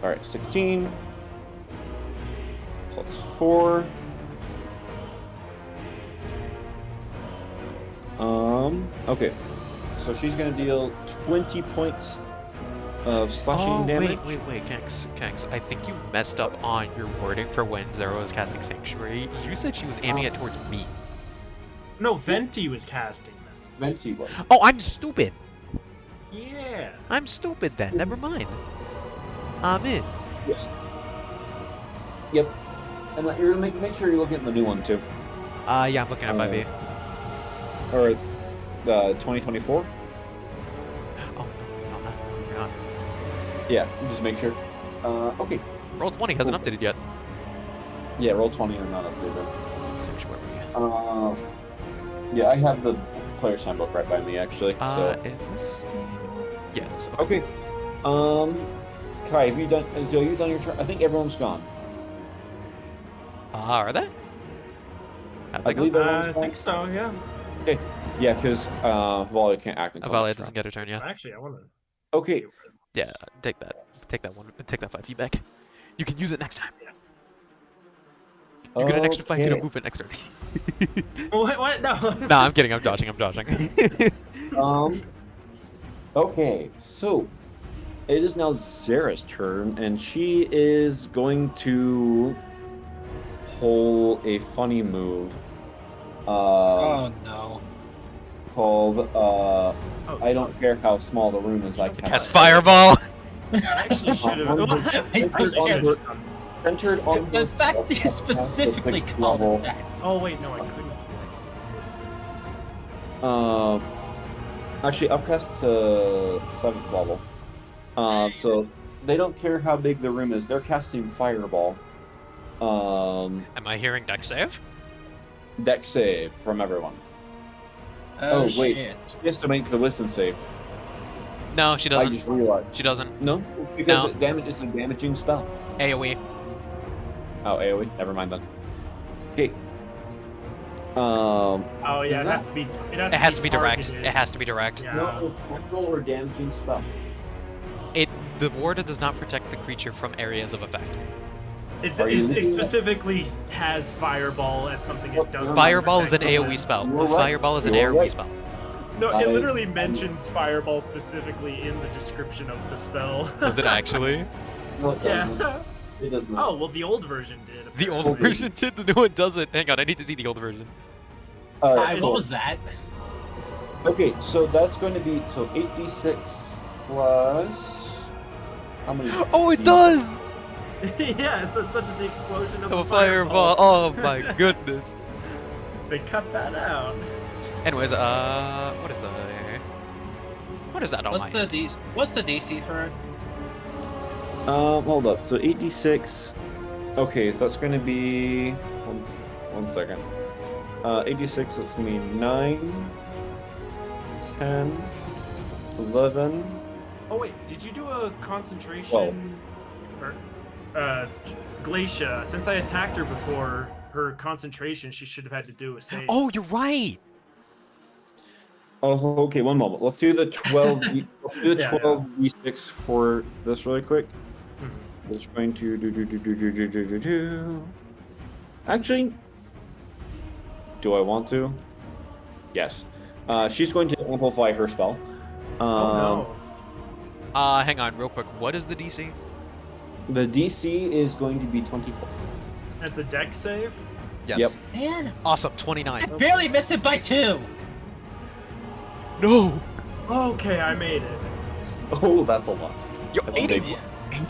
All right, 16 plus 4. Okay. So she's going to deal 20 points of slashing damage. Wait, Kanks. I think you messed up on your wording for when Zero was casting Sanctuary. You said she was aiming it towards me. No, Venti was casting them. Venti was. Oh, I'm stupid. Yeah. I'm stupid then. Never mind. I'm in. Yep. And you're gonna make sure you're looking at the new one too. Yeah, I'm looking at 5e. Or the 2024. Oh, no, you're not. Yeah, just make sure. Okay. Roll 20 hasn't updated yet. Yeah, roll 20 are not updated. Sanctuary. Yeah, I have the player's handbook right by me actually. So. Is this the... Yeah, it's Okay. Kai, have you done? Zoe, you done your turn? I think everyone's gone. Are they? Have I they believe gone? everyone's I gone. think so, yeah. Okay. Yeah, because Valia can't act until Valia next doesn't round. get a turn yet. Actually, I want to. Okay. Yeah, take that. Take that one. Take that 5 feet back. You can use it next time. You get an extra 5 feet of movement next turn. What? No. Nah, I'm kidding. I'm dodging. Okay, so it is now Zara's turn, and she is going to pull a funny move. Oh no. Called I don't care how small the room is. I can Cast Fireball. I actually should have. just done. Centered on The fact that you specifically called it that. Oh wait, no, I couldn't do Actually, upcast to 7th level. So they don't care how big the room is. They're casting Fireball. Am I hearing deck save? Deck save from everyone. Oh, wait. shit. She has to make the Wisdom save. No, she I doesn't. just realized. She doesn't. No, because No. it damages a damaging spell. AoE. Oh, AoE. Never mind then. Okay. Oh yeah, it Is has that- to be. It has to be direct. targeted. It has to be direct. Yeah. No, temporal or damaging spell. The ward does not protect the creature from areas of effect. It Are you looking at- specifically has Fireball as something it does. Fireball is an protect AoE from spell. You're right. Fireball is an You're AoE right. spell. No, it I- literally mentions Fireball specifically in the description of the spell. Does it actually? No, it doesn't. Yeah. It does not. Oh well, the old version did. The old apparently. version did, the new one doesn't. Hang on, I need to see the old version. All right, What cool. was that? Okay, so that's going to be 8d6 plus how many? Oh, it does! Yeah, so such as the explosion of A the fireball. Oh my goodness. They cut that out. Anyways, what is the... What is that on What's my the What's the DC for it? Hold up. So 8d6. Okay, so that's going to be one second. 8d6. That's going to be 9, 10, 11. Oh wait, did you do a concentration? Or, Glacia. Since I attacked her before her concentration, she should have had to do a save. Oh, you're right! Oh, okay. One moment. Let's do the 12. Let's do the Yeah, 12d6 for this really quick. Mhm. It's going to do. Actually, do I want to? Yes. She's going to amplify her spell. Oh Hang on, real quick. What is the DC? The DC is going to be 24. no. That's a deck save? Yes. Yep. Man, Awesome, I 29. barely missed it by 2. No! Okay, I made it. Oh, that's a lot. Yo, That's a 80, big 81.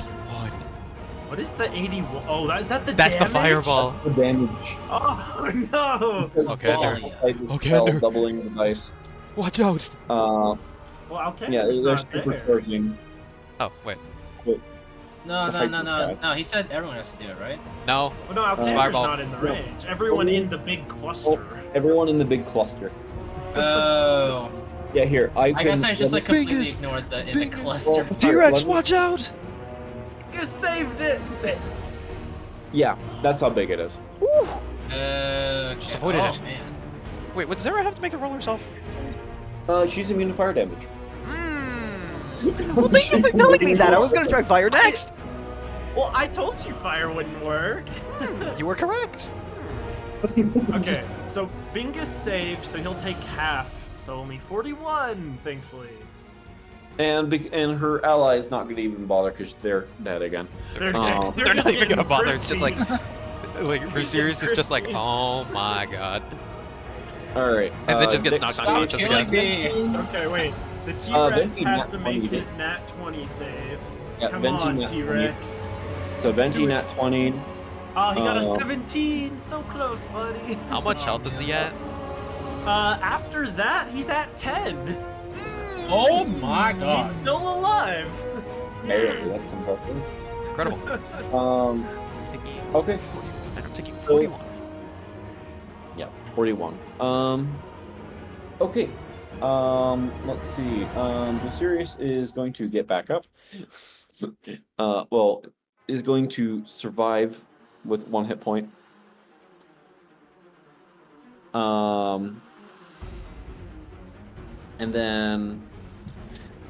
What is the 81? Oh, is that the That's the damage? fireball. The damage. Oh no! Because Okay, Valia nerd. applied the Okay, spell, nerd. doubling the dice. Watch out! Well, okay. Yeah, it's they're not there. supercharging. Oh, wait. No, It's a no, hyper no, no, stat. no. He said everyone has to do it, right? No. Well, no, Alcaster's Fireball. not in the range. Everyone in the big cluster. Everyone in the big cluster. Oh. Yeah, here. I I guess I just like completely Biggest- ignored the in the biggest- cluster. T-Rex, let me- watch out! You saved it! Yeah, that's how big it is. Woo! Just avoided oh, it. Man. Wait, would Zara have to make the roll herself? She's immune to fire damage. Well, thank you for telling me that. I was gonna try fire next. Well, I told you fire wouldn't work. You were correct. Okay, so Bingus saved, so he'll take half. So only 41, thankfully. And her ally is not going to even bother because they're dead again. They're Um, They're not even gonna bother. It's just like, pristine. for serious, it's just like, oh my god. All right. And then just gets Vix- knocked Stop unconscious killing again. me. Okay, wait. The T-Rex Venti has nat to make 20. his nat 20 save. Yeah, Come Venti on, nat 20. T-Rex. So Venti nat 20. Oh, he got a Uh, 17. So close, buddy. How much health is he at? After that, he's at 10. Oh my god. He's still alive. Hey, that's impressive. Incredible. Um. I'm taking Okay. 41. And I'm taking 41. Yeah, 41. Okay. Let's see. Viserius is going to get back up. Well, is going to survive with 1 hit point. And then,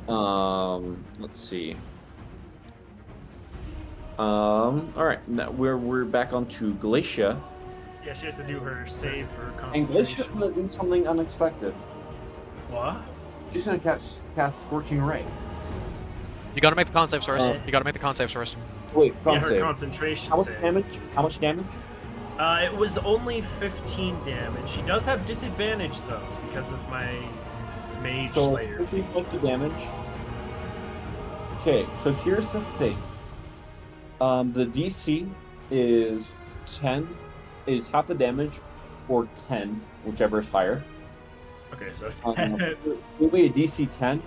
let's see. All right, now we're back onto Glacia. Yeah, she has to do her save for And Glacier's concentration. gonna do something unexpected. What? She's gonna cast Scorching Ray. You gotta make the con saves first. Uh, You gotta make the con saves first. Wait, Yeah, con her save. concentration How much save. damage? How much damage? It was only 15 damage. She does have disadvantage though because of my Mage So Slayer. 15 points of damage. Okay, so here's the thing. The DC is 10, is half the damage, or 10, whichever is higher. Okay, so It'll be a DC 10.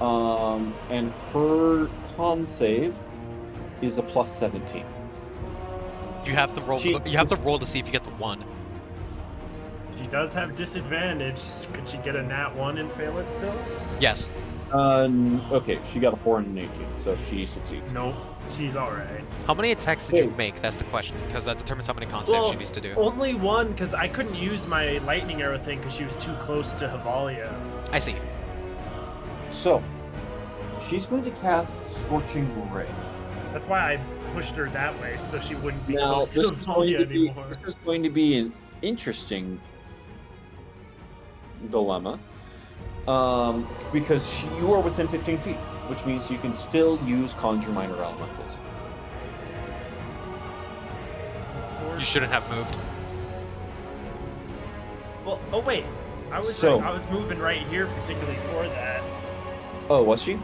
And her con save is a plus 17. You have to roll. She- You have to roll to see if you get the 1. she does have disadvantage. Could she get a nat 1 and fail it still? Yes. Okay, she got a 4 and an 18, so she succeeds. Nope. She's alright. How many attacks did you Hey. make? That's the question, because that determines how many con saves Well, she needs to do. Only one, because I couldn't use my lightning arrow thing because she was too close to Havalia. I see. So, she's going to cast Scorching Ray. That's why I pushed her that way, so she wouldn't be Now, close to this is, going Havalia to be, anymore. this is going to be an interesting dilemma. Because you are within 15 feet, which means you can still use Conjure Minor Elementals. You shouldn't have moved. Well, oh wait, I was moving right here particularly for that. Oh, was she?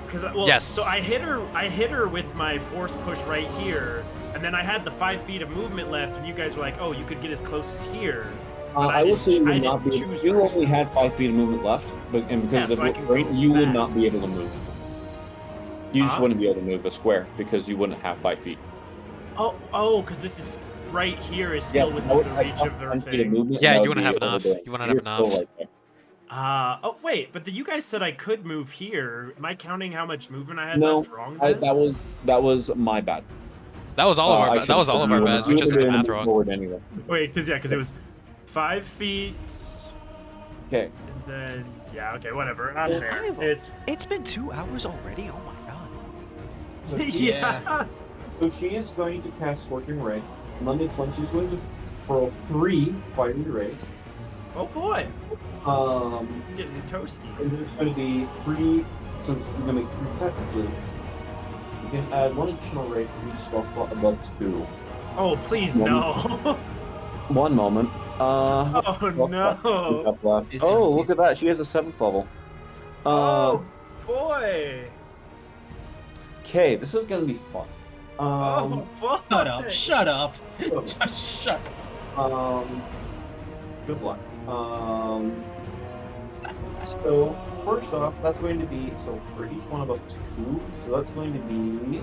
Because well, Yes. so I hit her with my force push right here, and then I had the 5 feet of movement left, and you guys were like, oh, you could get as close as here. But I will say you I would not be. didn't choose You right. only had 5 feet of movement left, and because Yeah, of so I the can terrain, go you would back. not be able to move. You just Huh? wouldn't be able to move a square because you wouldn't have 5 feet. Oh, because this is right here is still within the reach of their thing. Yeah, you wouldn't have enough. You wouldn't have enough. Oh wait, but you guys said I could move here. Am I counting how much movement I had No, left wrong? Then? that was my bad. That was all of I our. That was should've all of said our you bads. would've We just did the been math able to wrong. forward anyway. Wait, because it was 5 feet, Okay. and then okay, whatever. I'm Well, there. I've- It's It's been 2 hours already. Oh my god. yeah. So she is going to cast Scorching Ray. And that means when she's going to throw 3 fiery rays. Oh boy, Um, I'm getting toasty. and there's going to be 3. So it's going to make 3 technically. You can add 1 additional ray for each spell slot above 2. Oh please no. One moment. Oh no. Left. Is Oh, it- look at that. She has a 7th level. Oh boy. Okay, this is going to be fun. Oh boy. Shut up. Shut up. Good luck. So first off, that's going to be so for each one above 2. So that's going to be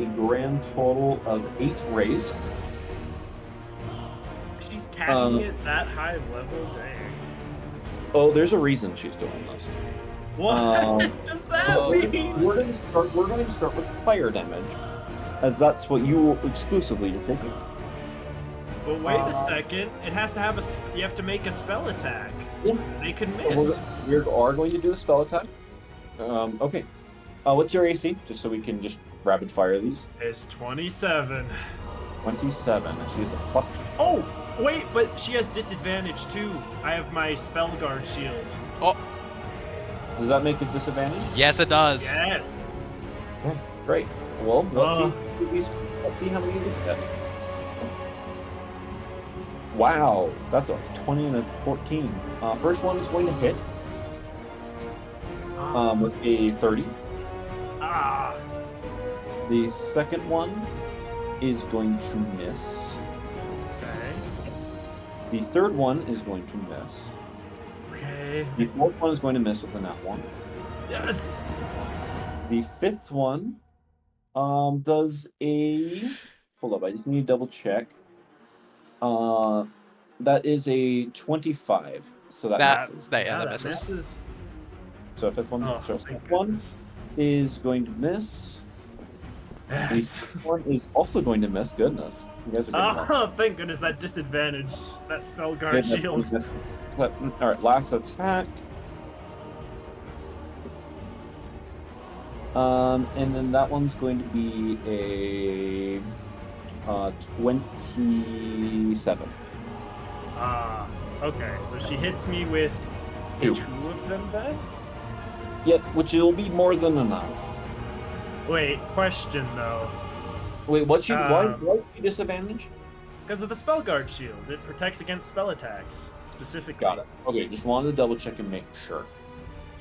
a grand total of 8 rays. She's casting it that high level, dang. Oh, there's a reason she's doing this. What does that Oh, mean? We're going to start with fire damage, as that's what you exclusively are taking. But wait a second. It has to have a. You have to make a spell attack. Yeah. They could So miss. we are going to do the spell attack. Okay. What's your AC? Just so we can just rapid fire these. It's 27. 27, and she has a plus 16. Oh, wait, but she has disadvantage too. I have my spell guard shield. Oh, Does that make a disadvantage? yes, it does. Yes. Okay, great. Well, let's see how many of these get. Wow, that's a 20 and a 14. First one is going to hit with a 30. Ah. The second one is going to miss. Okay. The third one is going to miss. Okay. The fourth one is going to miss with a nat 1. Yes. The fifth one does a... Hold up, I just need to double check. That is a 25. So that misses. That misses. misses. So fifth one, Oh, so thank fifth one goodness. is going to miss. Yes. The sixth one is also going to miss. Goodness, you guys are getting Oh, thank goodness that disadvantage, that spell guard shield. All right, last attack. And then that one's going to be a 27. Okay, so she hits me with Two. 2 of them then? Yep, which will be more than enough. Wait, question though. Wait, why is she disadvantage? Because of the spell guard shield, it protects against spell attacks specifically. Got it. Okay, just wanted to double check and make sure.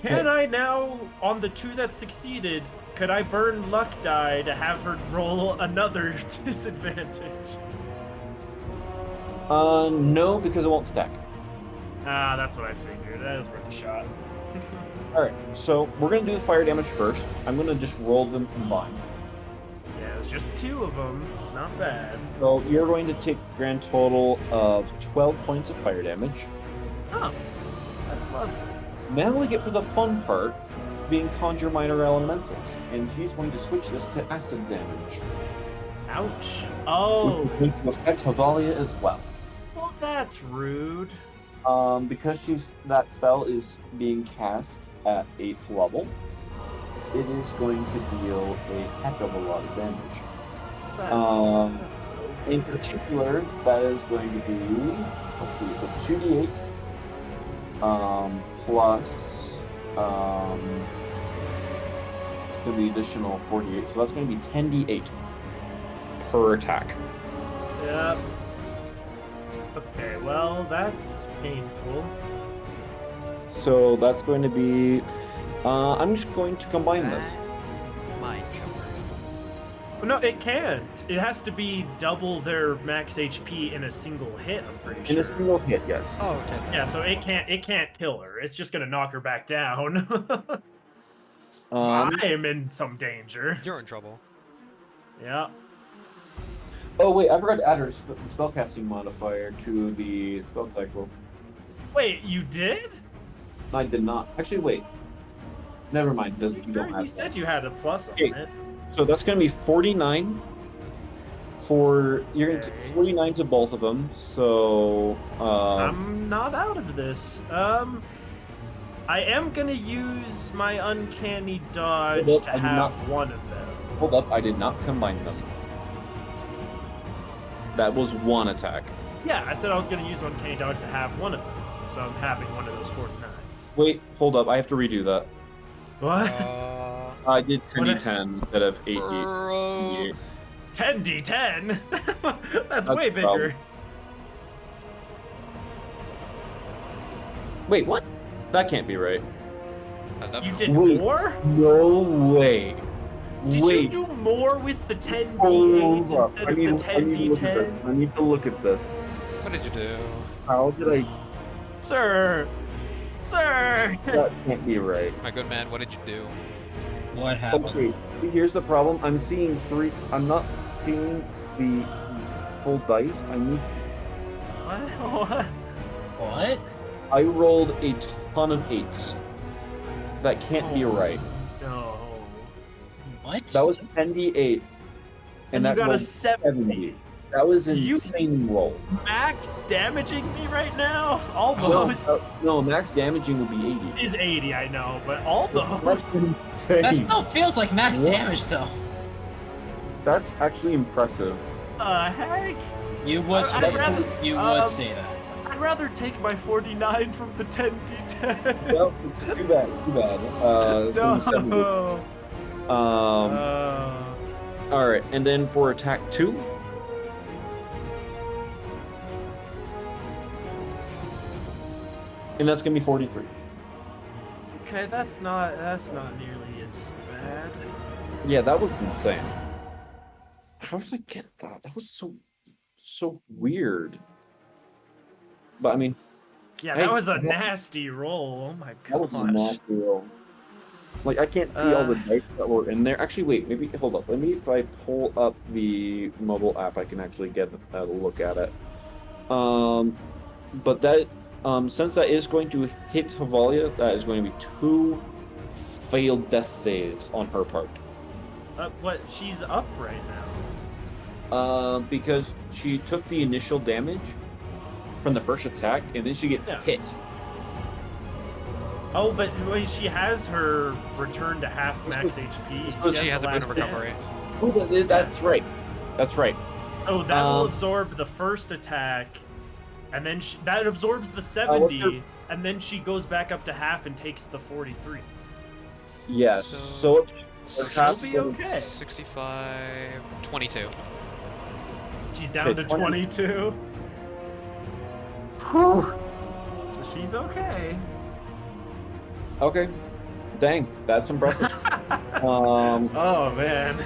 Can I now, on the 2 that succeeded, could I burn luck die to have her roll another disadvantage? No, because it won't stack. Ah, that's what I figured. That is worth a shot. Alright, so we're going to do the fire damage first. I'm going to just roll them combined. Yeah, it's just 2 of them. It's not bad. So you're going to take a grand total of 12 points of fire damage. Oh, that's lovely. Now we get for the fun part, being Conjure Minor Elementals. And she's going to switch this to acid damage. Ouch. Which Oh, is going to affect Havalia as well. well, that's rude. Because that spell is being cast at 8th level, it is going to deal a heck of a lot of damage. That's so In weird. particular, that is going to be, let's see, so 2d8 plus it's going to be additional 48, so that's going to be 10d8 per attack. Yep. Okay, well, that's painful. So that's going to be, I'm just going to combine this. Might cover. Well, no, it can't. It has to be double their max HP in a single hit, I'm pretty sure. In a single hit, yes. Oh, okay. Yeah, so it can't kill her. It's just gonna knock her back down. I am in some danger. You're in trouble. Yeah. Oh wait, I forgot to add her spellcasting modifier to the spell cycle. Wait, you did? I did not. Actually, wait. Never mind. You don't have You said that. you had a plus on Okay. it. So that's going to be 49 for you're going to Okay. 49 to both of them. So I'm not out of this. I am gonna use my uncanny dodge Hold up, to I did have not- one of them. hold up, I did not combine them. That was one attack. Yeah, I said I was gonna use my uncanny dodge to have one of them. So I'm having one of those 49s. Wait, hold up, I have to redo that. What? I did What 10d10 instead of 8d. Bro. 10d10? That's the way problem. bigger. Wait, what? That can't be right. You did Wait. more? No way. Did Wait. you do more with the 10d8 Hold up. instead of the 10d10? I need to look at this. What did you do? How did I? Sir! Sir! That can't be right. My good man, what did you do? What happened? Okay, here's the problem. I'm seeing 3. I'm not seeing the full dice. I need. What? What? I rolled a ton of 8s. That can't be Oh. right. No. What? That was 10d8, And you that got a rolled 7. 70. That was an You- insane roll. Max damaging me right now? No, Almost. no, max damaging will be 80. Is 80, I know, but That's almost. insane. That still feels like max What? damage, though. That's actually impressive. Heck? You would I'd say rather- that. You would say that. I'd rather take my 49 from the 10d10. Well, too bad. It's gonna be 70. No. All right, and then for attack 2. And that's gonna be 43. Okay, that's not nearly as bad. Yeah, that was insane. How did I get that? That was so weird. But I mean, Yeah, Hey, that was a that- nasty roll. Oh my that was a gosh. nasty roll. Like I can't see all the dice that were in there. Actually, wait. Maybe hold up. Maybe if I pull up the mobile app, I can actually get a look at it. But that since that is going to hit Havalia, that is going to be 2 failed death saves on her part. What? She's up right now. Because she took the initial damage from the first attack, and then she gets Yeah. hit. Oh, but wait, she has her return to half max HP. She has the a boon of last recovery. stand. Oh, that's right. That's right. Oh, that will Um, absorb the first attack, and then that absorbs the what's 70, her- and then she goes back up to half and takes the 43. Yes. So- So She'll be okay. 65, 22. She's down Okay, to 20. 22, so she's okay. okay. Dang, that's impressive. Oh man.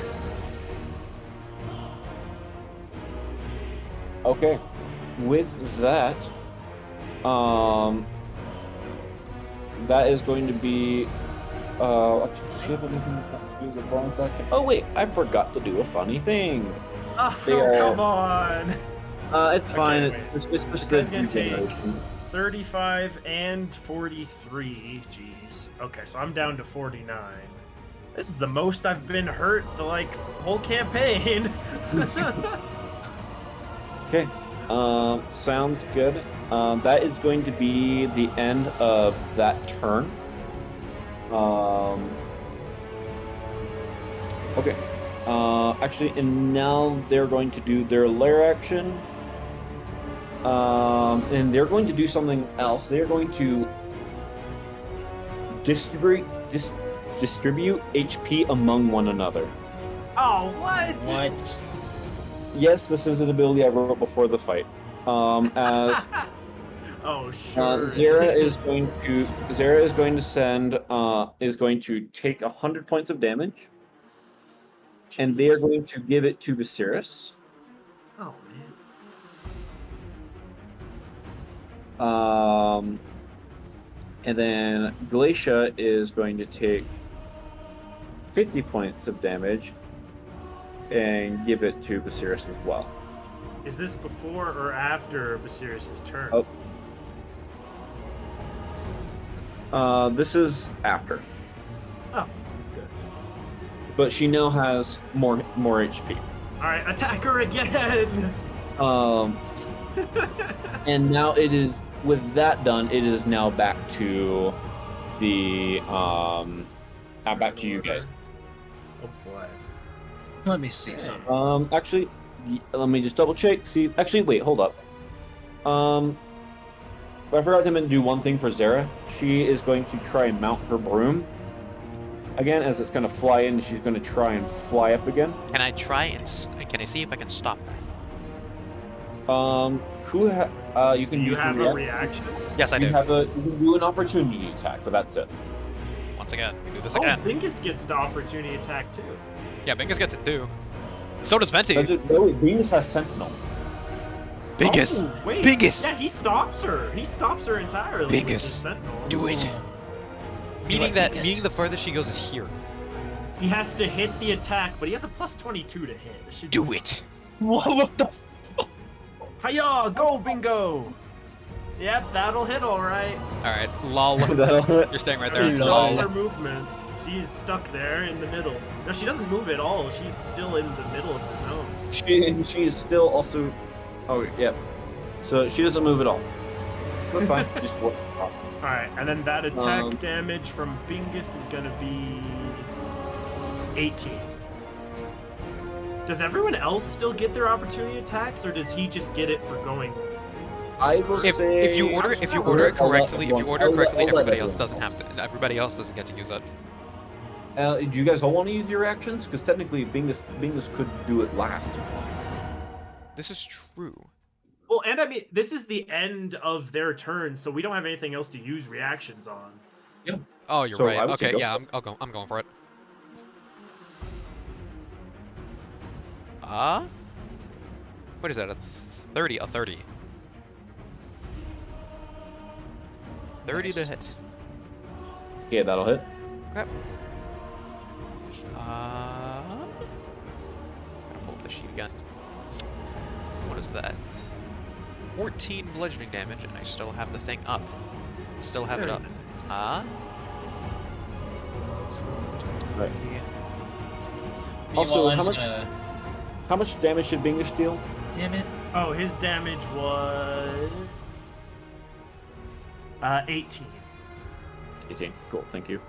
Okay. With that, that is going to be. Does she have anything to use a bonus action? Oh wait, I forgot to do a funny thing. Oh, They are- come on. It's fine. Okay, It's This just guy's a gonna take regeneration. 35 and 43. Jeez. Okay, so I'm down to 49. This is the most I've been hurt the whole campaign. Okay. Sounds good. That is going to be the end of that turn. Okay. Actually, and now they're going to do their lair action. And they're going to do something else. They're going to distribute HP among one another. Oh, what? What? Yes, this is an ability I wrote before the fight. As Oh, sure. Zara is going to send is going to take 100 points of damage, and they are going to give it to Viserys. Oh, man. And then Glacia is going to take 50 points of damage and give it to Viserys as well. Is this before or after Viserys' turn? Oh. This is after, Oh, good. but she now has more HP. All right, attack her again. And now it is, with that done, it is now back to the back to you guys. Oh boy. Let me see something. Actually, let me just double check. See, actually, wait, hold up. I forgot to do one thing for Zara. She is going to try and mount her broom again, as it's going to fly in. She's going to try and fly up again. Can I try and can I see if I can stop that? You can Do you use have your a reaction? Yes, I You do. can do an opportunity attack, but that's it. Once again, we do this Oh, again. Bingus gets the opportunity attack too. Yeah, Bingus gets it too. So does Venti. No, Venus has Sentinel. Bingus! Oh, wait. Bingus! Yeah, he stops her. He stops her entirely. with his Bingus. Sentinel. Do it! Do Meaning it, that Bingus. the furthest she goes is here. He has to hit the attack, but he has a plus 22 to hit. This should be Do fine. it! What the? Hiya! Go, Bingo! Yep, that'll hit all right. Alright, lol. That'll- You're staying right He there. stops Lol. her movement. She's stuck there in the middle. No, she doesn't move at all. She's still in the middle of the zone. She is still also. Oh yeah. So she doesn't move at all. That's fine. Just work. Alright, and then that attack damage from Bingus is gonna be 18. Does everyone else still get their opportunity attacks, or does he just get it for going? I will say If you order it correctly, everybody else doesn't have to. Everybody else doesn't get to use it. Do you guys all want to use your actions? Because technically, Bingus could do it last. This is true. Well, and I mean, this is the end of their turn, so we don't have anything else to use reactions on. Yeah. Oh, you're So right. I would say Okay, go yeah, for I'm going for it. What is that? A 30? A 30. 30 to Nice. hit. Yeah, that'll hit. Okay. Gotta pull up the sheet again. What is that? 14 bludgeoning damage, and I still have the thing up. Still have it up. It's going to Right. be- Also, Meanwhile, how much damage should Bingus deal? Damn it. Oh, his damage was 18. 18. Cool. Thank you.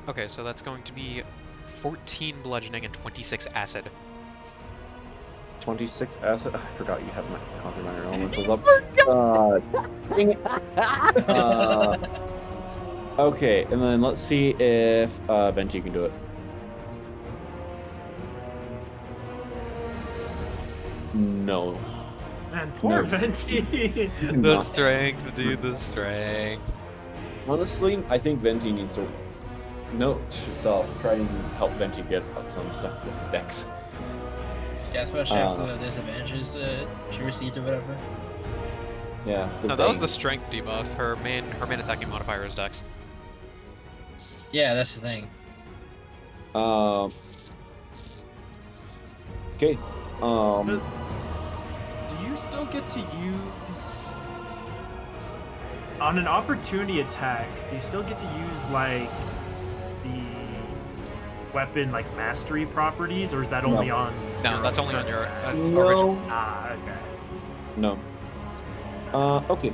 Okay, so that's going to be 14 bludgeoning and 26 acid. 26 acid. I forgot you have my conjure minor elementals up. Dang it. Okay, and then let's see if Venti can do it. No. And poor No. Venti. The strength, dude, the strength. Honestly, I think Venti needs to note herself, try and help Venti get some stuff with Dex. Yeah, especially after the disadvantages she received or whatever. Yeah. No, that was the strength debuff. Her main attacking modifier is Dex. Yeah, that's the thing. Okay. Do you still get to use on an opportunity attack? Do you still get to use like the weapon like mastery properties, or is that only on? No, your that's own only on turn? your. That's original. No. Ah, okay. No. Okay.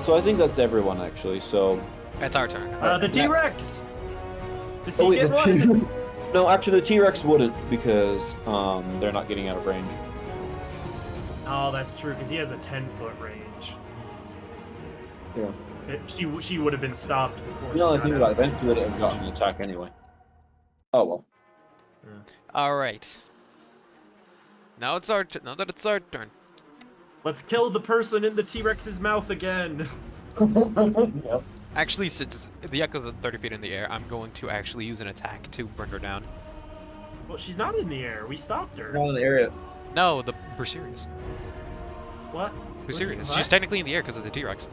So I think that's everyone actually. So. It's our turn. The T-Rex. Does Oh, he wait, get the one? No, actually, the T-Rex wouldn't because they're not getting out of range. Oh, that's true, because he has a 10-foot range. Yeah. She would have been stopped before. No, I she think got about out. it. Eventually, would have gotten an attack anyway. Oh well. All right. Now it's our now that it's our turn. Let's kill the person in the T-Rex's mouth again. Yep. Actually, since the echo's at 30 feet in the air, I'm going to actually use an attack to bring her down. Well, she's not in the air. We stopped her. Not in the area. No, we're serious. What? We're serious. What? She's technically in the air because of the T-Rex.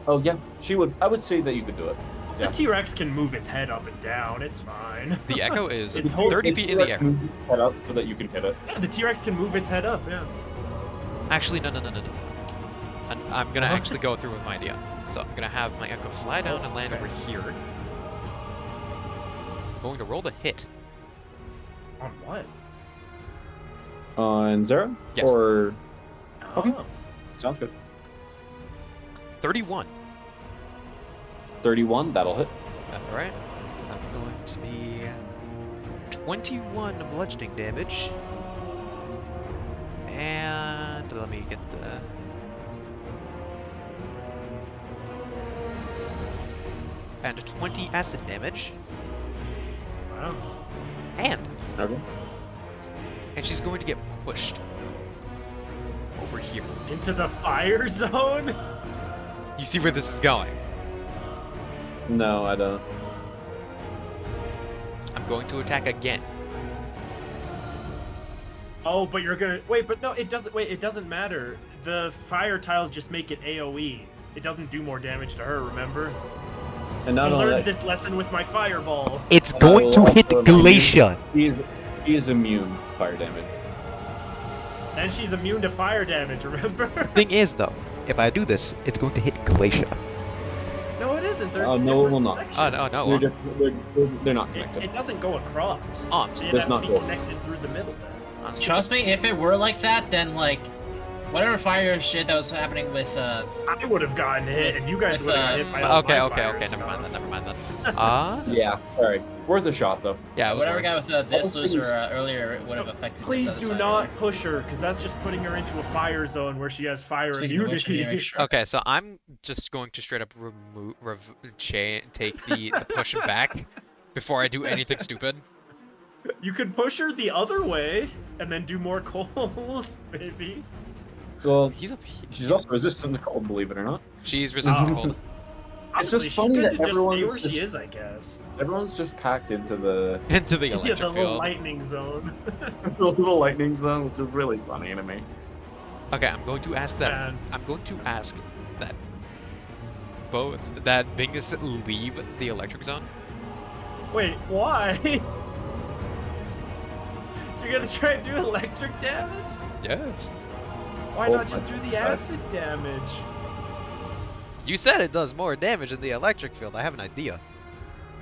Oh yeah, she would. I would say that you could do it. The Yeah. T-Rex can move its head up and down. It's fine. The echo is It's 30 feet in the T-Rex air. moves its head up so that you can hit it. Yeah, the T-Rex can move its head up. Yeah. Actually, no. I'm gonna actually go through with my idea. So I'm gonna have my echo fly down and land okay. over here. I'm going to roll the hit. On what? On Zara? Yes. Or Okay. Oh. sounds good. 31. 31. That'll hit. All right. I'm going to be 21 bludgeoning damage. And let me get the. And 20 acid damage. Wow. Okay. And she's going to get pushed over here. Into the fire zone? You see where this is going? No, I don't. I'm going to attack again. Oh, but you're gonna wait. But no, it doesn't. Wait, it doesn't matter. The fire tiles just make it AOE. It doesn't do more damage to her. Remember? And I not only learned that, this lesson with my fireball. It's I going will to hit also remind you, Glacia. He is immune to fire damage. And she's immune to fire damage. Remember? Thing is, though, if I do this, it's going to hit Glacia. No, it isn't. They're no, it different will not. sections. Oh, no, it won't. They're not connected. It doesn't go across. Oh, so I'm you'd have not to be going. connected through the middle then. I'm Trust me, if it were like that, then like whatever fire shit that was happening with I would have gotten hit, and you guys With, would have got hit by all Okay, my okay, fire okay. stuff. Never mind then. Yeah, sorry. Worth a shot though. Yeah, it was whatever worth- guy with this Also, loser you- earlier would have affected. Please this other do side not earlier. push her, because that's just putting her into a fire zone where she has fire Speaking of which, we need to immunity. make sure. Okay, so I'm just going to straight up take the push back before I do anything stupid. You could push her the other way, and then do more cold, maybe. Well, He's up. she's also resistant to cold, believe it or not. She's resistant to Oh. cold. It's Honestly, just she's funny good that to just stay everyone's where just- she is, I guess. Everyone's just packed into the Into the Yeah, electric the little field. lightning zone. little lightning zone, which is really funny to me. Okay, I'm going to ask that. Man. I'm going to ask that that Bingus leave the electric zone. Wait, why? You're gonna try and do electric damage? Yes. Why Oh not just my do the God. acid damage? You said it does more damage in the electric field. I have an idea.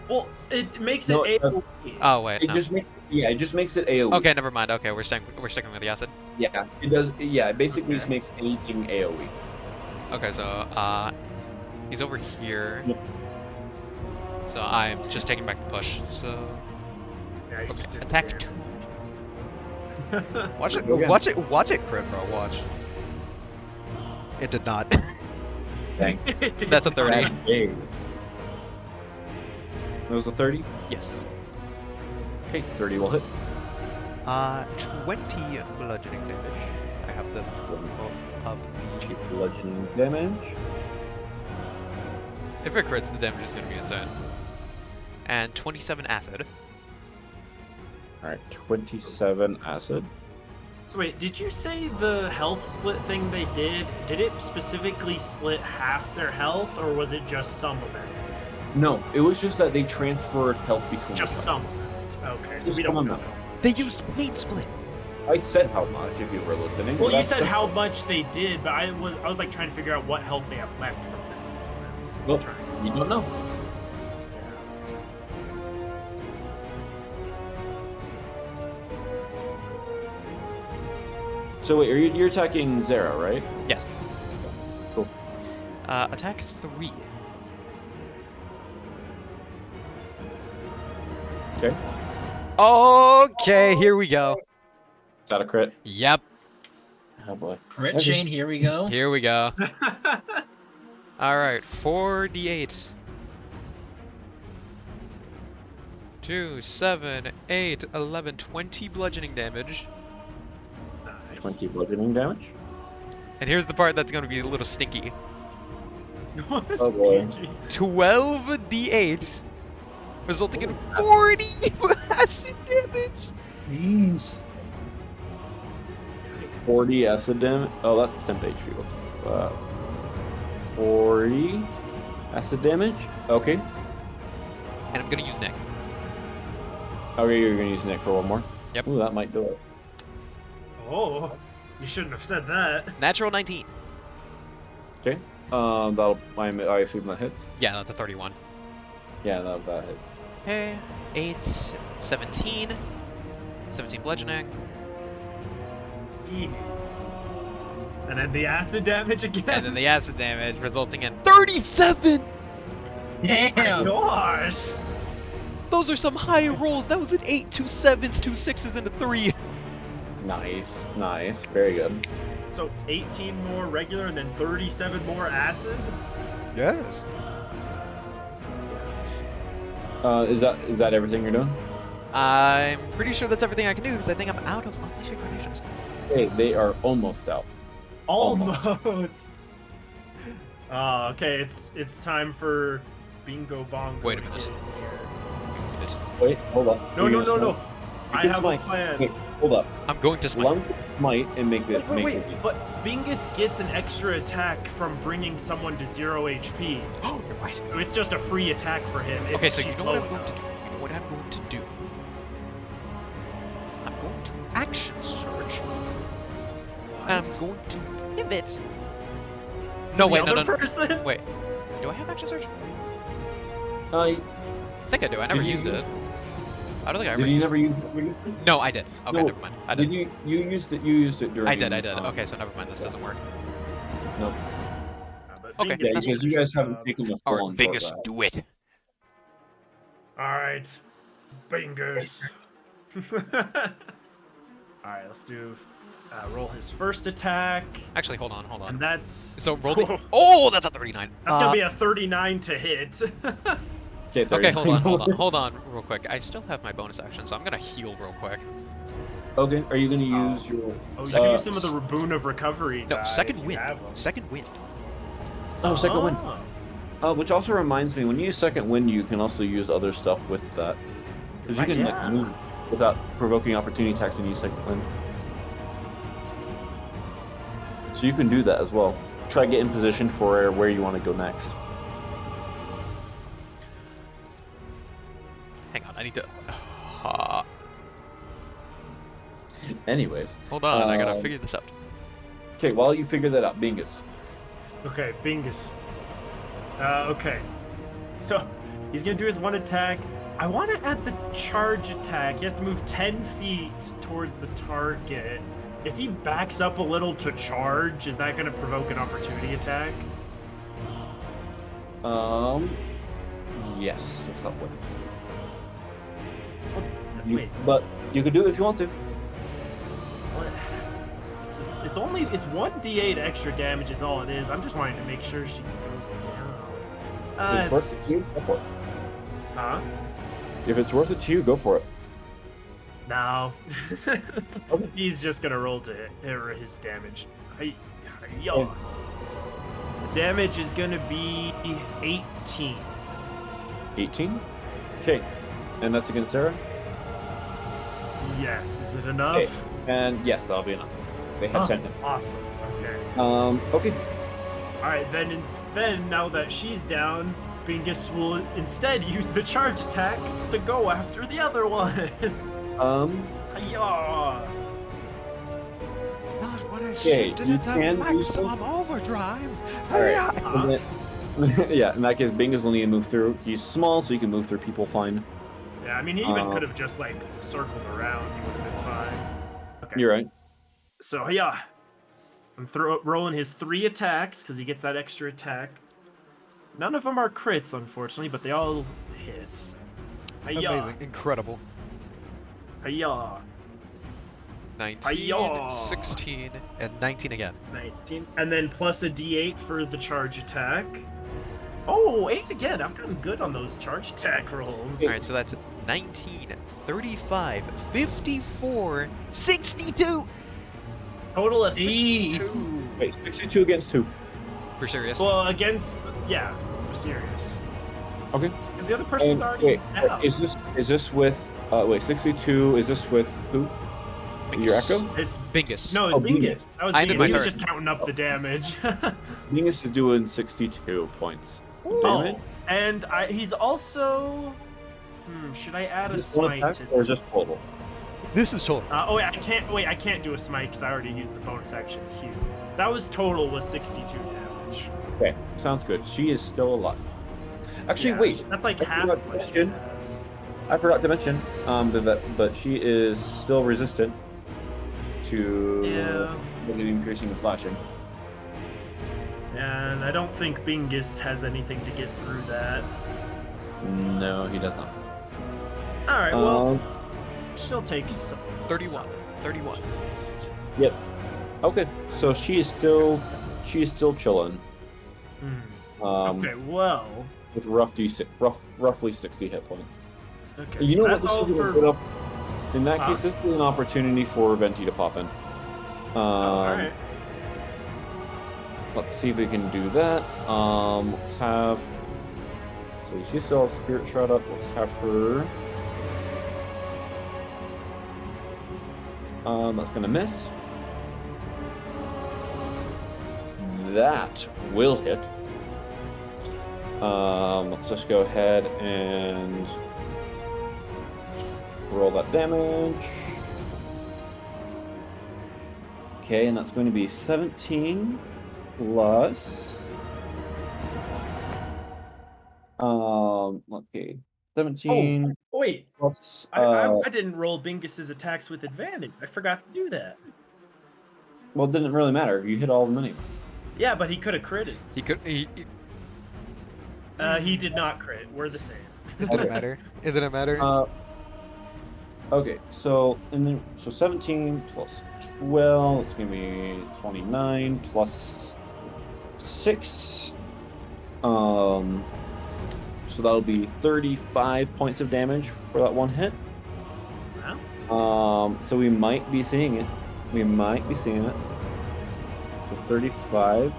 Well, it makes No, it AoE. Oh wait, It no. just it just makes it AoE. Okay, never mind. Okay, we're sticking with the acid. Yeah, it does. Yeah, it basically Okay. just makes anything AoE. Okay, so he's over here. Yep. So I'm just taking back the push. So Yeah, you just didn't attack care. 2. Watch it, Go again. watch it, crit, bro. Watch. It did not. Dang. That's a 30. That's big. That was a 30? Yes. Okay, 30 will hit. 20 bludgeoning damage. I have to pull up the. Bludgeoning damage. If it crits, the damage is going to be insane. And 27 acid. Alright, 27 acid. So wait, did you say the health split thing they did it specifically split half their health, or was it just some of it? No, it was just that they transferred health between Just the some of it. Okay, so Just we don't some know. amount. They used pain split. I said how much if you were listening. Well, you That's said the- how much they did, but I was like trying to figure out what health they have left from that. That's what I was Well, trying. you don't know. So wait, you're attacking Zara, right? Yes. Cool. Attack 3. Okay. Okay, here we go. Is that a crit? Yep, Oh boy. Crit Okay. chain, here we go. here we go. Alright, 4d8. 2, 7, 8, 11, 20 bludgeoning damage. Nice. 20 bludgeoning damage. And here's the part that's going to be a little stinky. What a Oh, boy. stinky. 12d8, resulting in 40 acid damage. Jeez. 40 acid damage. Oh, that's temp HP. Whoops. 40 acid damage. Okay. And I'm going to use neck. Okay, you're gonna use Nick for one more. Yep. Ooh, that might do it. Oh, you shouldn't have said that. Natural 19. Okay. That'll. I assume that hits. Yeah, that's a 31. Yeah, that hits. Okay, 8, 17. 17 bludgeoning. Jeez. And then the acid damage again. And then the acid damage resulting in 37! Damn. Gosh. Those are some high rolls. That was an 8, 2 7s, 2 6s, and a 3. Nice, nice, very good. So 18 more regular and then 37 more acid? Yes. Is that everything you're doing? I'm pretty sure that's everything I can do because I think I'm out of Unleash Incarnations. Hey, they are almost out. Almost. Okay, it's time for Bingo Bongo. Wait a to minute. get in here. Wait, hold up. No, You're no, no, gonna no. smite. I You can have a smite. plan. Wait, hold up. I'm going to smite. Lung smite and make it. Wait, make wait, it. but Bingus gets an extra attack from bringing someone to 0 HP. Oh, you're right. So it's just a free attack for him. If Okay, so you she's know what low I'm going to enough. do? You know what I'm going to do? I'm going to action surge. And I'm going to pivot. No, The wait, no, other no, no. person? Wait. Do I have action surge? I think I do. I never used it. I don't think I ever Did you used never it. use it? No, I did. Okay, No, never mind. I did. Did you used it? You used it during. I did. Okay, so never mind. This doesn't work. No. But Okay. Bingus Yeah, does because you finish guys the haven't job. taken the All full right, on Bingus, short do it. All right, Bingus. All right, let's do roll his first attack, Actually, hold on. and that's So roll the. Oh, that's a 39. that's gonna be a 39 to hit. Okay, Okay, hold on, real quick. I still have my bonus action, so I'm gonna heal real quick. Okay, are you going to use your? Oh, you can use some of the boon of recovery. No, die second if you wind. have 'em. Second wind. Oh, second wind. Oh. Which also reminds me, when you use second wind, you can also use other stuff with that. Because you Right, can yeah. move without provoking opportunity attacks when you use second wind. So you can do that as well. Try to get in position for where you want to go next. Hang on, I need to. Anyways. Hold on, I gotta figure this out. Okay, while you figure that out, Bingus. Okay, Bingus. Okay. So he's gonna do his one attack. I want to add the charge attack. He has to move 10 feet towards the target. If he backs up a little to charge, is that gonna provoke an opportunity attack? Yes, that's not what. Wait. But you could do it if you want to. It's only 1d8 extra damage is all it is. I'm just wanting to make sure she goes down. If it's worth it to you, go for it. Huh? If it's worth it to you, go for it. No. He's just gonna roll to hit his damage. The damage is gonna be 18. 18. Okay, and that's against Sarah. Yes, is it enough? Okay. And yes, that'll be enough. They had 10. Awesome. Okay. Okay. All right, then now that she's down, Bingus will instead use the charge attack to go after the other one. Hiya! Not when I Okay, shifted you into can do maximum overdrive. All right. And then- yeah, in that case, Bingus will need to move through. He's small, so he can move through people fine. Yeah, I mean, he even could have just like circled around. He would have been fine. Okay. You're right. So yeah, I'm rolling his 3 attacks because he gets that extra attack. None of them are crits, unfortunately, but they all hit. Hiya! Amazing, incredible. Hiya! 19, Hiya! 16, and 19 again. 19, and then plus a d8 for the charge attack. Oh, 8 again. I've gotten good on those charge attack rolls. All right, so that's 19, 35, 54, 62. Total of Jeez. 62. Wait, 62 against 2. For serious? Well, against yeah, we're serious. Okay. Because the other person's And already wait, down. is this with? Wait, 62. Is this with who? Your Echo? It's Bingus. no, it's Oh, Bingus. That was I ended Bingus. my He was turn. just counting up the damage. Bingus is doing 62 points. Oh, Damage? and he's also. Should I add a Is this one smite? attack or is this total? This is total. Oh wait, I can't do a smite because I already used the bonus action Q. That was total was 62 damage. Okay, sounds good. She is still alive. Actually, Yeah, wait. that's like I half forgot of to what she mention- has. I forgot to mention but she is still resistant to increasing the slashing. And I don't think Bingus has anything to get through that. No, he does not. All right, well, she'll take 31. some 31. Yep. Okay, so she is still chilling. Okay, well. With roughly 60 hit points. Okay, You so know what? that's all This is a for. good in that Huh? case, this is an opportunity for Venti to pop in. All right. Let's see if we can do that. Let's have. So she still has Spirit Shroud up. Let's have her. That's gonna miss. That will hit. Let's just go ahead and roll that damage. Okay, and that's going to be 17 plus Okay. 17 Wait, plus. I didn't roll Bingus's attacks with advantage. I forgot to do that. Well, it didn't really matter. You hit all of them anyway. Yeah, but he could have critted. He could. He did not crit. We're the same. It didn't matter. It didn't matter. Okay, so 17 plus 12, it's gonna be 29 plus 6. So that'll be 35 points of damage for that one hit. Wow. So we might be seeing it. We might be seeing it. So 35.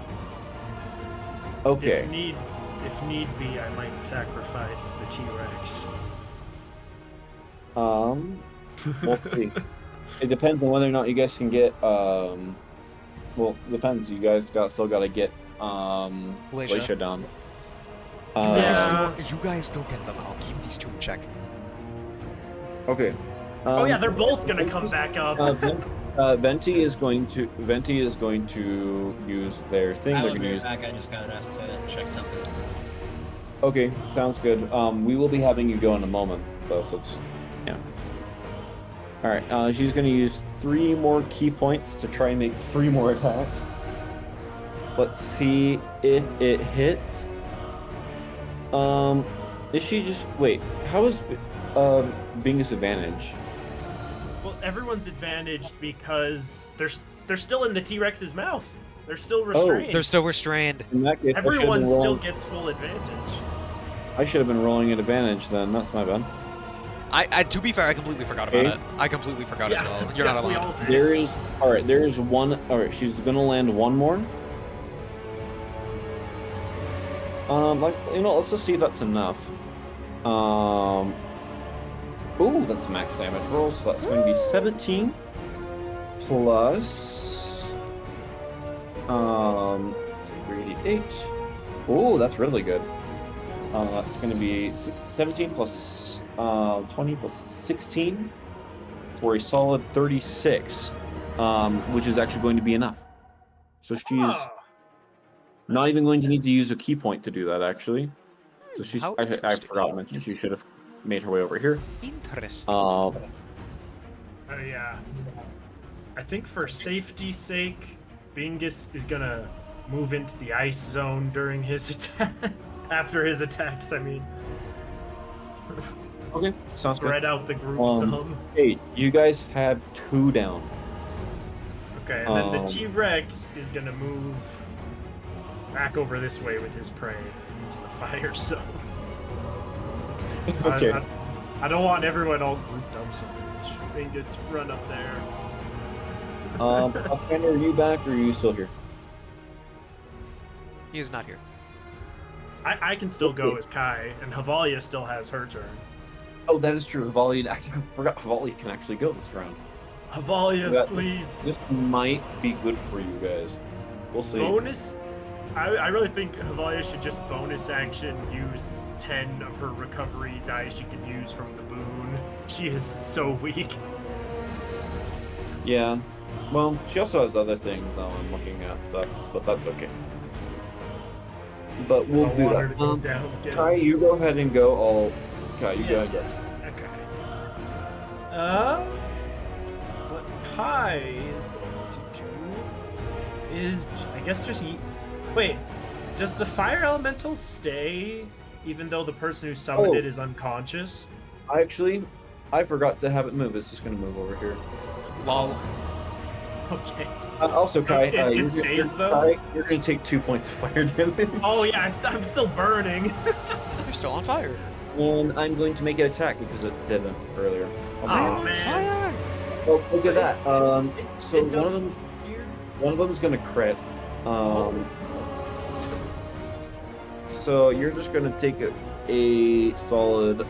Okay. If need be, I might sacrifice the T-Rex. We'll see. It depends on whether or not you guys can get well, depends. You guys still gotta get Glacier down. You guys go get them. I'll keep these two in check. Okay. Oh yeah, they're both gonna come back up. Venti is going to use their thing. I They're will gonna be use. back. I just got asked to check something. Okay, sounds good. We will be having you go in a moment, though. So just, yeah. All right. She's gonna use 3 more key points to try and make 3 more attacks. Let's see if it hits. Is she just wait? How is Bingus advantage? Well, everyone's advantaged because they're still in the T-Rex's mouth. They're still restrained. They're still restrained. In that case, Everyone still gets full advantage. I should have been rolling an advantage then. That's my bad. I to be fair, I completely forgot about it. I completely forgot as well. You're not allowed. There is There is one. All right, she's gonna land one more. Like let's just see if that's enough. Ooh, that's max damage roll. So that's going to be 17 plus 3d8. Ooh, that's really good. That's going to be 17 plus 20 plus 16 for a solid 36, which is actually going to be enough. So she's not even going to need to use a key point to do that, actually. So she's. I forgot to mention she should have made her way over here. Interesting. Yeah. I think for safety's sake, Bingus is gonna move into the ice zone during his attack. After his attacks, I mean. Okay, sounds good. Spread out the group some. Hey, you guys have 2 down. Okay, and then the T-Rex is gonna move back over this way with his prey into the fire zone. Okay. I don't want everyone all grouped up so much. Bingus, run up there. Alexander, are you back or are you still here? He is not here. I can still go as Kai, and Havalia still has her turn. Oh, that is true. Havalia, I forgot Havalia can actually go this round. Havalia, please. This might be good for you guys. We'll see. Bonus? I really think Havalia should just bonus action use 10 of her recovery dice she can use from the boon. She is so weak. Yeah. Well, she also has other things I'm looking at stuff, but that's okay. But we'll do that. Kai, you go ahead and go. Kai, you go ahead. Okay. What Kai is going to do is, I guess, just wait. Does the fire elemental stay even though the person who summoned it is unconscious? I forgot to have it move. It's just going to move over here. Lol. Okay. Also, so Kai, it stays though. You're going to take 2 points of fire damage. Oh yeah, I'm still burning. You're still on fire. And I'm going to make it attack because it didn't earlier. I am on fire. Oh, look at that. So one of them is going to crit. So you're just going to take a solid.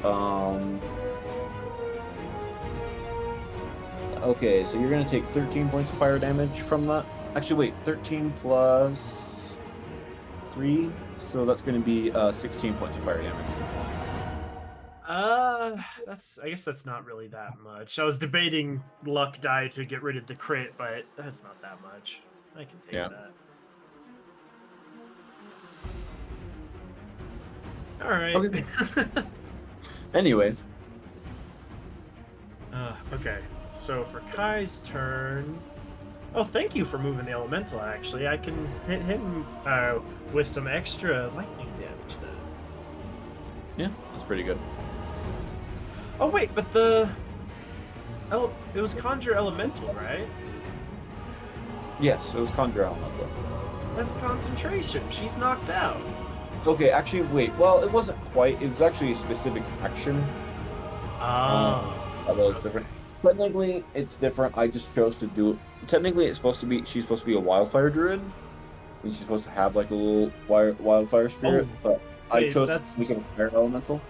Okay, so you're going to take 13 points of fire damage from that. Actually, wait, 13 plus 3, so that's going to be 16 points of fire damage. I guess that's not really that much. I was debating luck die to get rid of the crit, but that's not that much. I can take that. All right. Okay. Anyways. Okay. So for Kai's turn. Oh, thank you for moving the elemental. Actually, I can hit him with some extra lightning damage then. Yeah, that's pretty good. Oh wait, but it was conjure elemental, right? Yes, it was Conjure Elemental. That's concentration. She's knocked out. Okay, actually, wait. Well, it wasn't quite. It was actually a specific action. Although it's different. Technically, it's different. I just chose to do it. Technically, it's supposed to be. She's supposed to be a wildfire druid, and she's supposed to have like a little wildfire spirit. But I chose to make it a fire elemental.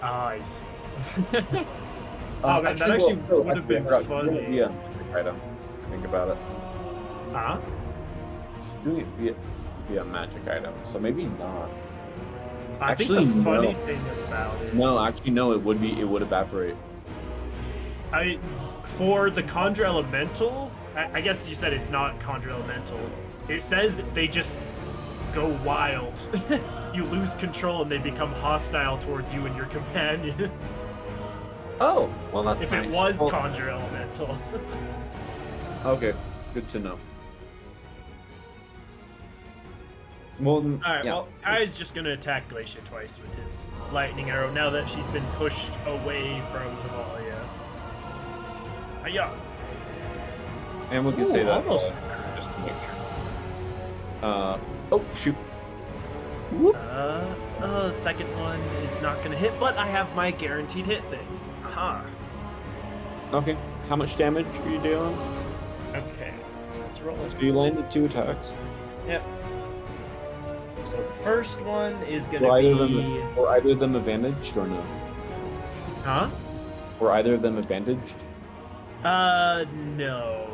I see. Oh man, that actually would have been funny. Yeah, item. Think about it. Huh? She's doing it via magic item, so maybe not. I Actually, think the funny no. thing about it. No, actually, no. It would evaporate. For the conjure elemental, I guess you said it's not conjure elemental. It says they just go wild. You lose control and they become hostile towards you and your companions. Oh, well, that's If nice. it was Well, conjure elemental. okay, good to know. Well, Alright, yeah. well, Kai's just gonna attack Glacia twice with his lightning arrow now that she's been pushed away from Havalia. Hiya! And we can say that almost. just to make sure. Oh, shoot. Whoop. The second one is not gonna hit, but I have my guaranteed hit thing. Aha. Okay, how much damage are you dealing? Okay. Let's roll it. So you landed 2 attacks. Yep. So the first one is Were gonna either, be. were either of them advantaged or no? Huh? Were either of them advantaged? No.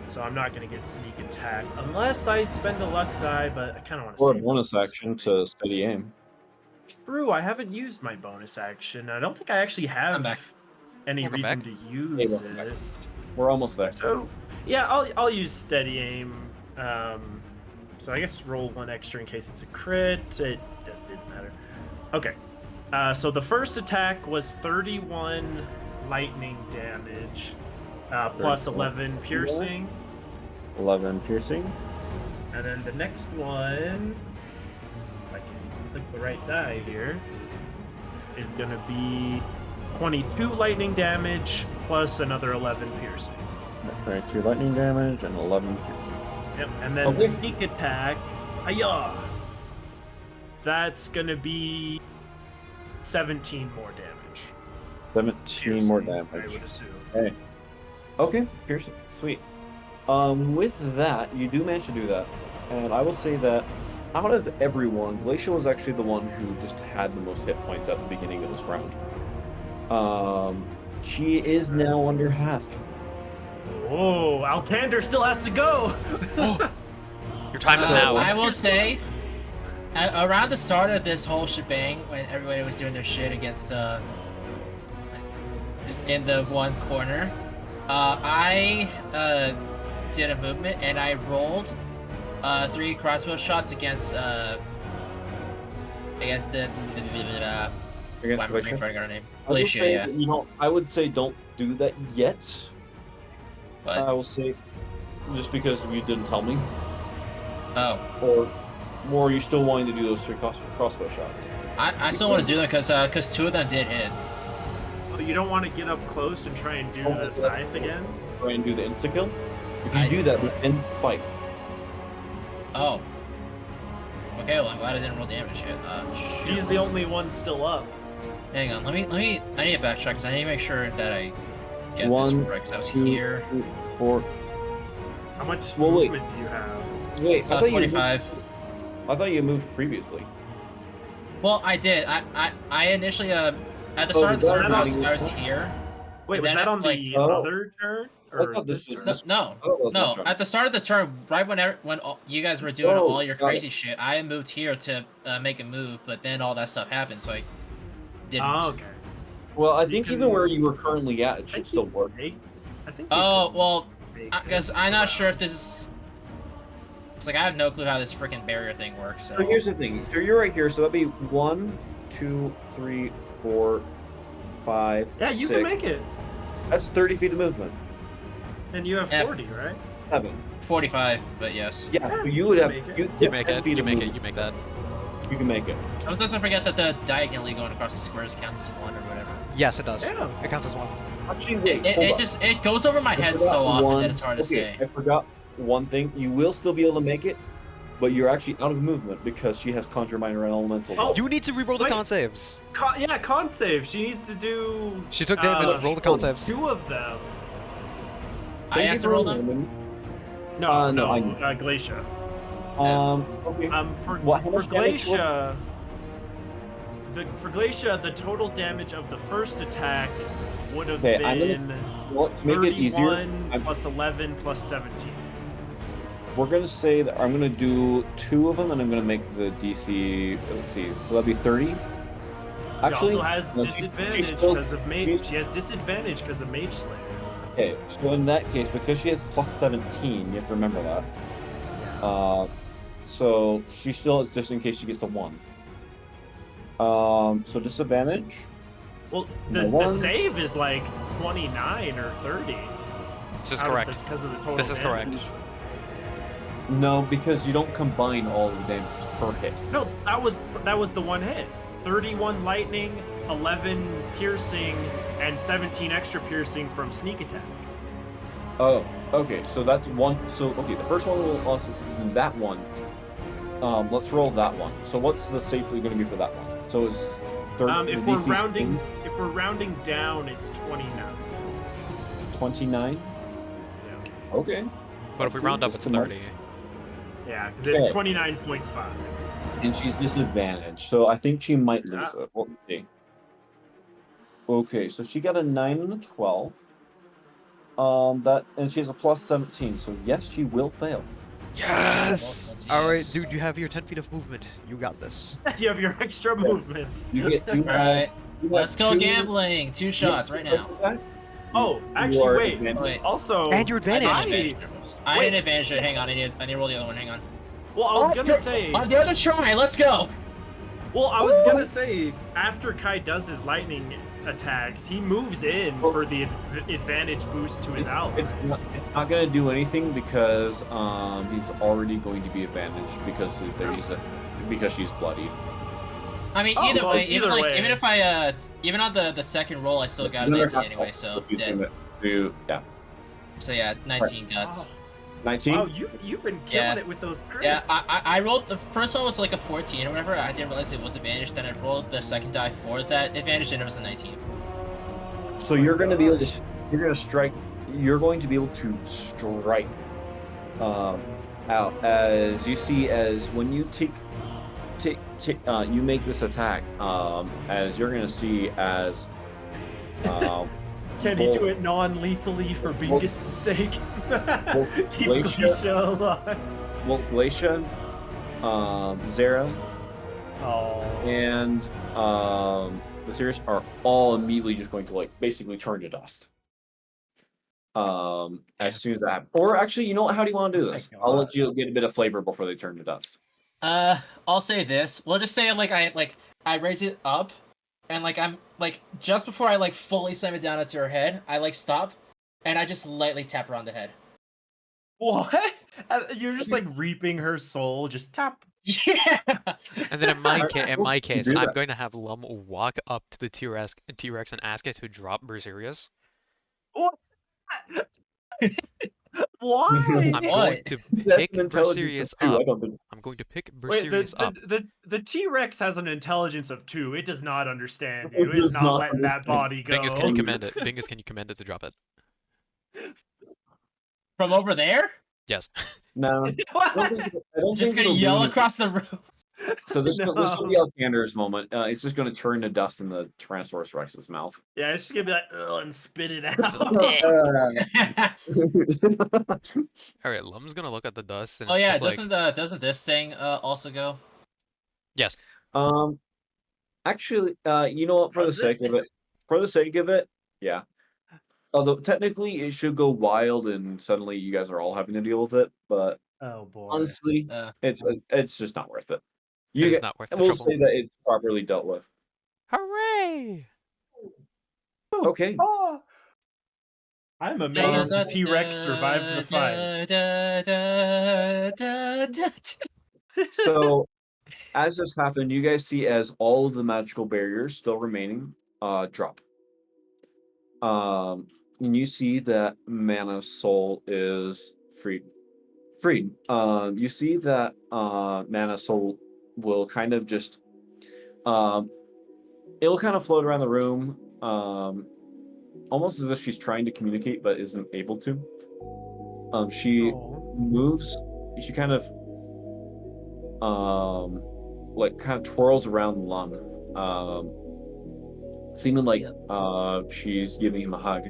So I'm not gonna get sneak attack unless I spend a luck die, but I kind of want to. Or a bonus action to steady aim. True, I haven't used my bonus action. I don't think I actually I'm back. have any Welcome reason back. to use welcome back. it. We're almost there. So yeah, I'll use steady aim. So I guess roll 1 extra in case it's a crit. It didn't matter. Okay. So the first attack was 31 lightning damage, plus 11 piercing. 11 piercing. And then the next one, if I can click the right die here, is gonna be 22 lightning damage plus another 11 piercing. 22 lightning damage and 11 piercing. Yep, and then Okay. the sneak attack, hiya! That's gonna be 17 more damage. 17 more Piercing, damage. I would assume. Hey. Okay, piercing. Sweet. With that, you do manage to do that. And I will say that out of everyone, Glacia was actually the one who just had the most hit points at the beginning of this round. She is now under half. Whoa, Alcander still has to go! Your time is now. I will say, around the start of this whole shebang, when everybody was doing their shit against in the one corner, I did a movement and I rolled 3 crossbow shots against the Against I'm Glacia? forgetting her name. I would Glacia, say, yeah. I would say don't do that yet. But I will say, just because you didn't tell me, oh, or are you still wanting to do those 3 crossbow shots? I still want to do them because 2 of them did hit. Oh, you don't want to get up close and try and do the scythe again? Try and do the insta kill. If you I- do that, it ends the fight. Oh. Okay, well I'm glad I didn't roll damage yet. She's Shoot. the only one still up. Hang on, let me. I need to backtrack because I need to make sure that I get this 1, right. Because I was 2, here. 3, 4. How much Well, wait. movement do you have? Wait, I thought 25. I thought you moved previously. Well, I did. I initially at the Oh, start of the was turn that I was on- here. Wait, And was then, that on like- the Oh. other turn? I Or thought this this turn? was- No, Oh, that's no. this turn. At the start of the turn, right when you guys were doing Oh, all your got it. crazy shit, I moved here to make a move, but then all that stuff happened, so I didn't. Oh, okay. Well, I So you think can- even where you were currently at, it should still work. I think. Oh well, Make because it I'm not allow. sure if this is. It's like I have no clue how this freaking barrier thing works. So So here's the thing. So you're right here. So that'd be 1, 2, 3, 4, 5, Yeah, you 6. can make it. That's 30 feet of movement. And you have Yeah. 40, right? 7. 45, but yes. Yeah, so you would have make it. you You have make 10 it. feet You of make it. movement. You make that. You can make it. Someone doesn't forget that the diagonally going across the squares counts as 1 or whatever. Yes, it does. Yeah. It counts as 1. Actually, wait, It, hold it on. just it goes over my I head forgot so often one- that it's hard to okay, say. I forgot one thing. You will still be able to make it, but you're actually out of movement because she has Conjure Minor Elemental. Oh, You need to reroll the wait. con saves. Con save. She needs to do. She took damage. Roll the con saves. 2 of them. I have to roll them? No, no, Glacia. Okay. For What- how much damage was- Glacia, for Glacia, the total damage of the first attack would have Okay, I'm been Well, to make it easier, 31 plus 11 plus 17. we're gonna say that I'm gonna do 2 of them, and I'm gonna make the DC. Let's see, so that'd be 30. Actually, She also has no, she's disadvantage still- because of she's- Mage. She has disadvantage because of Mage Slayer. Okay, so in that case, because she has plus 17, you have to remember that. So she still is just in case she gets a 1. So disadvantage. Well, No the ones. save is like 29 or 30. This is correct. Because of the total This is correct. damage. No, because you don't combine all of the damage per hit. No, that was the one hit. 31 lightning, 11 piercing, and 17 extra piercing from sneak attack. Oh, okay. So that's one. So okay, the first one will also do that one. Let's roll that one. So what's the safely going to be for that one? So it's 30. If we're rounding down, it's 29. 29. Yeah, Okay. But if we round up, it's 30. yeah, because it's Okay. 29.5. And she's disadvantaged, so I think she might lose Yeah. it. Let's see. Okay, so she got a 9 and a 12. And she has a plus 17, so yes, she will fail. Yes! Yes. Alright, dude, you have your 10 feet of movement. You got this. You have your extra movement. You get. You Alright, you have let's go 2 gambling. 2 shots right now. Oh, You actually, are wait. advantaged. Wait. Also, And your advantage. I need Wait. an advantage. Hang on, I need to roll the other one. Hang on. well, I was gonna say. On the other try, let's go. Well, I was gonna say after Kai does his lightning attacks, he moves in for the advantage boost to his allies. It's not going to do anything because he's already going to be advantaged because because she's bloody. I mean, Oh, either well, way, either way. even if I even on the second roll, I still got an 19 anyway, so She's dead. gonna do, yeah. So yeah, 19 guts. 19. Wow, you've been killing Yeah. it with those crits. Yeah, I rolled the first one was like a 14 or whatever. I didn't realize it was advantage. Then I rolled the second die for that advantage, and it was a 19. So you're going to be able to strike. You're going to be able to strike out as you see as when you you make this attack. As you're going to see as. Can he do it non-lethally for Bingus' sake? Keep Glacia- Glacia alive. Well, Glacia, Zera, Oh. and the Sirius are all immediately just going to like basically turn to dust. As soon as that happens. Or actually, you know what? How do you want to do this? My I'll let God. you get a bit of flavor before they turn to dust. I'll say this. We'll just say I raise it up, and I'm just before I fully slam it down into her head, I stop, and I just lightly tap her on the head. What? You're just reaping her soul. Just tap. Yeah. And then in my You case, do I'm that. going to have Lum walk up to the T-Rex and ask it to drop Berserkers. What? Why? I'm What? going to That's pick an intelligence Berserkers of 2, up. I don't think. I'm going to pick Wait, Berserkers up. the T-Rex has an intelligence of 2. It does not understand It you. It is does not not letting that understand. body go. Bingus, can you command it? Bingus, can you command it to drop it? From over there, Yes. No, I don't think, I don't just think gonna it'll yell do across the room. So this No. will be Alexander's moment. It's just going to turn to dust in the Tyrannosaurus Rex's mouth. Yeah, it's just gonna be like, ugh, and spit it out. All right, Lum's gonna look at the dust and Oh it's yeah, just like, doesn't this thing also go? yes. Actually, you know what? For the Does sake it? of it, yeah. Although technically it should go wild, and suddenly you guys are all having to deal with it. But Oh boy. honestly, Uh, it's just not worth it. It is not worth the we'll trouble. say that it's properly dealt with. Hooray! Okay. Ah! I'm amazed the T-Rex survived the fight. So, as this happened, you guys see as all of the magical barriers still remaining drop. And you see that Mana Soul is freed. You see that Mana Soul will kind of just it'll kind of float around the room, almost as if she's trying to communicate but isn't able to. She Oh. moves. She kind of like kind of twirls around Lung, seeming like she's giving him a hug.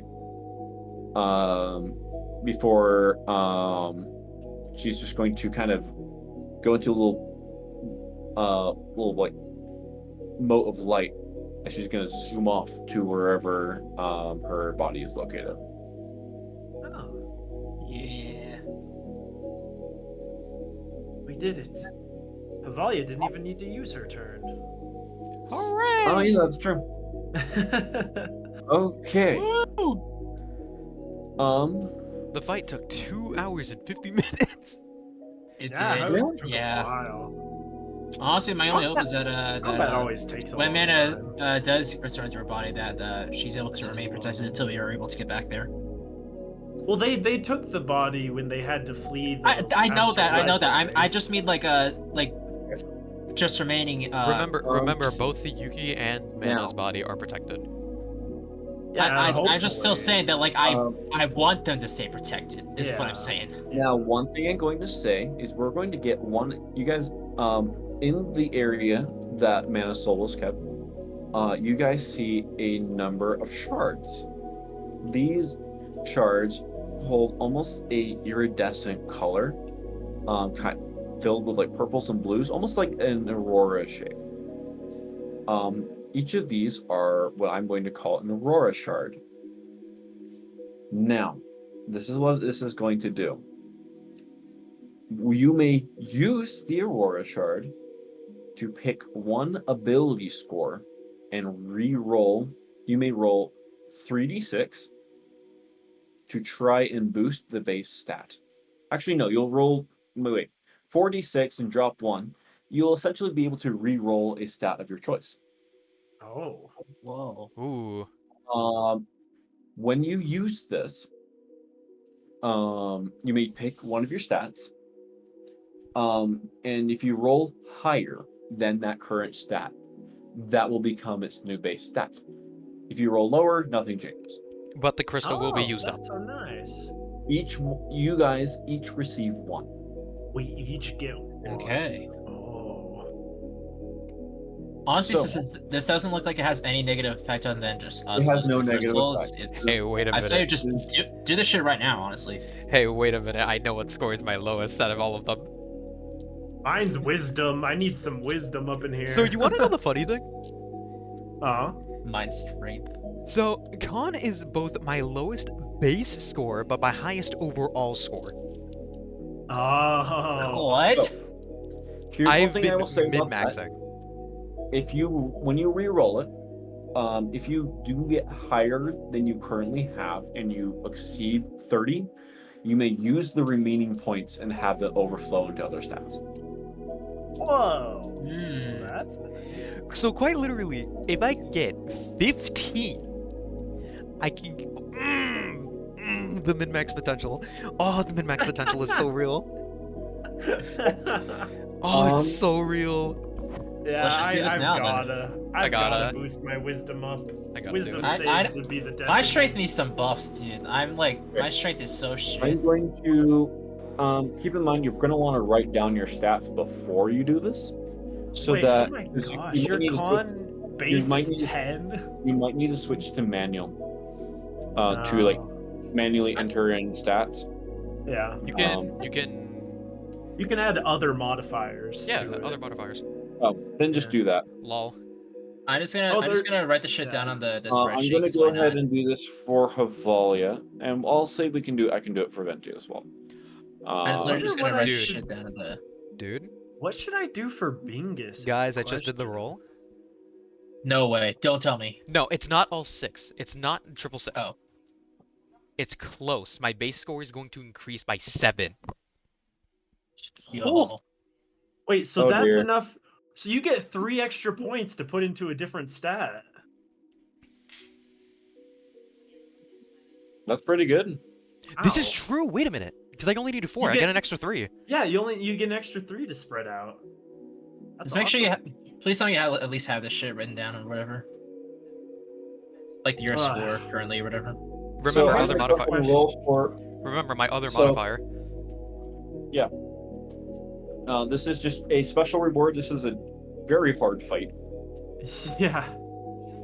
Before she's just going to kind of go into a little like mote of light, and she's going to zoom off to wherever her body is located. Oh, Yeah. we did it. Havalia didn't even need to use her turn. Hooray! Oh yeah, that's true. Okay. The fight took 2 hours and 50 minutes. It Yeah, did. it took a Yeah. while. Honestly, my only hope is that Combat always takes a when long Mana time. does return to her body, that she's able to remain protected until we are able to get back there. Well, they took the body when they had to flee. The I know that. I know that. asteroid, I just mean like just remaining. Remember, both the Yuki and Mana's Now. body are protected. Yeah, I'm just still hopefully. saying that like I want them to stay protected. Is what Yeah. I'm saying. Now, one thing I'm going to say is we're going to get one. You guys, in the area that Mana Soul was kept, you guys see a number of shards. These shards hold almost a iridescent color, kind filled with like purples and blues, almost like an aurora shape. Each of these are what I'm going to call an aurora shard. Now, this is what this is going to do. You may use the aurora shard to pick one ability score and re-roll. You may roll 3d6 to try and boost the base stat. Actually, no, you'll roll 4d6 and drop 1. You'll essentially be able to re-roll a stat of your choice. Oh. Whoa. Ooh. When you use this, you may pick one of your stats. And if you roll higher than that current stat, that will become its new base stat. If you roll lower, nothing changes. But the crystal will be used up. That's so nice. You guys each receive 1. We each get one. Okay. Oh. Honestly, So- since this doesn't look like it has any negative effect on than just us. It has losing no the negative crystals, effect. It's, Hey, wait a I say minute. just do this shit right now. Honestly. Hey, wait a minute. I know what score is my lowest out of all of them. Mine's wisdom. I need some wisdom up in here. So you want to know the funny thing? Mine's strength. So Khan is both my lowest base score, but my highest overall score. Oh. What? Here's one I've thing I will say been about that. min-maxing. When you re-roll it, if you do get higher than you currently have and you exceed 30, you may use the remaining points and have it overflow into other stats. Whoa. Hmm. That's nice. So quite literally, if I get 15, I can. The min-max potential. Oh, the min-max potential is so real. Oh, it's so real. Yeah, Let's just do this I've now, then. I've gotta gotta- boost my wisdom up. I gotta Wisdom do it. saves would be the death. My of strength me. needs some buffs, dude. I'm like, my strength is so shit. I'm going to keep in mind you're going to want to write down your stats before you do this, so Wait, that oh my 'cause gosh, you your might need to con base might is need to- 10. you might need to switch to manual to like manually enter in stats. Yeah. You can You can add other modifiers. yeah, to it. other modifiers. Oh, then just Yeah. do that. Lol. I'm just Oh, gonna write the shit yeah. down on the I'm spreadsheet. going to 'Cause go why ahead not? and do this for Havalia, and I'll say I can do it for Venti as well. I'm just, wonder just what gonna I write the should- shit down on the. Dude, What should I do for Bingus? is guys, the I just did the question. roll. No way. Don't tell me. No, it's not all 6. It's not triple 6. Oh. It's close. My base score is going to increase by 7. Yo. Wait, so Oh, that's dear. enough. So you get 3 extra points to put into a different stat. That's pretty good. This is Ow. true. Wait a minute. Because I only needed 4. I get- get an extra 3. Yeah, you get an extra 3 to spread out. That's Just make sure you awesome. please tell me you at least have this shit written down or whatever. Like your Ugh. score currently or whatever. Remember So my here's other a modifier. fucking roll for. Remember my other So- modifier. This is just a special reward. This is a very hard fight. Yeah,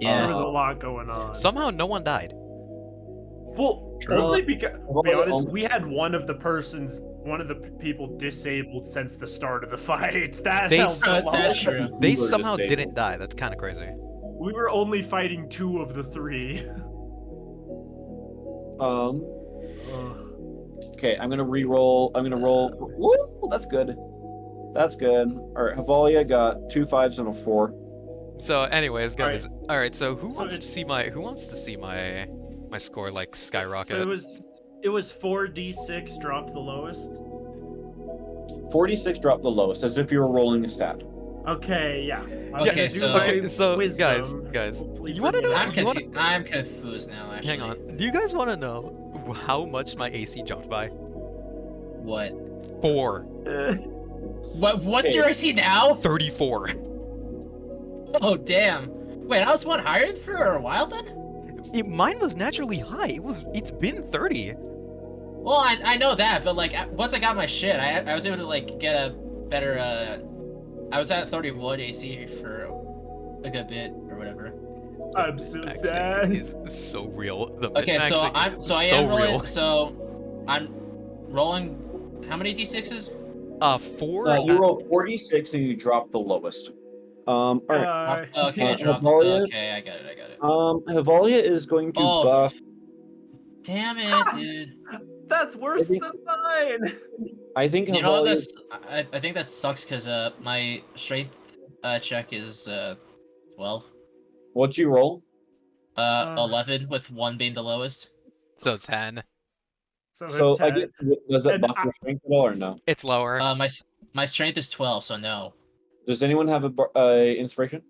Yeah. there was a lot going on. Somehow no one died. Well, True. only because, to be Well, honest, um, we had one of the people disabled since the start of the fight. That They helped a lot. That's true. They We were somehow disabled. didn't die. That's kind of crazy. We were only fighting 2 of the 3. Um. Ugh. Okay, I'm gonna re-roll. I'm gonna roll. Woo! That's good. That's good. All right, Havalia got 2 5s and a 4. So, anyways, All right. guys. All right. So who So wants to it's- see my score like skyrocket? So it was 4d6 drop the lowest. 46 dropped the lowest, as if you were rolling a stat. Okay, yeah. Okay, so- guys, Hopefully you wanna bring it know- up. I'm confused now. Actually. hang on. Do you guys want to know how much my AC jumped by? What? 4. What's Okay. your AC now? 34. Oh damn. Wait, I was one higher for a while then. Mine was naturally high. It's been 30. Well, I know that, but like once I got my shit, I was able to like get a better. I was at 31 AC for a good bit or whatever. I'm so Maxing sad. is so real. The Okay, so min-maxing is I am rolling. real. So I'm rolling. How many d6s? 4. You rolled 46 and you dropped the lowest. All right. Okay, drop. Havalia? Okay, I got it. Havalia is going to Oh. buff. Damn it, dude. That's worse think- than mine. I think You know Havalia. that's. I think that sucks because my strength check is 12. What'd you roll? 11 with 1 being the lowest. So 10. So I get, does it And buff your strength at all or no? It's lower. My strength is 12, so no. Does anyone have inspiration?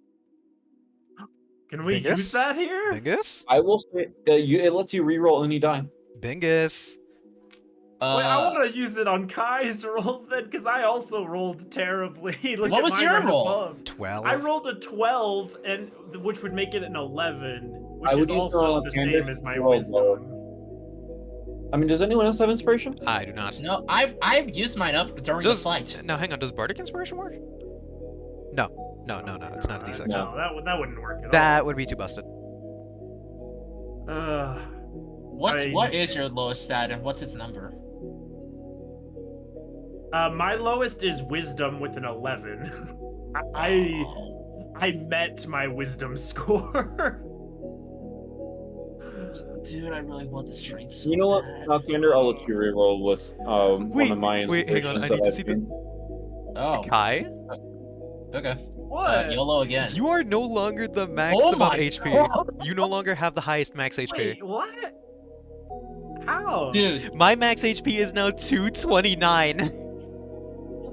Can we Bingus? use that here? Bingus? I will say it lets you re-roll any die. Bingus. Wait, I want to use it on Kai's roll then, because I also rolled terribly. Look What at was mine your right roll? above. 12. I rolled a 12, and which would make it an 11, I which would is use also roll the Candace same as my to roll wisdom. I mean, does anyone else have inspiration? I do not. No, I used mine up during the fight. Now, hang on. Does Bardic Inspiration work? No. It's not a D6. No, that wouldn't work at That would be too busted. all. What is your lowest stat and what's its number? My lowest is wisdom with an 11. I met my wisdom score. Dude, I really want the strength. So You know what, bad. Alexander? I'll let you re-roll with one of my wait, hang on, inspirations I need that to I've see the- been- Oh, Kai, okay. What? YOLO again. you are no longer the maximum my HP. God. You no longer have the highest max HP. Wait, what? How? Dude, My max HP is now 229.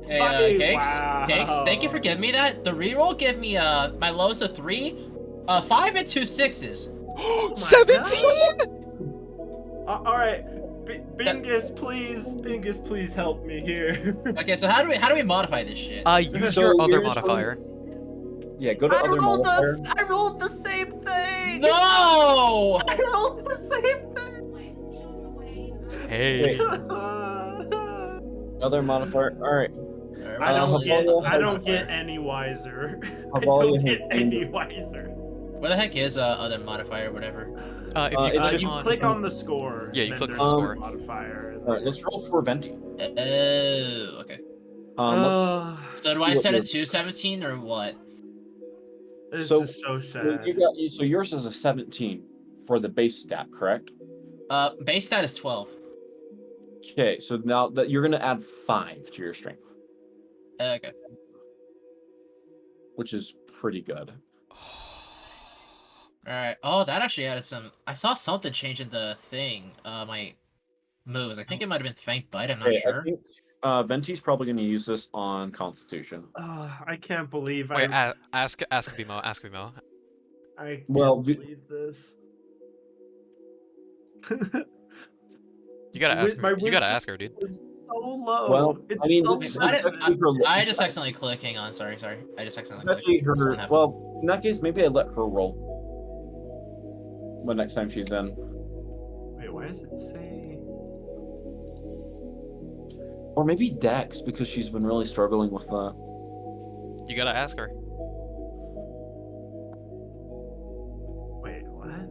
hey, Buddy, Cakes, wow. Cakes, thank you for giving me that. The reroll gave me my lowest of 3, 5 and 2 6s. 17? All right, Bingus, please help me here. Okay, so how do we modify this shit? Use So your other here's modifier. Yeah, go to other modifier. I rolled the same thing. No! I rolled the same thing. Hey. Other modifier. All right. I don't get. Havalia I has- don't get any wiser. I Havalia don't has get any Bingus. wiser. Where the heck is other modifier or whatever? If you it's click just- You on... click on the score. Yeah, you then click on there's the a score. Modifier. All right, let's roll for venting. Oh, okay. Let's So do I what set your- it to 17 or what? This So- is so so sad. so yours is a 17 for the base stat, correct? Base stat is 12. Okay, so now that you're gonna add 5 to your strength, Okay. which is pretty good. Alright. Oh, that actually added some. I saw something changing the thing. My moves. I think it might have been Fang Bite. I'm not Okay, I sure. think Venti's probably going to use this on Constitution. I can't believe Wait, ask Vimo. Ask Vimo. I Well, can't believe this. You gotta ask My her. You gotta wisdom ask her, dude. is so low. Well, It's I mean, so it's Why did, actually her. I just accidentally clicked. Hang on. Sorry. I just accidentally It's clicked. actually That's not her. happening. Well, in that case, maybe I let her roll. When next time she's in. Wait, why does it say? Or maybe Dex, because she's been really struggling with that. You gotta ask her. Wait, what?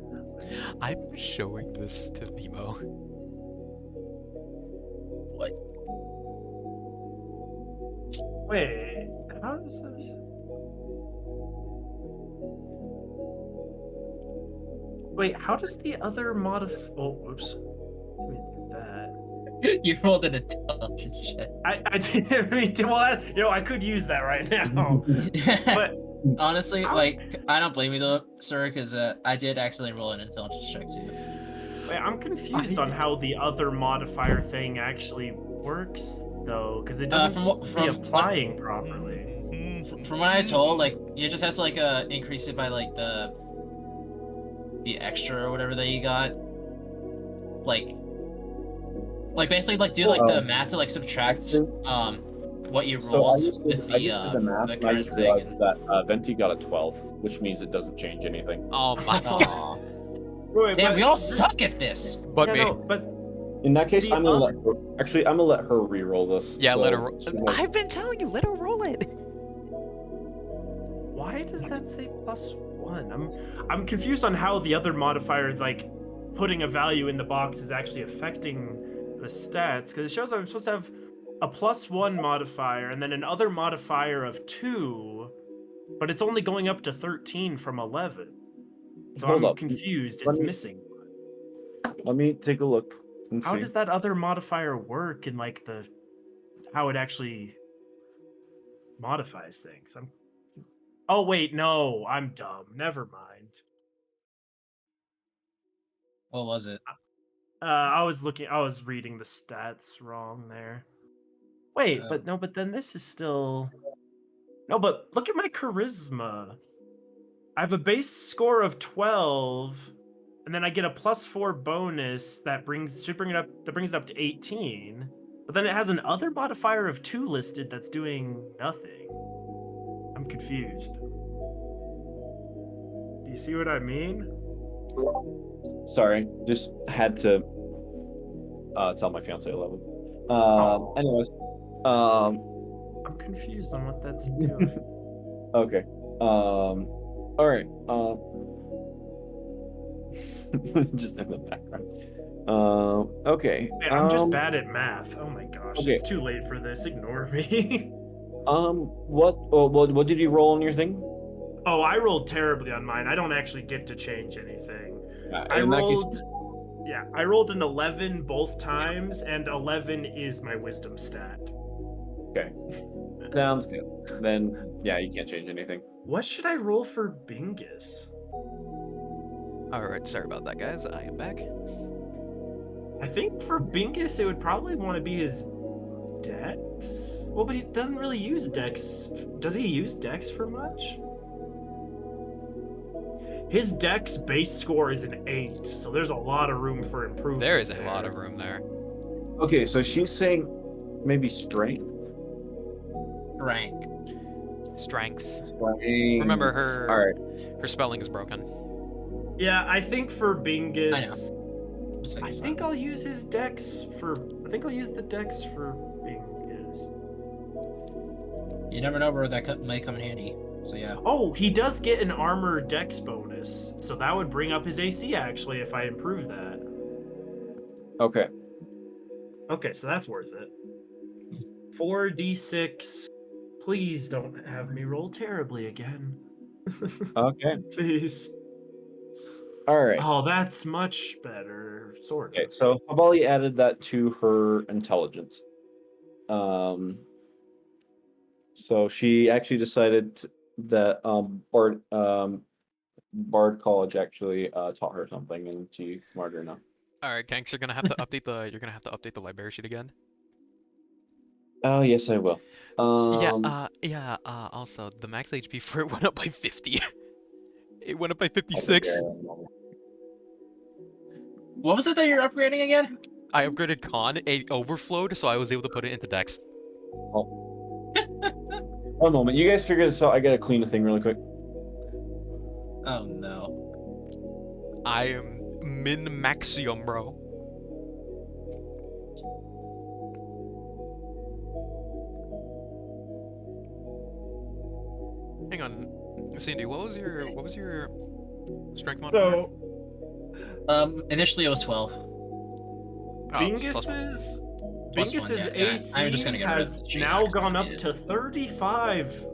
I'm showing this to Vimo. Wait, how does this? Wait, how does the other Oh, whoops. Let me do that. You rolled an intelligence check. I didn't mean to. Well, I could use that right now. But Honestly, how- like, I don't blame you though, sir, because I did accidentally roll an intelligence check too. Wait, I'm confused on how the other modifier thing actually works, though, because it doesn't seem to be applying properly. From what I told, like, you just have to like increase it by like the extra or whatever that you got. Like basically like do like the math to like subtract what you So I rolled just with did the math, the and I current just thing. realized that Venti got a 12, which means it doesn't change anything. Oh my god. Aw. Wait, Damn, but- we all suck at this. But yeah, me. no, but In that case, The I'm gonna let her. Actually, I'm gonna let her re-roll this. Yeah, so let her. she has- I've been telling you, let her roll it. why does that say +1? I'm confused on how the other modifier, like putting a value in the box, is actually affecting the stats, because it shows I'm supposed to have a +1 modifier and then another modifier of 2, but it's only going up to 13 from 11. So Hold I'm up. confused. Let It's me- missing. Let me take a look. And How see. does that other modifier work in like how it actually modifies things? Oh wait, no, I'm dumb. Never mind. What was it? I was reading the stats wrong there. Wait, Oh. but then this is still. No, but look at my charisma. I have a base score of 12, and then I get a +4 bonus that brings it up to 18. But then it has an other modifier of 2 listed that's doing nothing. I'm confused. Do you see what I mean? Sorry, just had to tell my fiance I love him. Oh. Anyways, I'm confused on what that's doing. okay. All right. Just in the background. Okay. Man, I'm just bad at math. Oh my gosh, okay. it's too late for this. Ignore me. What did you roll on your thing? Oh, I rolled terribly on mine. I don't actually get to change anything. I In that case- rolled. Yeah, I rolled an 11 both times, and 11 is my wisdom stat. Okay. Sounds good. Then, yeah, you can't change anything. What should I roll for Bingus? Alright, sorry about that, guys. I am back. I think for Bingus, it would probably want to be his Dex. Well, but he doesn't really use Dex. Does he use Dex for much? His Dex base score is an 8, so there's a lot of room for improvement. There is a lot of room there. Okay, so she's saying maybe strength? Rank. Strength. Strength. Remember, her Alright. her spelling is broken. Yeah, I think for Bingus, Just I like think I'll use his Dex for. I think I'll use the Dex for Bingus. you never know where that might come in handy. So yeah. Oh, he does get an armor Dex bonus, so that would bring up his AC actually if I improve that. Okay. Okay, so that's worth it. 4d6. Please don't have me roll terribly again. Okay. Please. Alright. Oh, that's much better, sort Okay, of. so Havali added that to her intelligence. So she actually decided that Bard College actually taught her something, and she's smarter now. All right, Kanks, you're gonna have to update the library sheet again. Oh yes, I will. Also, the max HP for it went up by 50. It went up by I'll take 56. care of it. What was it that you're upgrading again? I upgraded Con, it overflowed, so I was able to put it into Dex. One moment, you guys figure this out. I gotta clean the thing really quick. Oh no. I am min-maxium, bro. Hang on, Sandy, what was your strength modifier? Initially it was 12. Oh, Bingus's Plus one, Bingus's yeah. I'm AC just gonna get rid of has the cheat now box gone up needed. to 35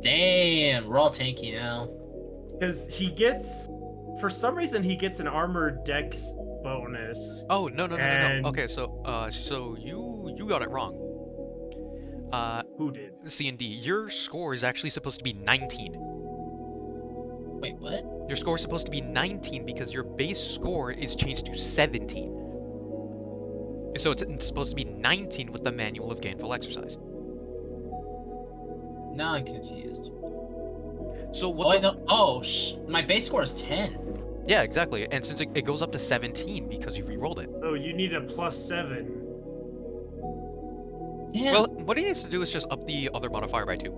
Damn, we're all tanky now. because he gets, for some reason, he gets an armored dex bonus. Oh no. And- Okay, so you got it wrong. Who did? C&D, your score is actually supposed to be 19. Wait, what? Your score is supposed to be 19 because your base score is changed to 17. So it's supposed to be 19 with the Manual of Gainful Exercise. Now I'm confused. So Oh, what I the... know. Oh, my base score is 10. Yeah, exactly. And since it goes up to 17 because you re-rolled it. So you need a +7. Damn. Well, what he needs to do is just up the other modifier by 2.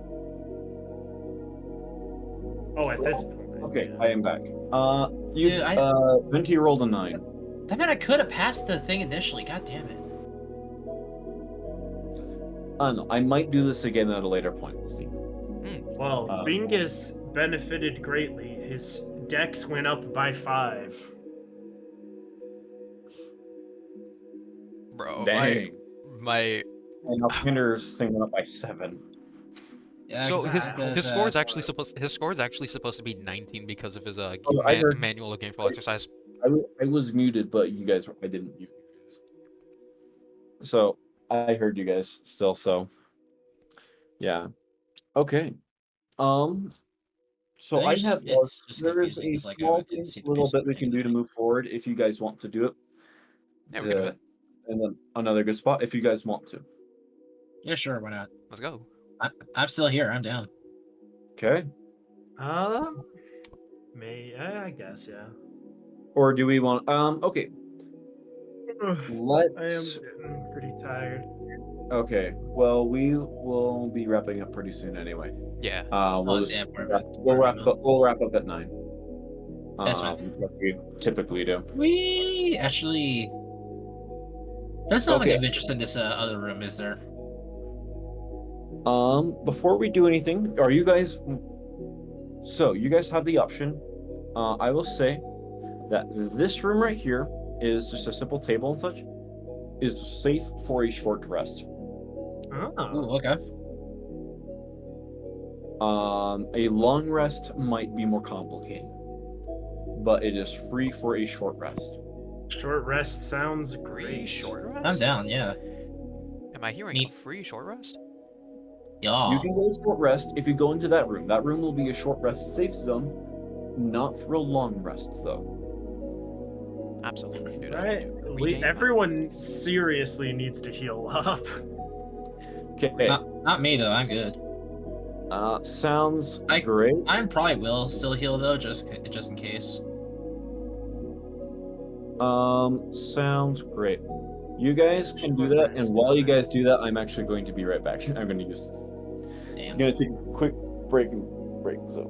Oh, at this point. Okay, yeah. I am back. Dude, Venti rolled a 9. I mean, I could have passed the thing initially. God damn it. No, I might do this again at a later point. We'll see. Well, Um, Bingus benefited greatly. His dex went up by 5. Bro, Dang. my And now Kinder's thing went up by 7. Yeah, so 'cause his score is actually supposed to be 19 because of his Oh, I heard- Manual of Gainful Exercise. I was muted, but I didn't mute you guys. So I heard you guys still. So yeah, okay. So I It's have just there is confusing a 'cause, like, I small didn't thing, see the little basic bit we thing can of do the to thing. move forward if you guys want to do it. Yeah, we can do it. And then another good spot if you guys want to. Yeah, sure, why not? Let's go. I'm still here. I'm down. Okay. I guess, yeah. Or do we want? Okay. I am Let's. getting pretty tired. Okay. Well, we will be wrapping up pretty soon anyway. Yeah. We'll Oh, just damn, we're wrap, about- we'll we're wrap about- up. We'll wrap up at 9. That's fine. Like we typically do. We actually. There's not Okay. like of interest in this other room, is there? Before we do anything, are you guys? So you guys have the option. I will say that this room right here is just a simple table and such. Is safe for a short rest. Oh. Ooh, okay. A long rest might be more complicated, but it is free for a short rest. Short rest sounds Free great. short rest? I'm down, yeah. Am I hearing Me- a free short rest? Yeah. You can go short rest if you go into that room. That room will be a short rest safe zone, not for a long rest though. Absolutely, dude. Right? Regain Everyone seriously needs to heal up. Okay. Not me though. I'm good. Sounds I- great. I probably will still heal though, just in case. Sounds great. You guys can do that, and while you guys do that, I'm actually going to be right back. I'm going to use this. Damn. I'm going to take a quick break. So,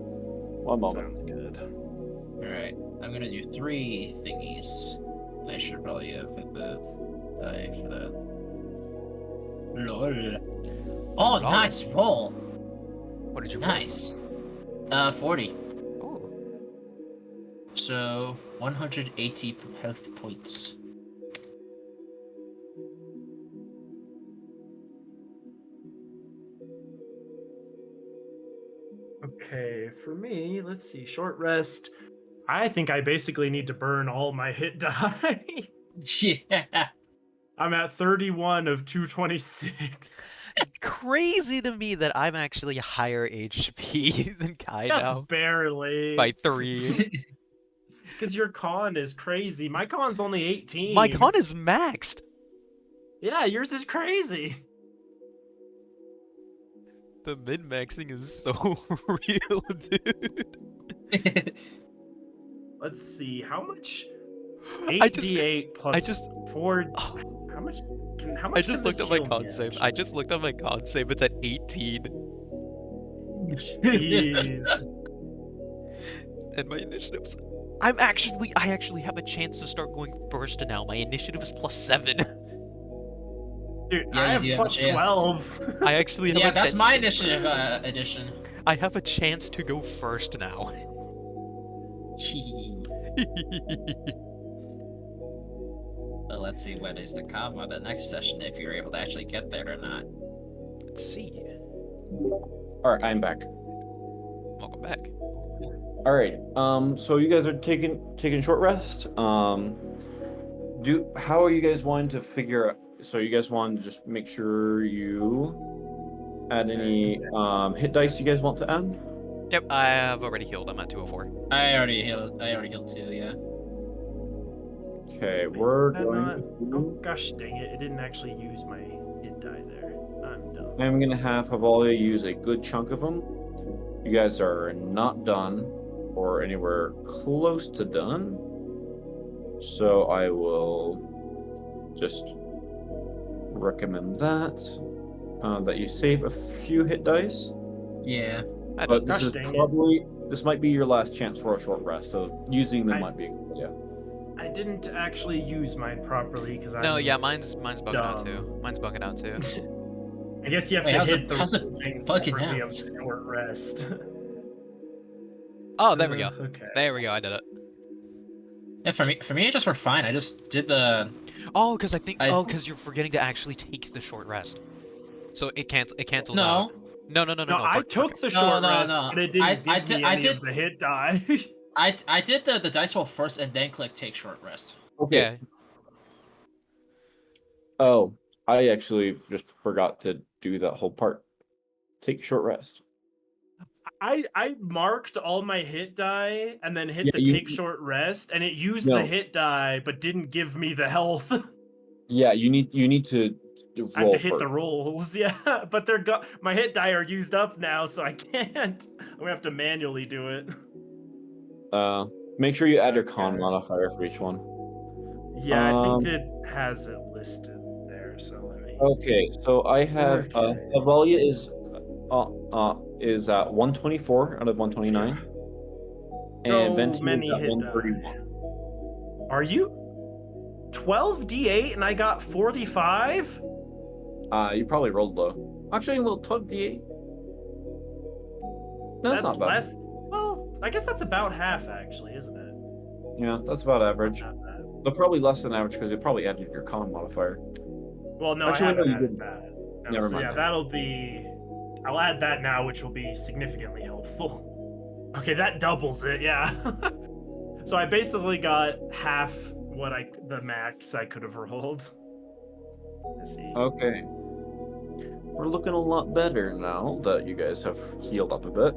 one moment. Sounds good. All right. I'm gonna do 3 thingies. I should probably put the die for that. Lol. Oh, Lol. nice roll. What did you roll? Nice. 40. Oh. So 180 health points. Okay, for me, let's see. Short rest. I think I basically need to burn all my hit die. Yeah. I'm at 31 of 226. Crazy to me that I'm actually higher HP than Kai now Just barely. by 3. Because your con is crazy. My con's only 18. My con is maxed. Yeah, yours is crazy. The min-maxing is so real, dude. Let's see, how much? I just- 8d8 plus I just- 4. Oh, How much? I just looked at my con save. I just looked at my con save. It's at 18. Jeez. And my initiatives. I actually have a chance to start going first now. My initiative is +7. Dude, Yeah, I you have do have a plus chance. 12. I actually have Yeah, a chance. that's my to go initiative first. addition. I have a chance to go first now. Well, let's see what is the combo the next session if you're able to actually get there or not. Let's see. All right, I'm back. Welcome back. All right. So you guys are taking short rest. How are you guys wanting to figure out? So you guys want to just make sure you add any hit dice you guys want to add? Yep, I have already healed. I'm at 204. I already healed too, yeah. Okay, we're I'm going. not- To Oh gosh dang it, it didn't actually use my hit die there. I'm dumb. I'm gonna have Havalia use a good chunk of them. You guys are not done or anywhere close to done. So I will just recommend that you save a few hit dice. Yeah. But this Gosh is dang it. probably this might be your last chance for a short rest. So using them I- might be a good idea. I didn't actually use mine properly because No, yeah, mine's bugging out dumb. too. Mine's bugging out too. I guess you have Wait, to how's hit it- the how's it things bugging separately out? of the short rest. Oh, there we go. Okay. There we go. I did it. Yeah, for me it just worked fine. I just did the Oh, because I- because you're forgetting to actually take the short rest. So it cancels No. out. No. No, For- I for- took the No, short no, rest, no. and it didn't I give did- me I any did- of the hit die. I did the dice roll first and then click take short rest. Okay. Yeah. Oh, I actually just forgot to do that whole part. Take a short rest. I marked all my hit die and then hit Yeah, the you- take short rest, and it used No. the hit die but didn't give me the health. Yeah, you need to roll I have to hit first. the rolls, yeah, but my hit die are used up now, so I can't. I'm gonna have to manually do it. Make sure you add your con Okay. modifier for each one. Yeah, I think it has it listed there, so let me. Okay, so I have Okay. Havalia is at 124 out of 129, and So Venti many is at hit 131. Are you 12d8 and I got 45? You probably rolled low. Actually, well, 12d8. No, that's not bad. less. Well, I guess that's about half, actually, isn't it? Yeah, that's about average. Not bad. But probably less than average because you probably added your con modifier. Well, no, Actually, I no, haven't you added didn't. that. No, Never so mind yeah, then. that'll be. I'll add that now, which will be significantly helpful. Okay, that doubles it. Yeah. So I basically got half the max I could have rolled. Let's see. Okay. We're looking a lot better now that you guys have healed up a bit.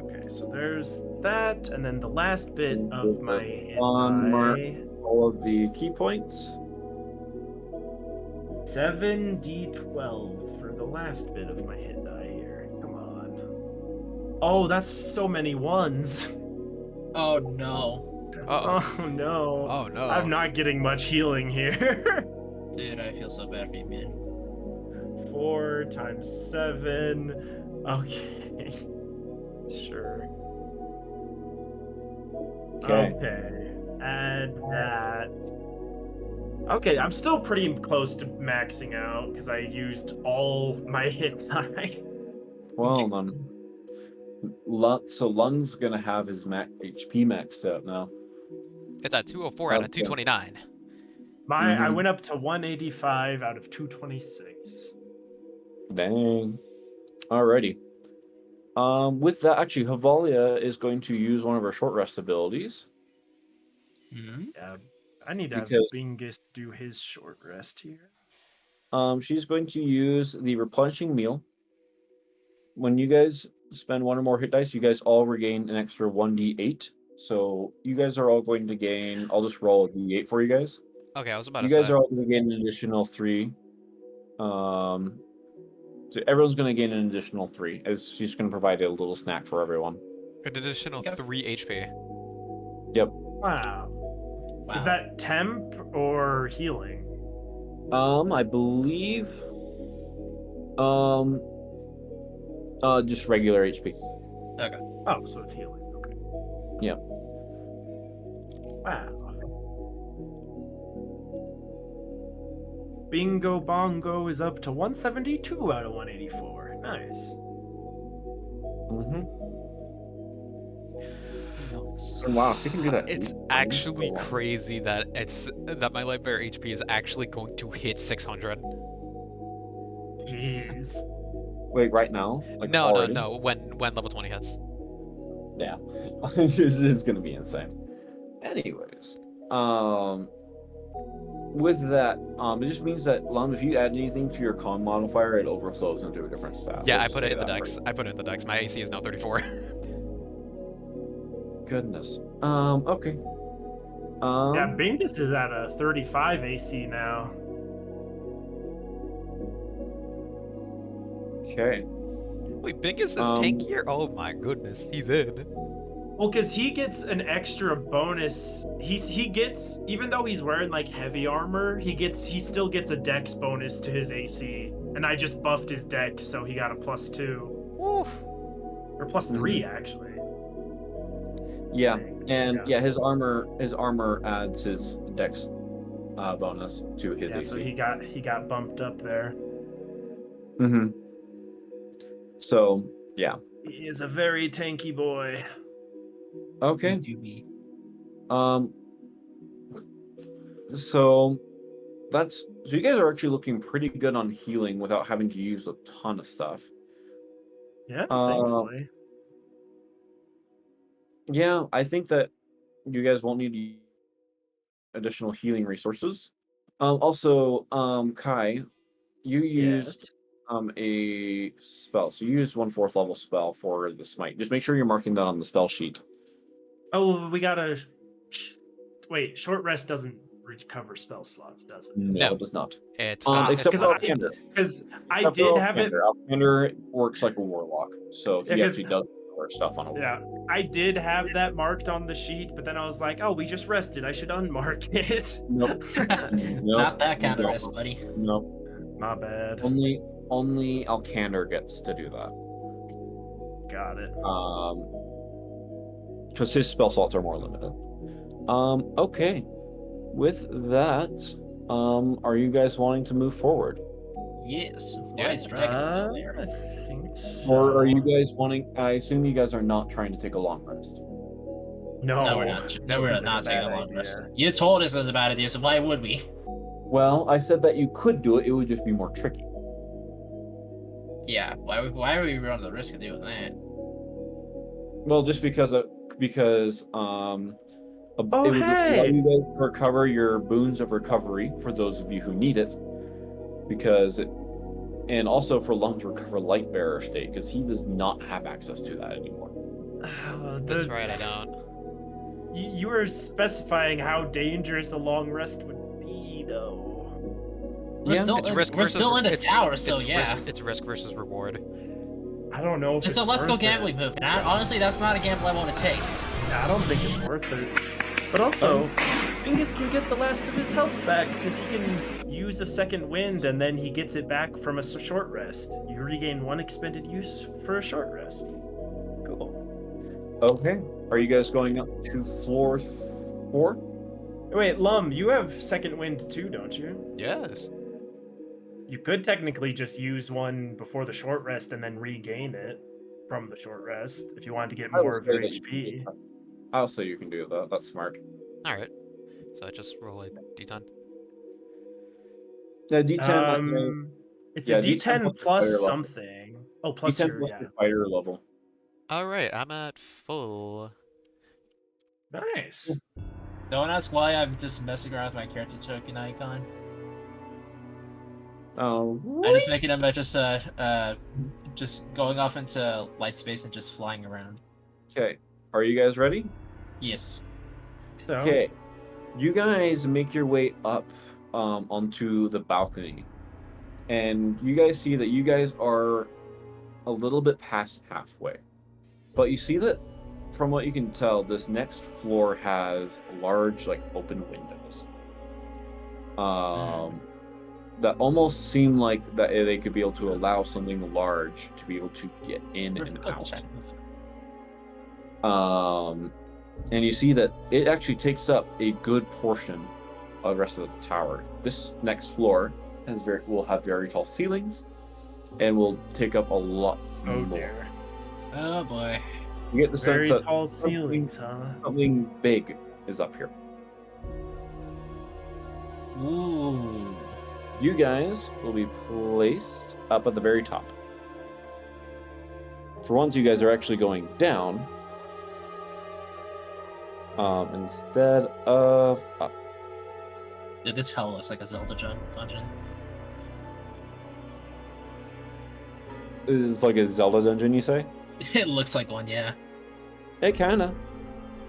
Okay, so there's that, and then the last bit of my hit Mark die. all of the key points. 7d12 for the last bit of my hit die here. Come on. Oh, that's so many ones. Oh no. Uh-oh. Oh no. Oh no. I'm not getting much healing here. Dude, I feel so bad for you, man. 4 times 7. Okay. Sure. Okay. Okay. Add that. Okay, I'm still pretty close to maxing out because I used all my hit die. Well then. So Lung's gonna have his HP maxed out now. It's at 204 out of Okay. 229. I Mhm. went up to 185 out of 226. Dang. Alrighty. With that, actually, Havalia is going to use one of her short rest abilities. Mm-hmm. Yeah, I need to have Because- Bingus do his short rest here. She's going to use the replenishing meal. When you guys spend one or more hit dice, you guys all regain an extra 1d8. So you guys are all going to gain. I'll just roll a d8 for you guys. Okay, I was about You to guys say. are all going to gain an additional 3. So everyone's going to gain an additional 3, as she's going to provide a little snack for everyone. An additional 3 HP. Yep. Wow. Wow. Is that temp or healing? I believe. Just regular HP. Oh, so it's healing. Okay. Yep. Wow. Bingo Bongo is up to 172 out of 184. Nice. Mm-hmm. Wow, if you can do that. It's actually crazy that my light bearer HP is actually going to hit 600. Jeez. Wait, right now? Like No, already? no. When level 20 hits. Yeah, it's gonna be insane. Anyways, with that, it just means that if you add anything to your con modifier, it overflows into a different stat. Yeah, I'll I just put it say in the that dex. for I put it in the dex. My AC is now 34. you. Goodness. Okay. Yeah, Bingus is at a 35 AC now. Okay. Wait, Bingus is tankier? Oh my goodness, he's in. Well, because he gets an extra bonus. He gets, even though he's wearing like heavy armor, he still gets a dex bonus to his AC. And I just buffed his dex, so he got a +2. Woof. Or +3 actually. Yeah, I think. and yeah, his armor adds his dex bonus to his Yeah, AC. so he got bumped up there. Mm-hmm. So yeah. He is a very tanky boy. Okay. So you guys are actually looking pretty good on healing without having to use a ton of stuff. Yeah, thankfully. Yeah, I think that you guys won't need to use additional healing resources. Also, Kai, you used a spell. So you used 1/4 level spell for the smite. Just make sure you're marking that on the spell sheet. Oh, we gotta wait. Short rest doesn't recover spell slots, does it? No, No. it does not. It's not. Except Because for I, Alkander. because I Except did for have it. Alkander works like a warlock, so he Yeah, 'cause- actually does recover stuff on a warlock. Yeah, I did have that marked on the sheet, but then I was like, oh, we just rested. I should unmark it. Nope. Not that kind of Nope. risk, buddy. Nope. My bad. Only Alkander gets to do that. Got it. Because his spell slots are more limited. Okay. With that, are you guys wanting to move forward? Yes. Yeah. Wise dragons down there. I think so. Or are you guys wanting... I assume you guys are not trying to take a long rest. No, No, we're not. No, we're That's not like a taking a bad long rest. idea. You told us it was a bad idea, so why would we? Well, I said that you could do it. It would just be more tricky. Yeah. Why are we running the risk of doing that? Well, just because it would allow hey! you guys to recover your boons of recovery for those of you who need it, and also for Lum to recover light bearer state because he does not have access to that anymore. That's right, I don't. You were specifying how dangerous a long rest would be, though. We're Yeah, still It's in, risk we're versus still in this it's- tower, so it's yeah. It's risk versus reward. I don't know if It's a let's go gambling move, and honestly, that's not a gamble I want to take. I don't think it's worth it. But also, Bingus can get the last of his health back because he can use a second wind and then he gets it back from a short rest. You regain 1 expended use for a short rest. Cool. Okay. Are you guys going up to floor 4? Wait, Lum, you have second wind too, don't you? Yes. You could technically just use one before the short rest and then regain it from the short rest if you wanted to get more of your HP. I'll say you can do that. That's smart. All right. So I just roll a d10. Yeah, D10. It's yeah, a D10 D10 plus plus fire level. something. Oh, plus D10 your, plus yeah. your fighter level. All right, I'm at full. Nice. Don't ask why I'm just messing around with my character token icon. Oh, I'm just making him just going off into light space and just flying around. okay. Are you guys ready? Yes. So Okay. You guys make your way up onto the balcony. And you guys see that you guys are a little bit past halfway. But you see that from what you can tell, this next floor has large, like, open windows. That almost seem like that they could be able to allow something large to be able to get in and out. And you see that it actually takes up a good portion of the rest of the tower. This next floor will have very tall ceilings and will take up a lot oh more. dear. Oh boy. You get the sense Very that tall ceilings, huh? something big is up here. Ooh. You guys will be placed up at the very top. For once, you guys are actually going down instead of up. Dude, this hell looks like a Zelda dungeon. This is like a Zelda dungeon, you say? It looks like one, yeah. It kinda.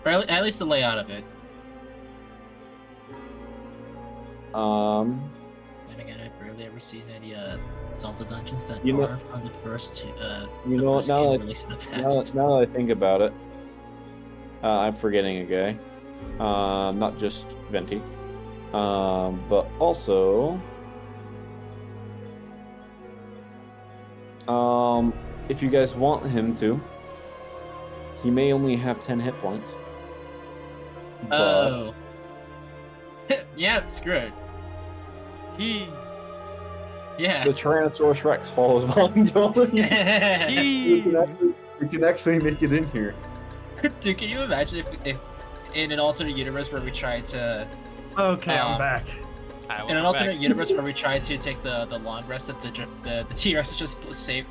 Or at least the layout of it. Um, And again, I've rarely ever seen any Zelda dungeons that You know- are from the first you the know what? first game released in the past. Now that I think about it, I'm forgetting a guy. Not just Venti, but also, if you guys want him to, he may only have 10 hit points. But Oh. Yeah, screw it. Yeah. the Tyrannosaurus Rex follows behind you. We can actually make it in here. Dude, can you imagine if in an alternate universe where we tried to Okay, I'm back. in an alternate universe where we tried to take the long rest that the T-Rex is just safe,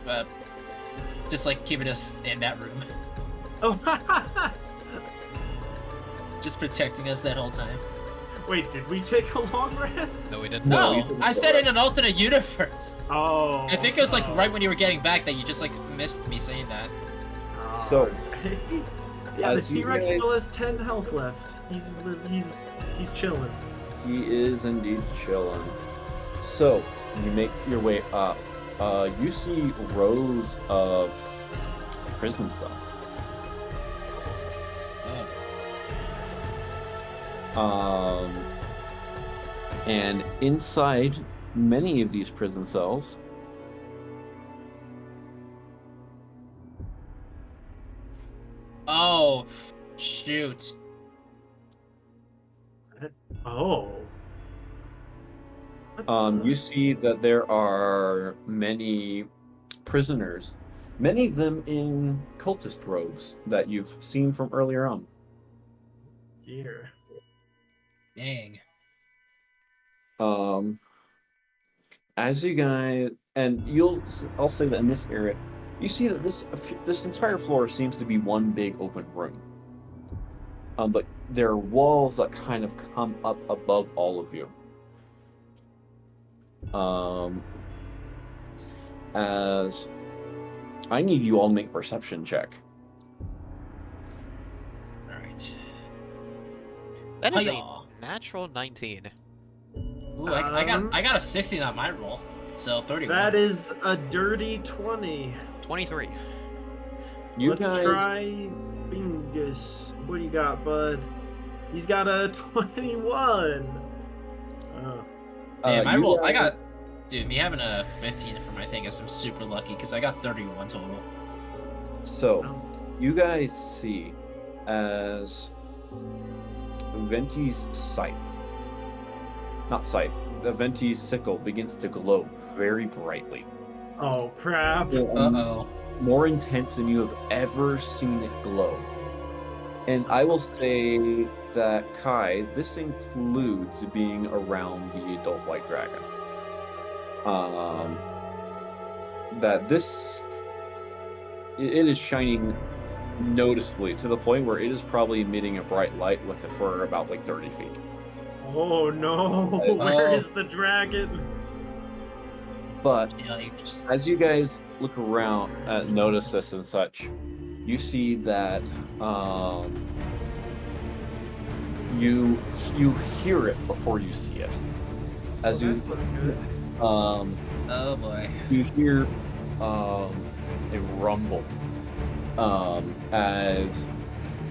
just like keeping us in that room, Oh, just protecting us that whole time. wait, did we take a long rest? No, we didn't. No, No, you took I a said short in an alternate universe. Oh. I think it was like oh. right when you were getting back that you just like missed me saying that. So, yeah, the as you T-Rex guys- still has 10 health left. He's chilling. He is indeed chilling. So, you make your way up. You see rows of prison cells. And inside many of these prison cells, Oh, shoot. Oh. you see that there are many prisoners, many of them in cultist robes that you've seen from earlier on. Dear. Dang. As you guys, and I'll say that in this area, you see that this entire floor seems to be one big open room. But there are walls that kind of come up above all of you. As I need you all to make a perception check. All right. That is Hi-yah. a natural 19. Ooh, I got a 16 on my roll, so 31. That is a dirty 20. 23. Let's guys, try Bingus. What do you got, bud? He's got a 21. Oh. Yeah, my you roll. I guys- got, dude. Me having a 15 for my thing is I'm super lucky because I got 31 total. So, you guys see as Venti's Venti's sickle begins to glow very brightly. Oh, crap. Uh-oh. More intense than you have ever seen it glow. And I will say that, Kai, this includes being around the adult white dragon. That it is shining noticeably, to the point where it is probably emitting a bright light with it for about like 30 feet. Oh no! Where is the dragon? But Yikes. as you guys look around, notice this and such, you see that you hear it before you see it. As That's not good. Oh boy. you hear a rumble as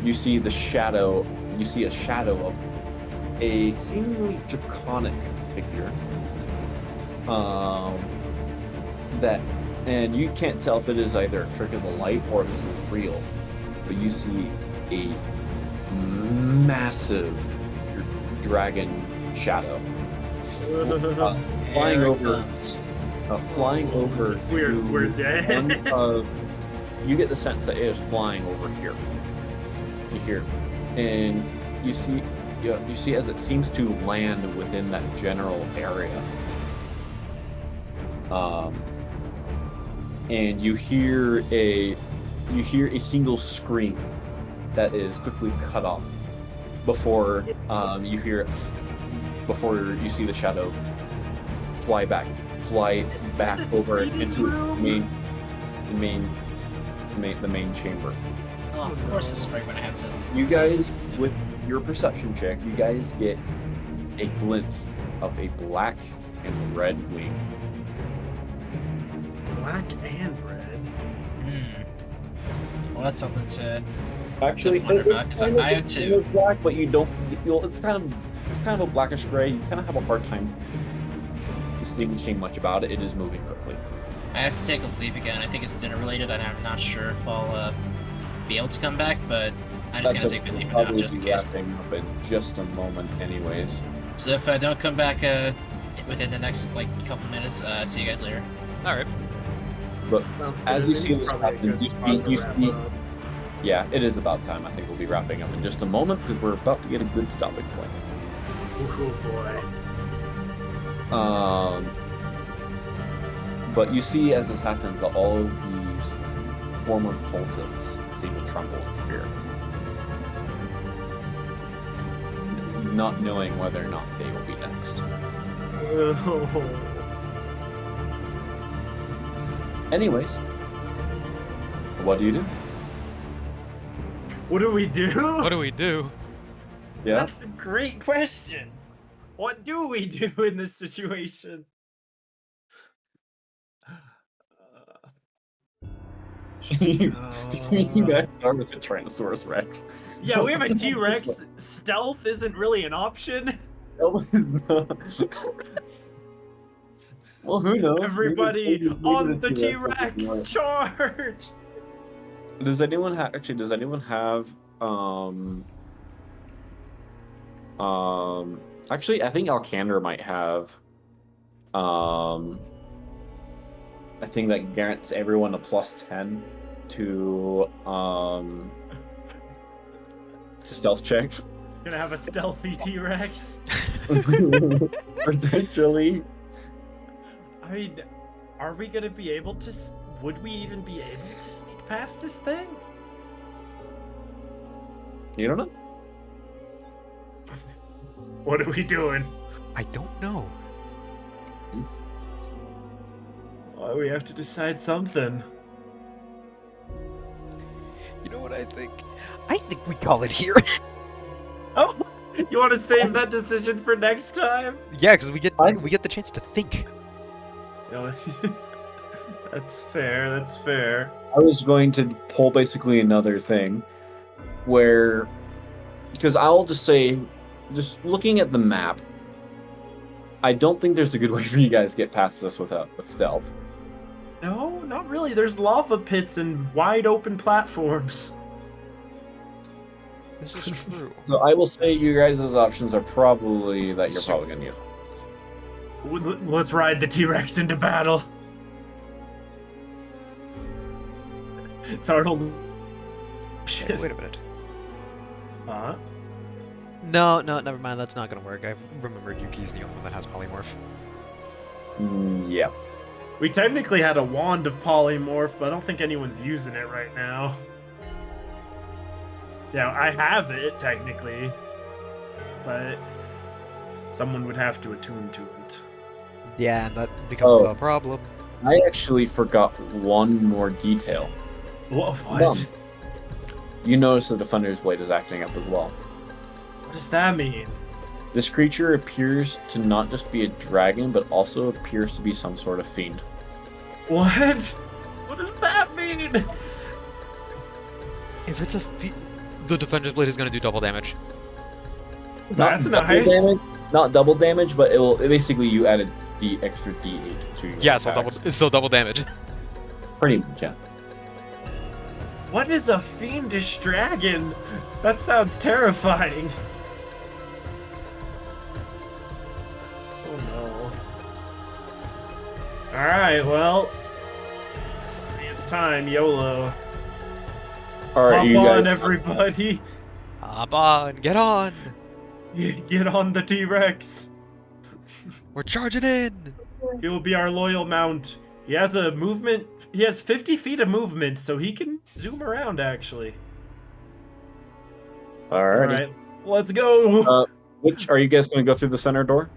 you see the shadow. You see a shadow of a seemingly draconic figure. And you can't tell if it is either a trick of the light or if it's real. But you see a massive dragon shadow flying over. Flying over. We're dead. You get the sense that it is flying over here. You hear, and you see as it seems to land within that general area. And you hear a single scream that is quickly cut off before you see the shadow fly back over into the main chamber. Oh, of course this is right when I have to. You guys, with your perception check, you guys get a glimpse of a black and red wing. Black and red. Well, that's something to. Actually, wonder about, it's 'cause kind I of have two. black, but it's kind of a blackish gray. You kind of have a hard time distinguishing much about it. It is moving quickly. I have to take a leave again. I think it's dinner related, and I'm not sure if I'll be able to come back. But I'm just gonna take a leave for now, just in case. Wrapping up in just a moment, anyways. So if I don't come back within the next couple minutes, see you guys later. All right. But Sounds as good. you see It's this probably a happen, good you spot to see, wrap up. yeah, it is about time. I think we'll be wrapping up in just a moment because we're about to get a good stopping point. Oh boy. But you see as this happens that all of these former cultists seem to tremble in fear, not knowing whether or not they will be next. Anyways, what do you do? What do we do? What do we do? Yeah. That's a great question. What do we do in this situation? You guys start with the Tyrannosaurus Rex. Yeah, we have a T-Rex. Stealth isn't really an option. Well, who knows? Everybody Maybe on the T-Rex will be T-Rex charge! Does anyone have actually I think Alcander might have I think that guarantees everyone a +10 to stealth checks. Gonna have a stealthy T-Rex. Potentially. I mean, are we gonna be able to? Would we even be able to sneak past this thing? You don't know? What are we doing? I don't know. Well, we have to decide something. You know what I think? I think we call it here. Oh, you want to save that decision for next time? Yeah, because we get the chance to think. No, that's fair. That's fair. I was going to pull basically another thing where, because I'll just say, just looking at the map, I don't think there's a good way for you guys to get past this with stealth. No, not really. There's lava pits and wide open platforms. This is true. So I will say you guys' options are probably that you're probably going to use. Let's ride the T-Rex into battle. It's our whole... Shit. Wait a minute. Huh? No, never mind. That's not gonna work. I remembered Yuki's the only one that has polymorph. Yeah. We technically had a wand of polymorph, but I don't think anyone's using it right now. Yeah, I have it technically, but someone would have to attune to it. Yeah, and that becomes Oh. the problem. I actually forgot one more detail. What? You notice the Defender's Blade is acting up as well. What does that mean? This creature appears to not just be a dragon, but also appears to be some sort of fiend. What? What does that mean? If it's a the Defender's Blade is going to do double damage. That's double nice. Damage, not double damage, but basically you added the extra D8 to your Yeah, so attacks. double damage. Pretty much, yeah. What is a fiendish dragon? That sounds terrifying. Oh no. Alright, well. It's time, YOLO. Alright, Hop you on, guys. everybody. Hop on, get on. Get on the T-Rex. We're charging in. He will be our loyal mount. He has a movement. He has 50 feet of movement, so he can zoom around, actually. Alrighty. Alright, let's go. Which are you guys going to go through the center door?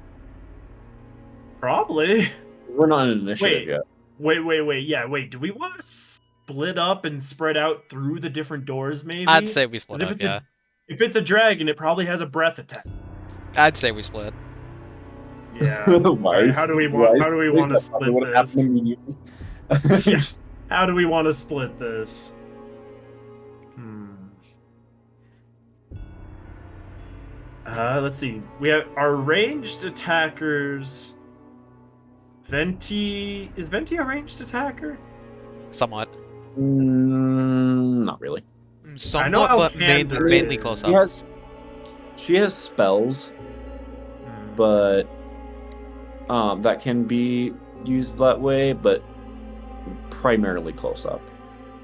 Probably. We're not in initiative yet. Wait. Yeah, wait. Do we want to split up and spread out through the different doors, maybe? I'd say we split 'Cause up, yeah. If it's a dragon, it probably has a breath attack. I'd say we split. Yeah. Why? How do we want to split What this? happened immediately? Yeah. How do we want to split this? Let's see. We have our ranged attackers. Venti. Is Venti a ranged attacker? Somewhat. Not really. Somewhat, but Alcandor mainly is. close She ups. She has spells, but that can be used that way, but primarily close up.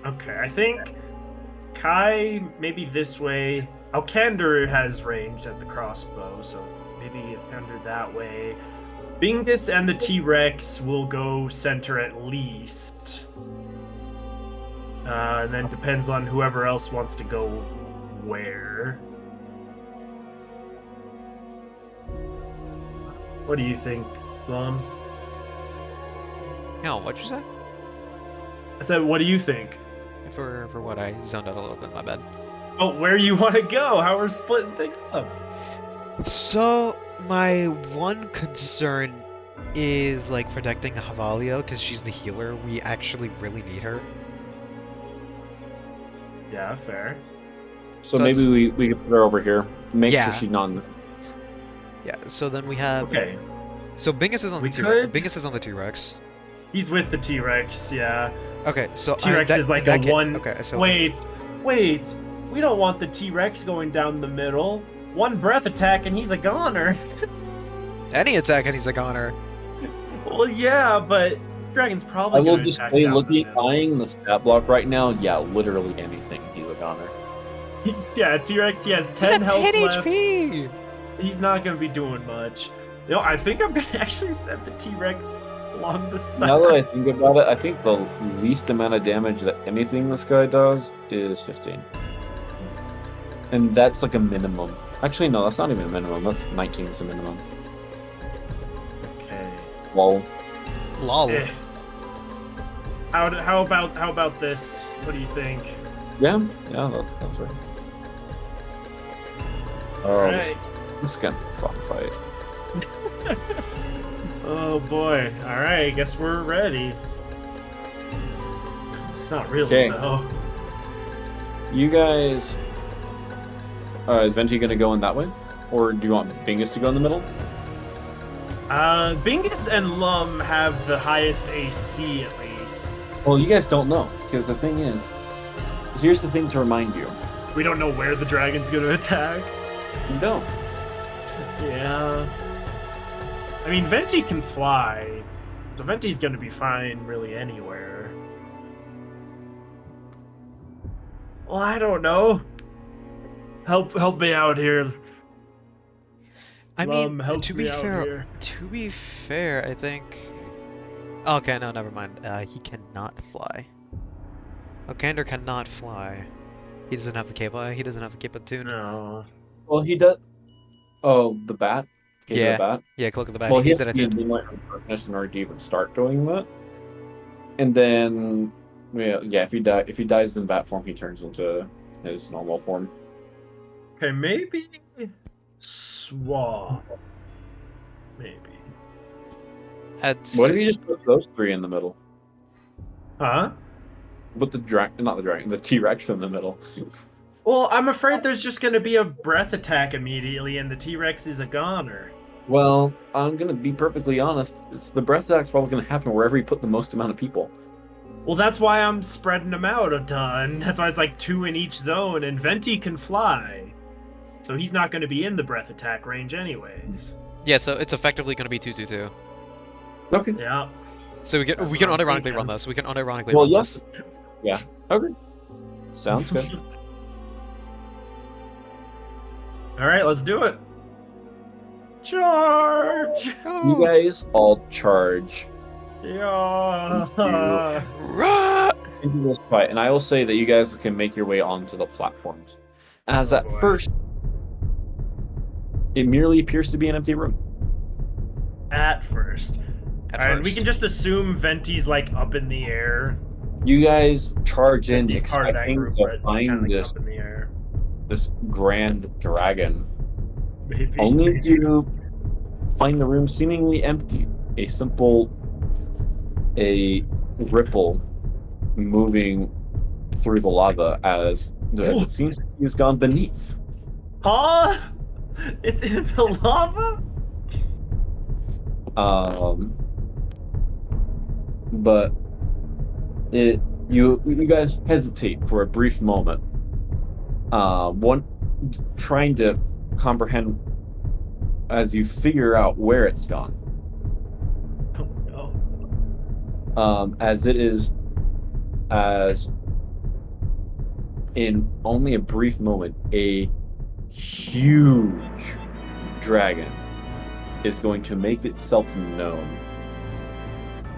Okay, I think Kai maybe this way. Alcandor has ranged as the crossbow, so maybe Alcandor that way. Bingus and the T-Rex will go center at least. And then depends on whoever else wants to go where. What do you think, Glum? No, what'd you say? I said, what do you think? For what, I zoned out a little bit, my bad. Oh, where you want to go? How we're splitting things up? So, my one concern is, like, protecting Havalia, because she's the healer. We actually really need her. Yeah, fair. So So maybe we could put her over here. Make Yeah. sure she's not. Yeah, so then we have... Okay. So Bingus is on We the T-Rex. could- Bingus is on the T-Rex. He's with the T-Rex, yeah. Okay, so... T-Rex is like a one... Okay, so... Wait. We don't want the T-Rex going down the middle. One breath attack and he's a goner. Any attack and he's a goner. Well, yeah, but Dragon's I probably will going to just attack say, down looking, the middle. eyeing the stat block right now. Yeah, literally anything. He's a goner. Yeah, T-Rex, he has 10 He's at health 10 left. HP! He's not going to be doing much. You know, I think I'm going to actually send the T-Rex along the side. Now that I think about it, I think the least amount of damage that anything this guy does is 15. And that's like a minimum. Actually, no, that's not even a minimum. That's 19 is the minimum. Okay. Lol. Lol. Eh. How about this? What do you think? Yeah, that's right. Oh, Alright. this is gonna be a fun fight. Oh boy. Alright, guess we're ready. Not really, Okay. though. You guys... is Venti gonna go in that way? Or do you want Bingus to go in the middle? Bingus and Lum have the highest AC at least. Well, you guys don't know, because the thing is... Here's the thing to remind you. We don't know where the dragon's gonna attack. You don't. Yeah. I mean, Venti can fly. So Venti's gonna be fine really anywhere. Well, I don't know. Help me out here. I mean, help to me be out fair, here. I think... Okay, no, never mind. He cannot fly. Okander cannot fly. He doesn't have the cape. He doesn't have the cape attuned. No. Well, he does. Oh, the bat. Cape Yeah. of the bat. Yeah, Cloak of the Bat. Well, he He's has that to be in attuned. Moonlight or Darkness in order to even start doing that. And then, yeah, if he dies in bat form, he turns into his normal form. Okay, maybe swap. Maybe. What if you just put those three in the middle? Huh? Put the T-Rex in the middle. Well, I'm afraid there's just gonna be a breath attack immediately, and the T-Rex is a goner. Well, I'm gonna be perfectly honest. The breath attack's probably gonna happen wherever you put the most amount of people. Well, that's why I'm spreading them out a ton. That's why it's like 2 in each zone, and Venti can fly. So he's not going to be in the breath attack range anyways. Yeah, so it's effectively going to be 2-2-2. Okay. Yeah. So we can That's we can what I'm unironically thinking. run this. We can unironically Well, run yes. this. Yeah. Okay. Sounds good. All right, let's do it. Charge! You guys all charge Yeah. Rah! into this fight, and I will say that you guys can make your way onto the platforms. As Oh, at boy. first, it merely appears to be an empty room. At first. At All right, we first. can just assume Venti's like up in the air. You guys charge in, Venti's part of that expecting group, to but kind of find like this up in the air. grand dragon. Maybe. Only to find the room seemingly empty. A ripple moving through the lava as it seems he's gone beneath. Huh? It's in the lava? But you guys hesitate for a brief moment. Trying to comprehend as you figure out where it's gone. Oh no. As in only a brief moment, a huge dragon is going to make itself known.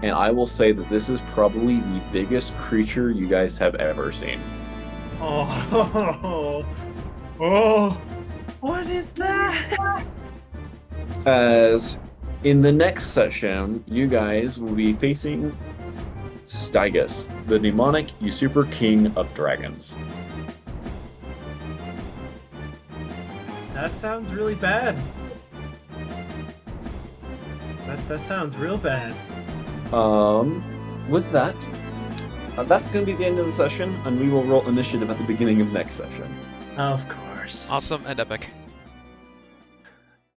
And I will say that this is probably the biggest creature you guys have ever seen. Oh. Oh. What is that? As in the next session, you guys will be facing Stygus, the demonic usurper king of dragons. That sounds really bad. That sounds real bad. With that, that's going to be the end of the session, and we will roll initiative at the beginning of next session. Of course. Awesome and epic.